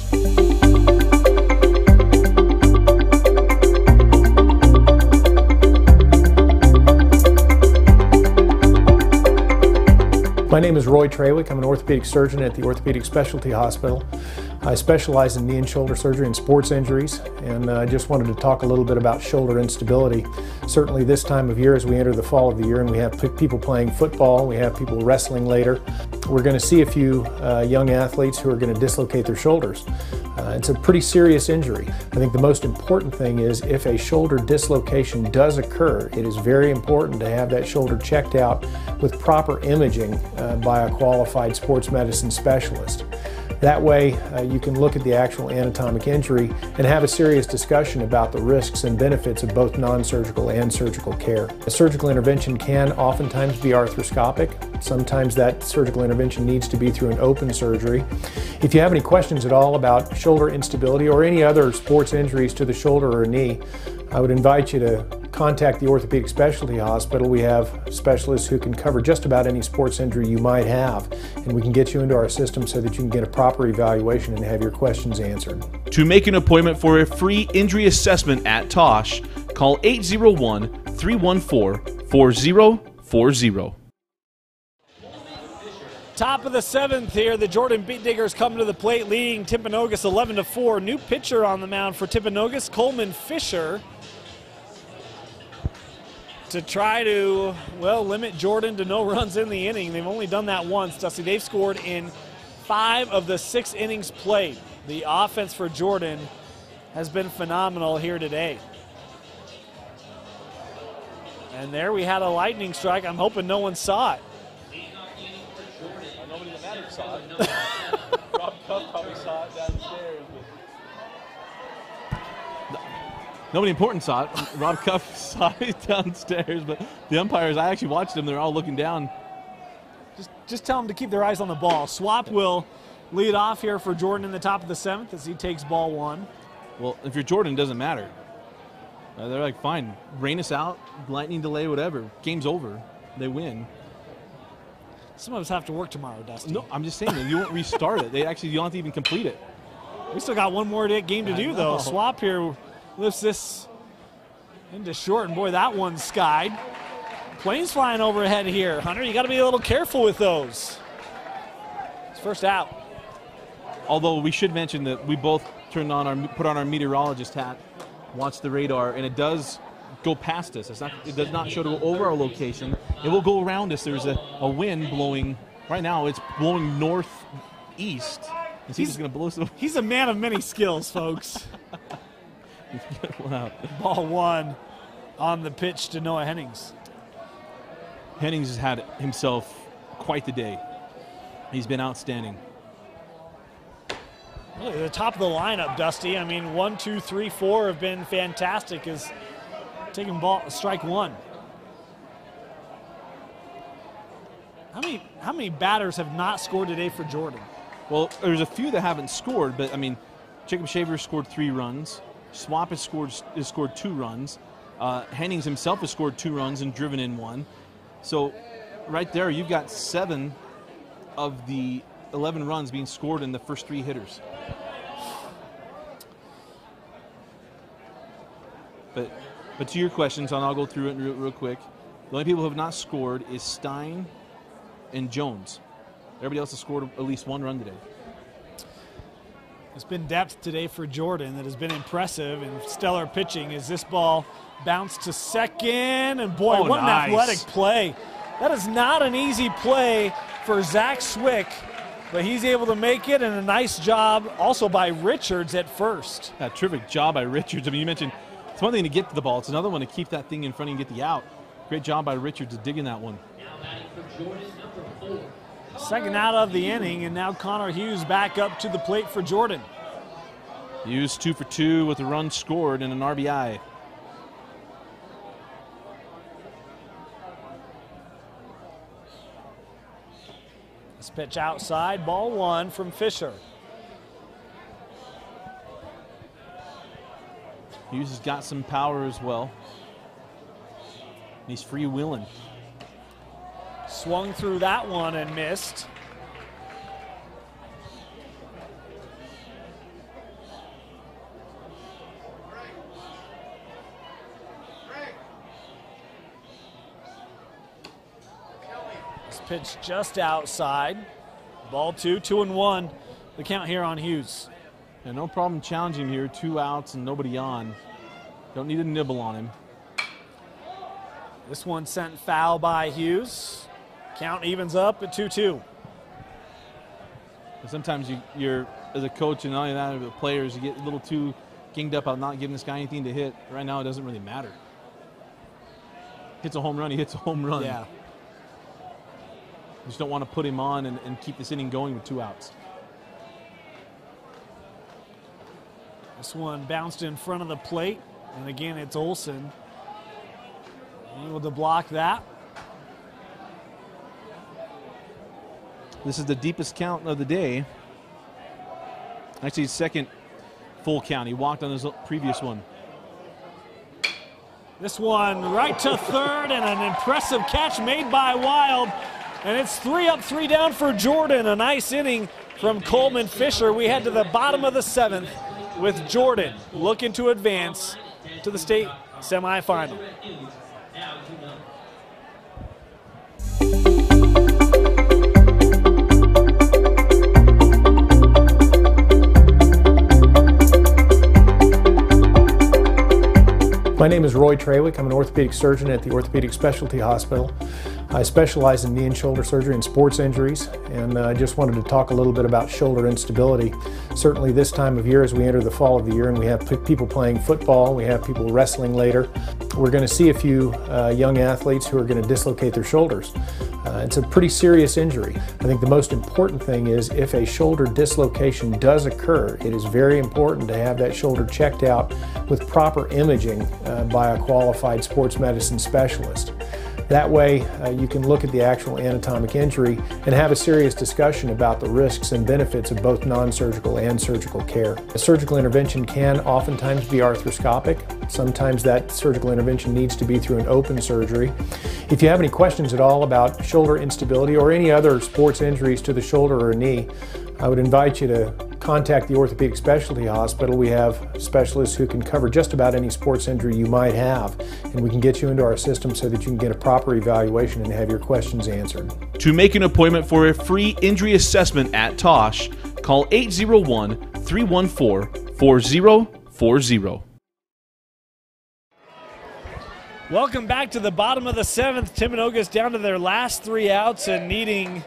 My name is Roy Trawick. I'm an orthopedic surgeon at the Orthopedic Specialty Hospital. I specialize in knee and shoulder surgery and sports injuries, and I just wanted to talk a little bit about shoulder instability. Certainly this time of year, as we enter the fall of the year and we have people playing football, we have people wrestling later, we're going to see a few young athletes who are going to dislocate their shoulders. It's a pretty serious injury. I think the most important thing is if a shoulder dislocation does occur, it is very important to have that shoulder checked out with proper imaging by a qualified sports medicine specialist. That way you can look at the actual anatomic injury and have a serious discussion about the risks and benefits of both non-surgical and surgical care. A surgical intervention can oftentimes be arthroscopic. Sometimes that surgical intervention needs to be through an open surgery. If you have any questions at all about shoulder instability or any other sports injuries to the shoulder or knee, I would invite you to contact the Orthopedic Specialty Hospital. We have specialists who can cover just about any sports injury you might have, and we can get you into our system so that you can get a proper evaluation and have your questions answered. To make an appointment for a free injury assessment at Tosh, call 801-314-4040. Top of the 7th here, the Jordan Beat Diggers come to the plate, leading Timpanogos 11-4. New pitcher on the mound for Timpanogos, Coleman Fisher, to try to, limit Jordan to no runs in the inning. They've only done that once, Dusty. They've scored in 5 of the 6 innings played. The offense for Jordan has been phenomenal here today. And there we had a lightning strike. I'm hoping no one saw it. Nobody in the matter saw it. Rob Cuff probably saw it downstairs. Nobody important saw it. Rob Cuff saw it downstairs, but the umpires, I actually watched them. They're all looking down. Just tell them to keep their eyes on the ball. Swap will lead off here for Jordan in the top of the 7th as he takes ball 1. Well, if you're Jordan, it doesn't matter. They're like, fine, rain us out, lightning delay, whatever. Game's over. They win. Some of us have to work tomorrow, Dusty. No, I'm just saying that you won't restart it. You don't have to even complete it. We still got one more game to do, though. Swap here lifts this into short, and boy, that one's skied. Planes flying overhead here. Hunter, you got to be a little careful with those. It's first out. Although we should mention that we both put on our meteorologist hat, watch the radar, and it does go past us. It does not show to go over our location. It will go around us. There's a wind blowing. Right now, it's blowing northeast. He's going to blow some. He's a man of many skills, folks. Wow. Ball 1 on the pitch to Noah Hennings. Hennings has had himself quite the day. He's been outstanding. Really, the top of the lineup, Dusty. I mean, 1, 2, 3, 4 have been fantastic. Is taking strike 1. How many batters have not scored today for Jordan? Well, there's a few that haven't scored, but I mean, Jacob Shaver scored 3 runs. Swap has scored 2 runs. Hennings himself has scored 2 runs and driven in 1. So right there, you've got 7 of the 11 runs being scored in the first 3 hitters. But to your questions, and I'll go through it real quick. The only people who have not scored is Stein and Jones. Everybody else has scored at least 1 run today. There's been depth today for Jordan that has been impressive and stellar pitching as this ball bounced to second. And boy, what an athletic play. That is not an easy play for Zach Swick, but he's able to make it, and a nice job also by Richards at first. A terrific job by Richards. I mean, you mentioned it's one thing to get to the ball. It's another one to keep that thing in front and get the out. Great job by Richards digging that one. Now batting for Jordan, number 4. Second out of the inning, and now Connor Hughes back up to the plate for Jordan. Hughes 2 for 2 with a run scored and an RBI. This pitch outside, ball 1 from Fisher. Hughes has got some power as well. He's freewheeling. Swung through that one and missed. This pitch just outside. Ball 2, 2-1. The count here on Hughes. Yeah, no problem challenging here. 2 outs and nobody on. Don't need to nibble on him. This one sent foul by Hughes. Count evens up at 2-2. Sometimes you're, as a coach and all that, the players, you get a little too ginged up on not giving this guy anything to hit. Right now, it doesn't really matter. Hits a home run, he hits a home run. Yeah. You just don't want to put him on and keep this inning going with 2 outs. This one bounced in front of the plate, and again, it's Olsen able to block that. This is the deepest count of the day. Actually, his second full count. He walked on his previous one. This one right to third, and an impressive catch made by Wild. And it's 3 up, 3 down for Jordan. A nice inning from Coleman Fisher. We head to the bottom of the 7th with Jordan looking to advance to the state semifinal. My name is Roy Trawick. I'm an orthopedic surgeon at the Orthopedic Specialty Hospital. I specialize in knee and shoulder surgery and sports injuries, and I just wanted to talk a little bit about shoulder instability. Certainly this time of year, as we enter the fall of the year and we have people playing football, we have people wrestling later, we're going to see a few young athletes who are going to dislocate their shoulders. It's a pretty serious injury. I think the most important thing is if a shoulder dislocation does occur, it is very important to have that shoulder checked out with proper imaging by a qualified sports medicine specialist. That way you can look at the actual anatomic injury and have a serious discussion about the risks and benefits of both non-surgical and surgical care. A surgical intervention can oftentimes be arthroscopic. Sometimes that surgical intervention needs to be through an open surgery. If you have any questions at all about shoulder instability or any other sports injuries to the shoulder or knee, I would invite you to contact the Orthopedic Specialty Hospital. We have specialists who can cover just about any sports injury you might have, and we can get you into our system so that you can get a proper evaluation and have your questions answered. To make an appointment for a free injury assessment at Tosh, call 801-314-4040. Welcome back to the bottom of the 7th. Timpanogos down to their last 3 outs and needing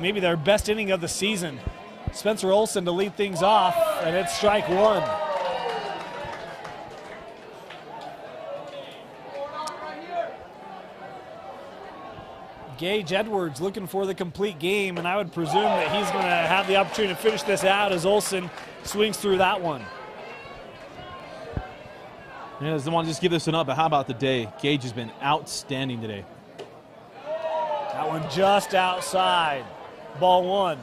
maybe their best inning of the season. Spencer Olson to lead things off, and it's strike 1. Gage Edwards looking for the complete game, and I would presume that he's going to have the opportunity to finish this out as Olson swings through that one. Yeah, doesn't want to just give this one up, but how about the day? Gage has been outstanding today. That one just outside. Ball 1.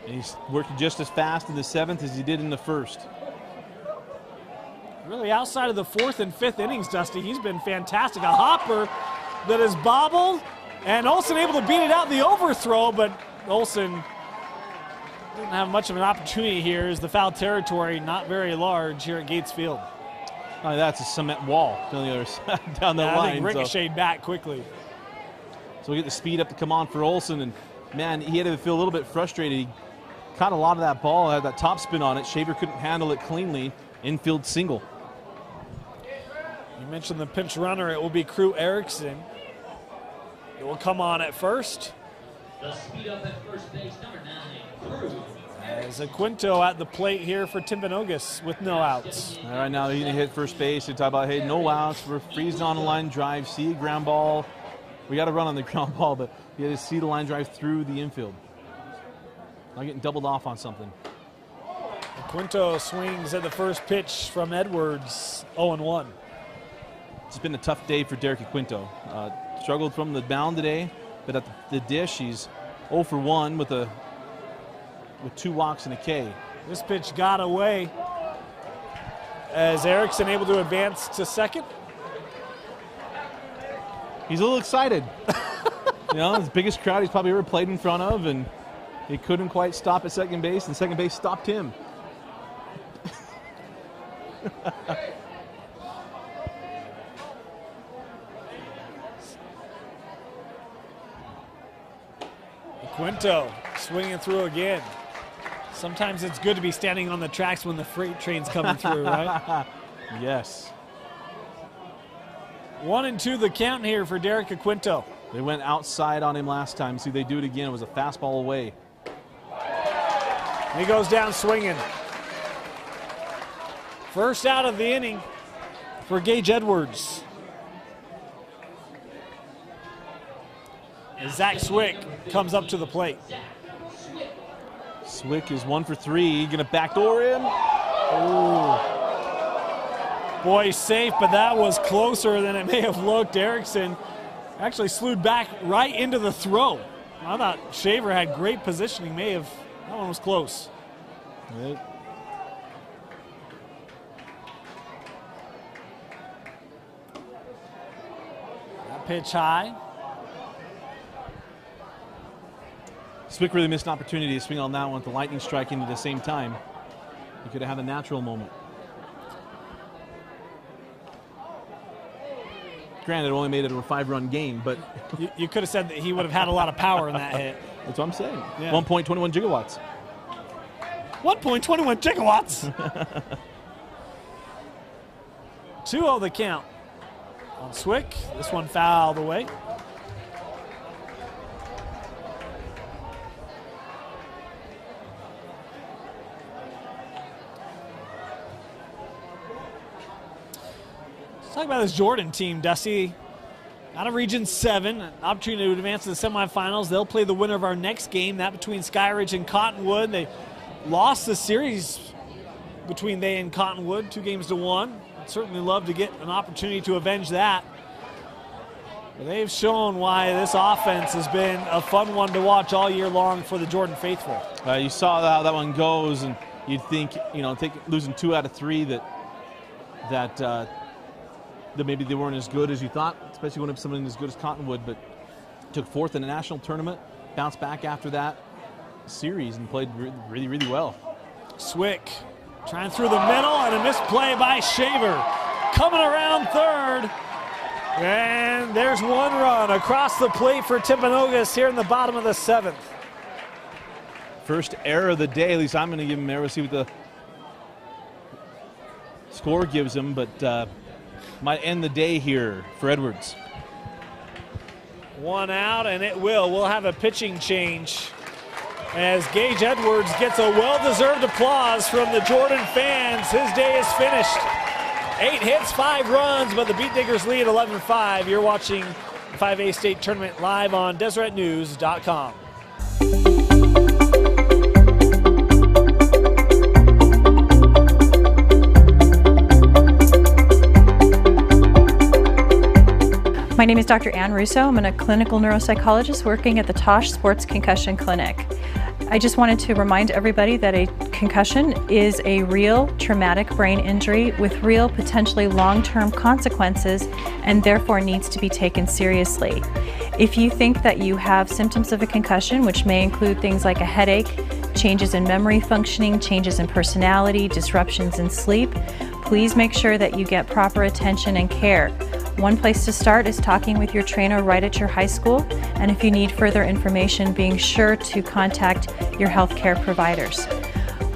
And he's working just as fast in the 7th as he did in the 1st. Really outside of the 4th and 5th innings, Dusty, he's been fantastic. A hopper that is bobbled, and Olson able to beat it out in the overthrow, but Olson didn't have much of an opportunity here as the foul territory not very large here at Gates Field. Oh, that's a cement wall down the other side, down the line. I think ricocheted back quickly. So we get the speed up to come on for Olson, and man, he had to feel a little bit frustrated. He caught a lot of that ball, had that top spin on it. Shaver couldn't handle it cleanly. Infield single. You mentioned the pinch runner. It will be Crew Erickson. It will come on at first. The speed up at first base, number 9, Crew. As a Kwinto at the plate here for Timpanogos with no outs. All right, now he's going to hit first base. They talk about, hey, no outs. We're freezing on a line drive. See a ground ball. We got to run on the ground ball, but you had to see the line drive through the infield. Not getting doubled off on something. Kwinto swings at the first pitch from Edwards, 0-1. It's been a tough day for Derek Kwinto. Struggled from the mound today, but at the dish, he's 0 for 1 with 2 walks and a K. This pitch got away as Erickson able to advance to second. He's a little excited. You know, the biggest crowd he's probably ever played in front of, and he couldn't quite stop at second base, and second base stopped him. Kwinto swinging through again. Sometimes it's good to be standing on the tracks when the freight train's coming through, right? Yes. 1-2 the count here for Derek Kwinto. They went outside on him last time. See, they do it again. It was a fastball away. He goes down swinging. First out of the inning for Gage Edwards. And Zach Swick comes up to the plate. Swick is 1 for 3. Going to backdoor him. Ooh. Boy, safe, but that was closer than it may have looked. Erickson actually slewed back right into the throw. I thought Shaver had great positioning. That one was close. Right. That pitch high. Swick really missed an opportunity to swing on that one with the lightning striking at the same time. He could have had a natural moment. Granted, it only made it a 5-run game, but you could have said that he would have had a lot of power in that hit. That's what I'm saying. Yeah. 1.21 gigawatts. 1.21 gigawatts. 2-0 the count on Swick. This one fouled away. Let's talk about this Jordan team, Dusty. Out of Region 7, an opportunity to advance to the semifinals. They'll play the winner of our next game, that between Skyridge and Cottonwood. They lost the series between they and Cottonwood, 2-1. I'd certainly love to get an opportunity to avenge that. But they've shown why this offense has been a fun one to watch all year long for the Jordan faithful. You saw how that one goes, and you'd think, you know, losing 2 out of 3 that maybe they weren't as good as you thought, especially when it's something as good as Cottonwood, but took 4th in the national tournament, bounced back after that series and played really, really well. Swick trying through the middle, and a missed play by Shaver. Coming around third, and there's one run across the plate for Timpanogos here in the bottom of the 7th. First error of the day, at least I'm going to give him an error, see what the score gives him, but might end the day here for Edwards. One out, and it will. We'll have a pitching change as Gage Edwards gets a well-deserved applause from the Jordan fans. His day is finished. 8 hits, 5 runs, but the Beat Diggers lead 11-5. You're watching the 5A State Tournament live on DeseretNews.com. My name is Dr. Ann Russo. I'm a clinical neuropsychologist working at the Tosh Sports Concussion Clinic. I just wanted to remind everybody that a concussion is a real traumatic brain injury with real potentially long-term consequences and therefore needs to be taken seriously. If you think that you have symptoms of a concussion, which may include things like a headache, changes in memory functioning, changes in personality, disruptions in sleep, please make sure that you get proper attention and care. One place to start is talking with your trainer right at your high school, and if you need further information, being sure to contact your healthcare providers.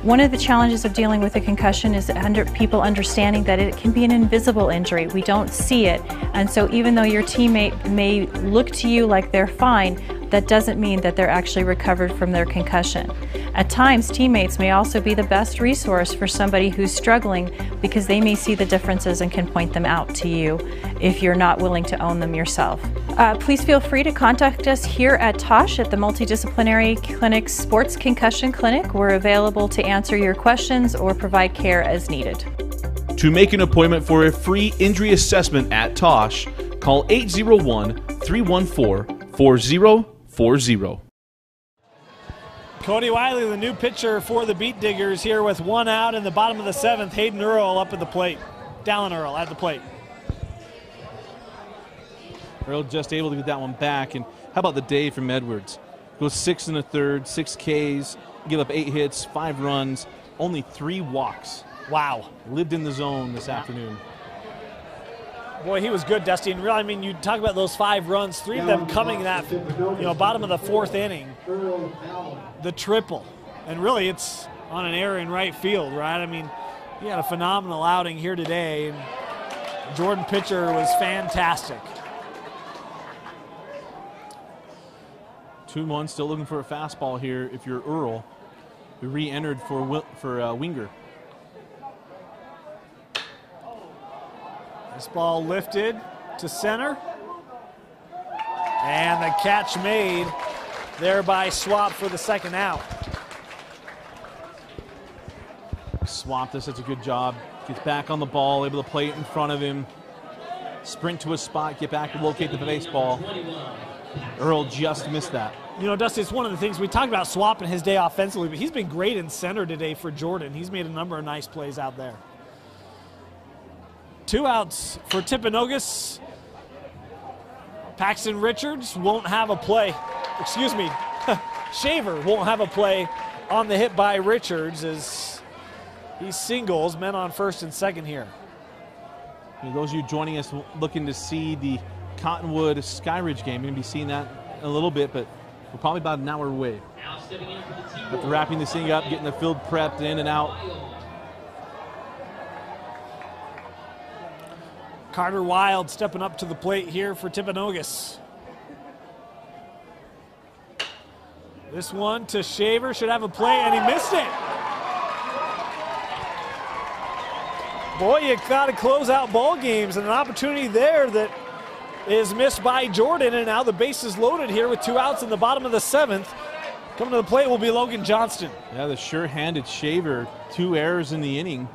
One of the challenges of dealing with a concussion is people understanding that it can be an invisible injury. We don't see it, and so even though your teammate may look to you like they're fine, that doesn't mean that they're actually recovered from their concussion. At times, teammates may also be the best resource for somebody who's struggling because they may see the differences and can point them out to you if you're not willing to own them yourself. Please feel free to contact us here at Tosh at the Multidisciplinary Clinic Sports Concussion Clinic. We're available to answer your questions or provide care as needed. To make an appointment for a free injury assessment at Tosh, call 801-314-4040. Cody Wiley, the new pitcher for the Beat Diggers, here with 1 out in the bottom of the 7th. Hayden Earl up at the plate. Dallin Earl at the plate. Earl just able to get that one back. And how about the day from Edwards? Goes 6 1/3, 6 Ks, give up 8 hits, 5 runs, only 3 walks. Wow. Lived in the zone this afternoon. Boy, he was good, Dusty. And really, I mean, you talk about those 5 runs, 3 of them coming in that, bottom of the 4th inning. The triple. And really, it's on an error in right field, right? I mean, he had a phenomenal outing here today. And Jordan pitcher was fantastic. 2-1, still looking for a fastball here if you're Earl. We re-entered for Winger. This ball lifted to center. And the catch made there by Swap for the 2nd out. Swap does such a good job. Gets back on the ball, able to play it in front of him. Sprint to a spot, get back and locate the baseball. Earl just missed that. You know, Dusty, it's one of the things we talked about Swap in his day offensively, but he's been great in center today for Jordan. He's made a number of nice plays out there. 2 outs for Timpanogos. Paxton Richards won't have a play. Excuse me, Shaver won't have a play on the hit by Richards as he singles, men on 1st and 2nd here. Those of you joining us looking to see the Cottonwood Skyridge game, you're going to be seeing that in a little bit, but we're probably about an hour away. After wrapping this thing up, getting the field prepped in and out. Carter Wild stepping up to the plate here for Timpanogos. This one to Shaver, should have a play, and he missed it. Boy, you got to close out ball games, and an opportunity there that is missed by Jordan, and now the base is loaded here with 2 outs in the bottom of the 7th. Coming to the plate will be Logan Johnston. Yeah, the sure-handed Shaver, 2 errors in the inning.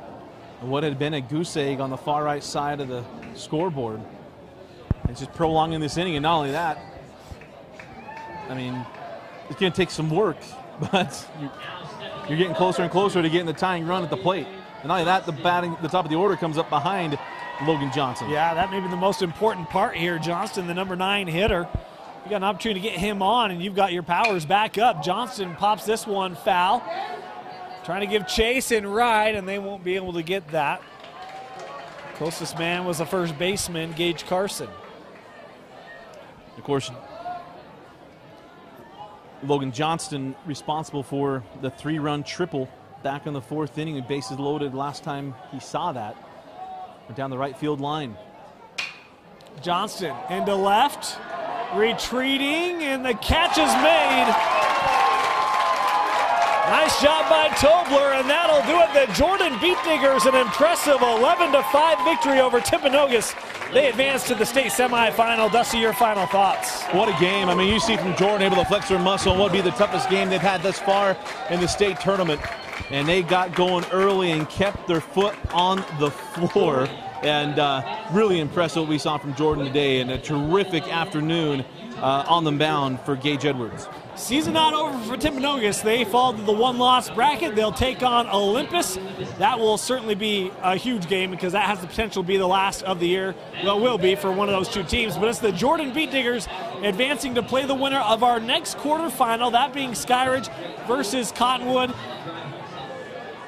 What had been a goose egg on the far right side of the scoreboard. It's just prolonging this inning, and not only that, I mean, it's going to take some work, but you're getting closer and closer to getting the tying run at the plate. And not only that, the top of the order comes up behind Logan Johnson. Yeah, that may be the most important part here. Johnston, the number 9 hitter. You got an opportunity to get him on, and you've got your powers back up. Johnston pops this one foul. Trying to give chase and ride, and they won't be able to get that. Closest man was the first baseman, Gage Carson. Of course, Logan Johnston responsible for the 3-run triple back in the 4th inning, and bases loaded last time he saw that. Went down the right field line. Johnston into left, retreating, and the catch is made. Nice job by Tobler, and that'll do it. The Jordan Beat Diggers an impressive 11-5 victory over Timpanogos. They advance to the state semifinal. Dusty, your final thoughts? What a game. I mean, you see from Jordan able to flex their muscle. What would be the toughest game they've had thus far in the state tournament. And they got going early and kept their foot on the floor. And really impressive what we saw from Jordan today, and a terrific afternoon on the mound for Gage Edwards. Season not over for Timpanogos. They fall to the 1-loss bracket. They'll take on Olympus. That will certainly be a huge game because that has the potential to be the last of the year. Well, it will be for one of those 2 teams. But it's the Jordan Beat Diggers advancing to play the winner of our next quarterfinal, that being Skyridge versus Cottonwood.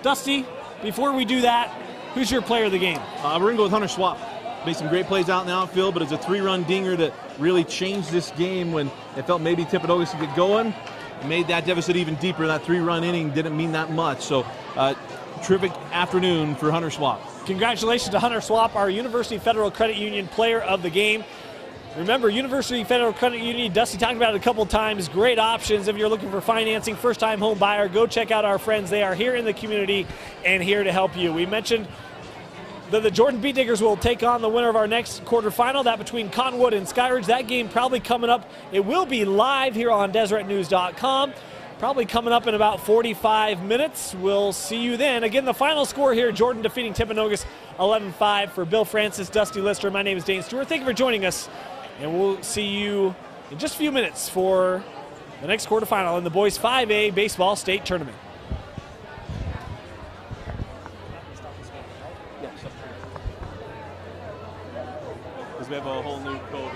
Dusty, before we do that, who's your player of the game? We're going to go with Hunter Swap. Made some great plays out in the outfield, but it's a 3-run dinger that really changed this game when it felt maybe Timpanogos could get going. It made that deficit even deeper. That 3-run inning didn't mean that much. So, terrific afternoon for Hunter Swap. Congratulations to Hunter Swap, our University Federal Credit Union player of the game. Remember, University Federal Credit Union, Dusty talked about it a couple times, great options if you're looking for financing, first-time home buyer. Go check out our friends. They are here in the community and here to help you. We mentioned that the Jordan Beat Diggers will take on the winner of our next quarterfinal, that between Cottonwood and Skyridge. That game probably coming up. It will be live here on DeseretNews.com. Probably coming up in about 45 minutes. We'll see you then. Again, the final score here, Jordan defeating Timpanogos 11-5. For Bill Francis, Dusty Lister, my name is Dane Stewart. Thank you for joining us, and we'll see you in just a few minutes for the next quarterfinal in the boys 5A baseball state tournament. Because we have a whole new coach.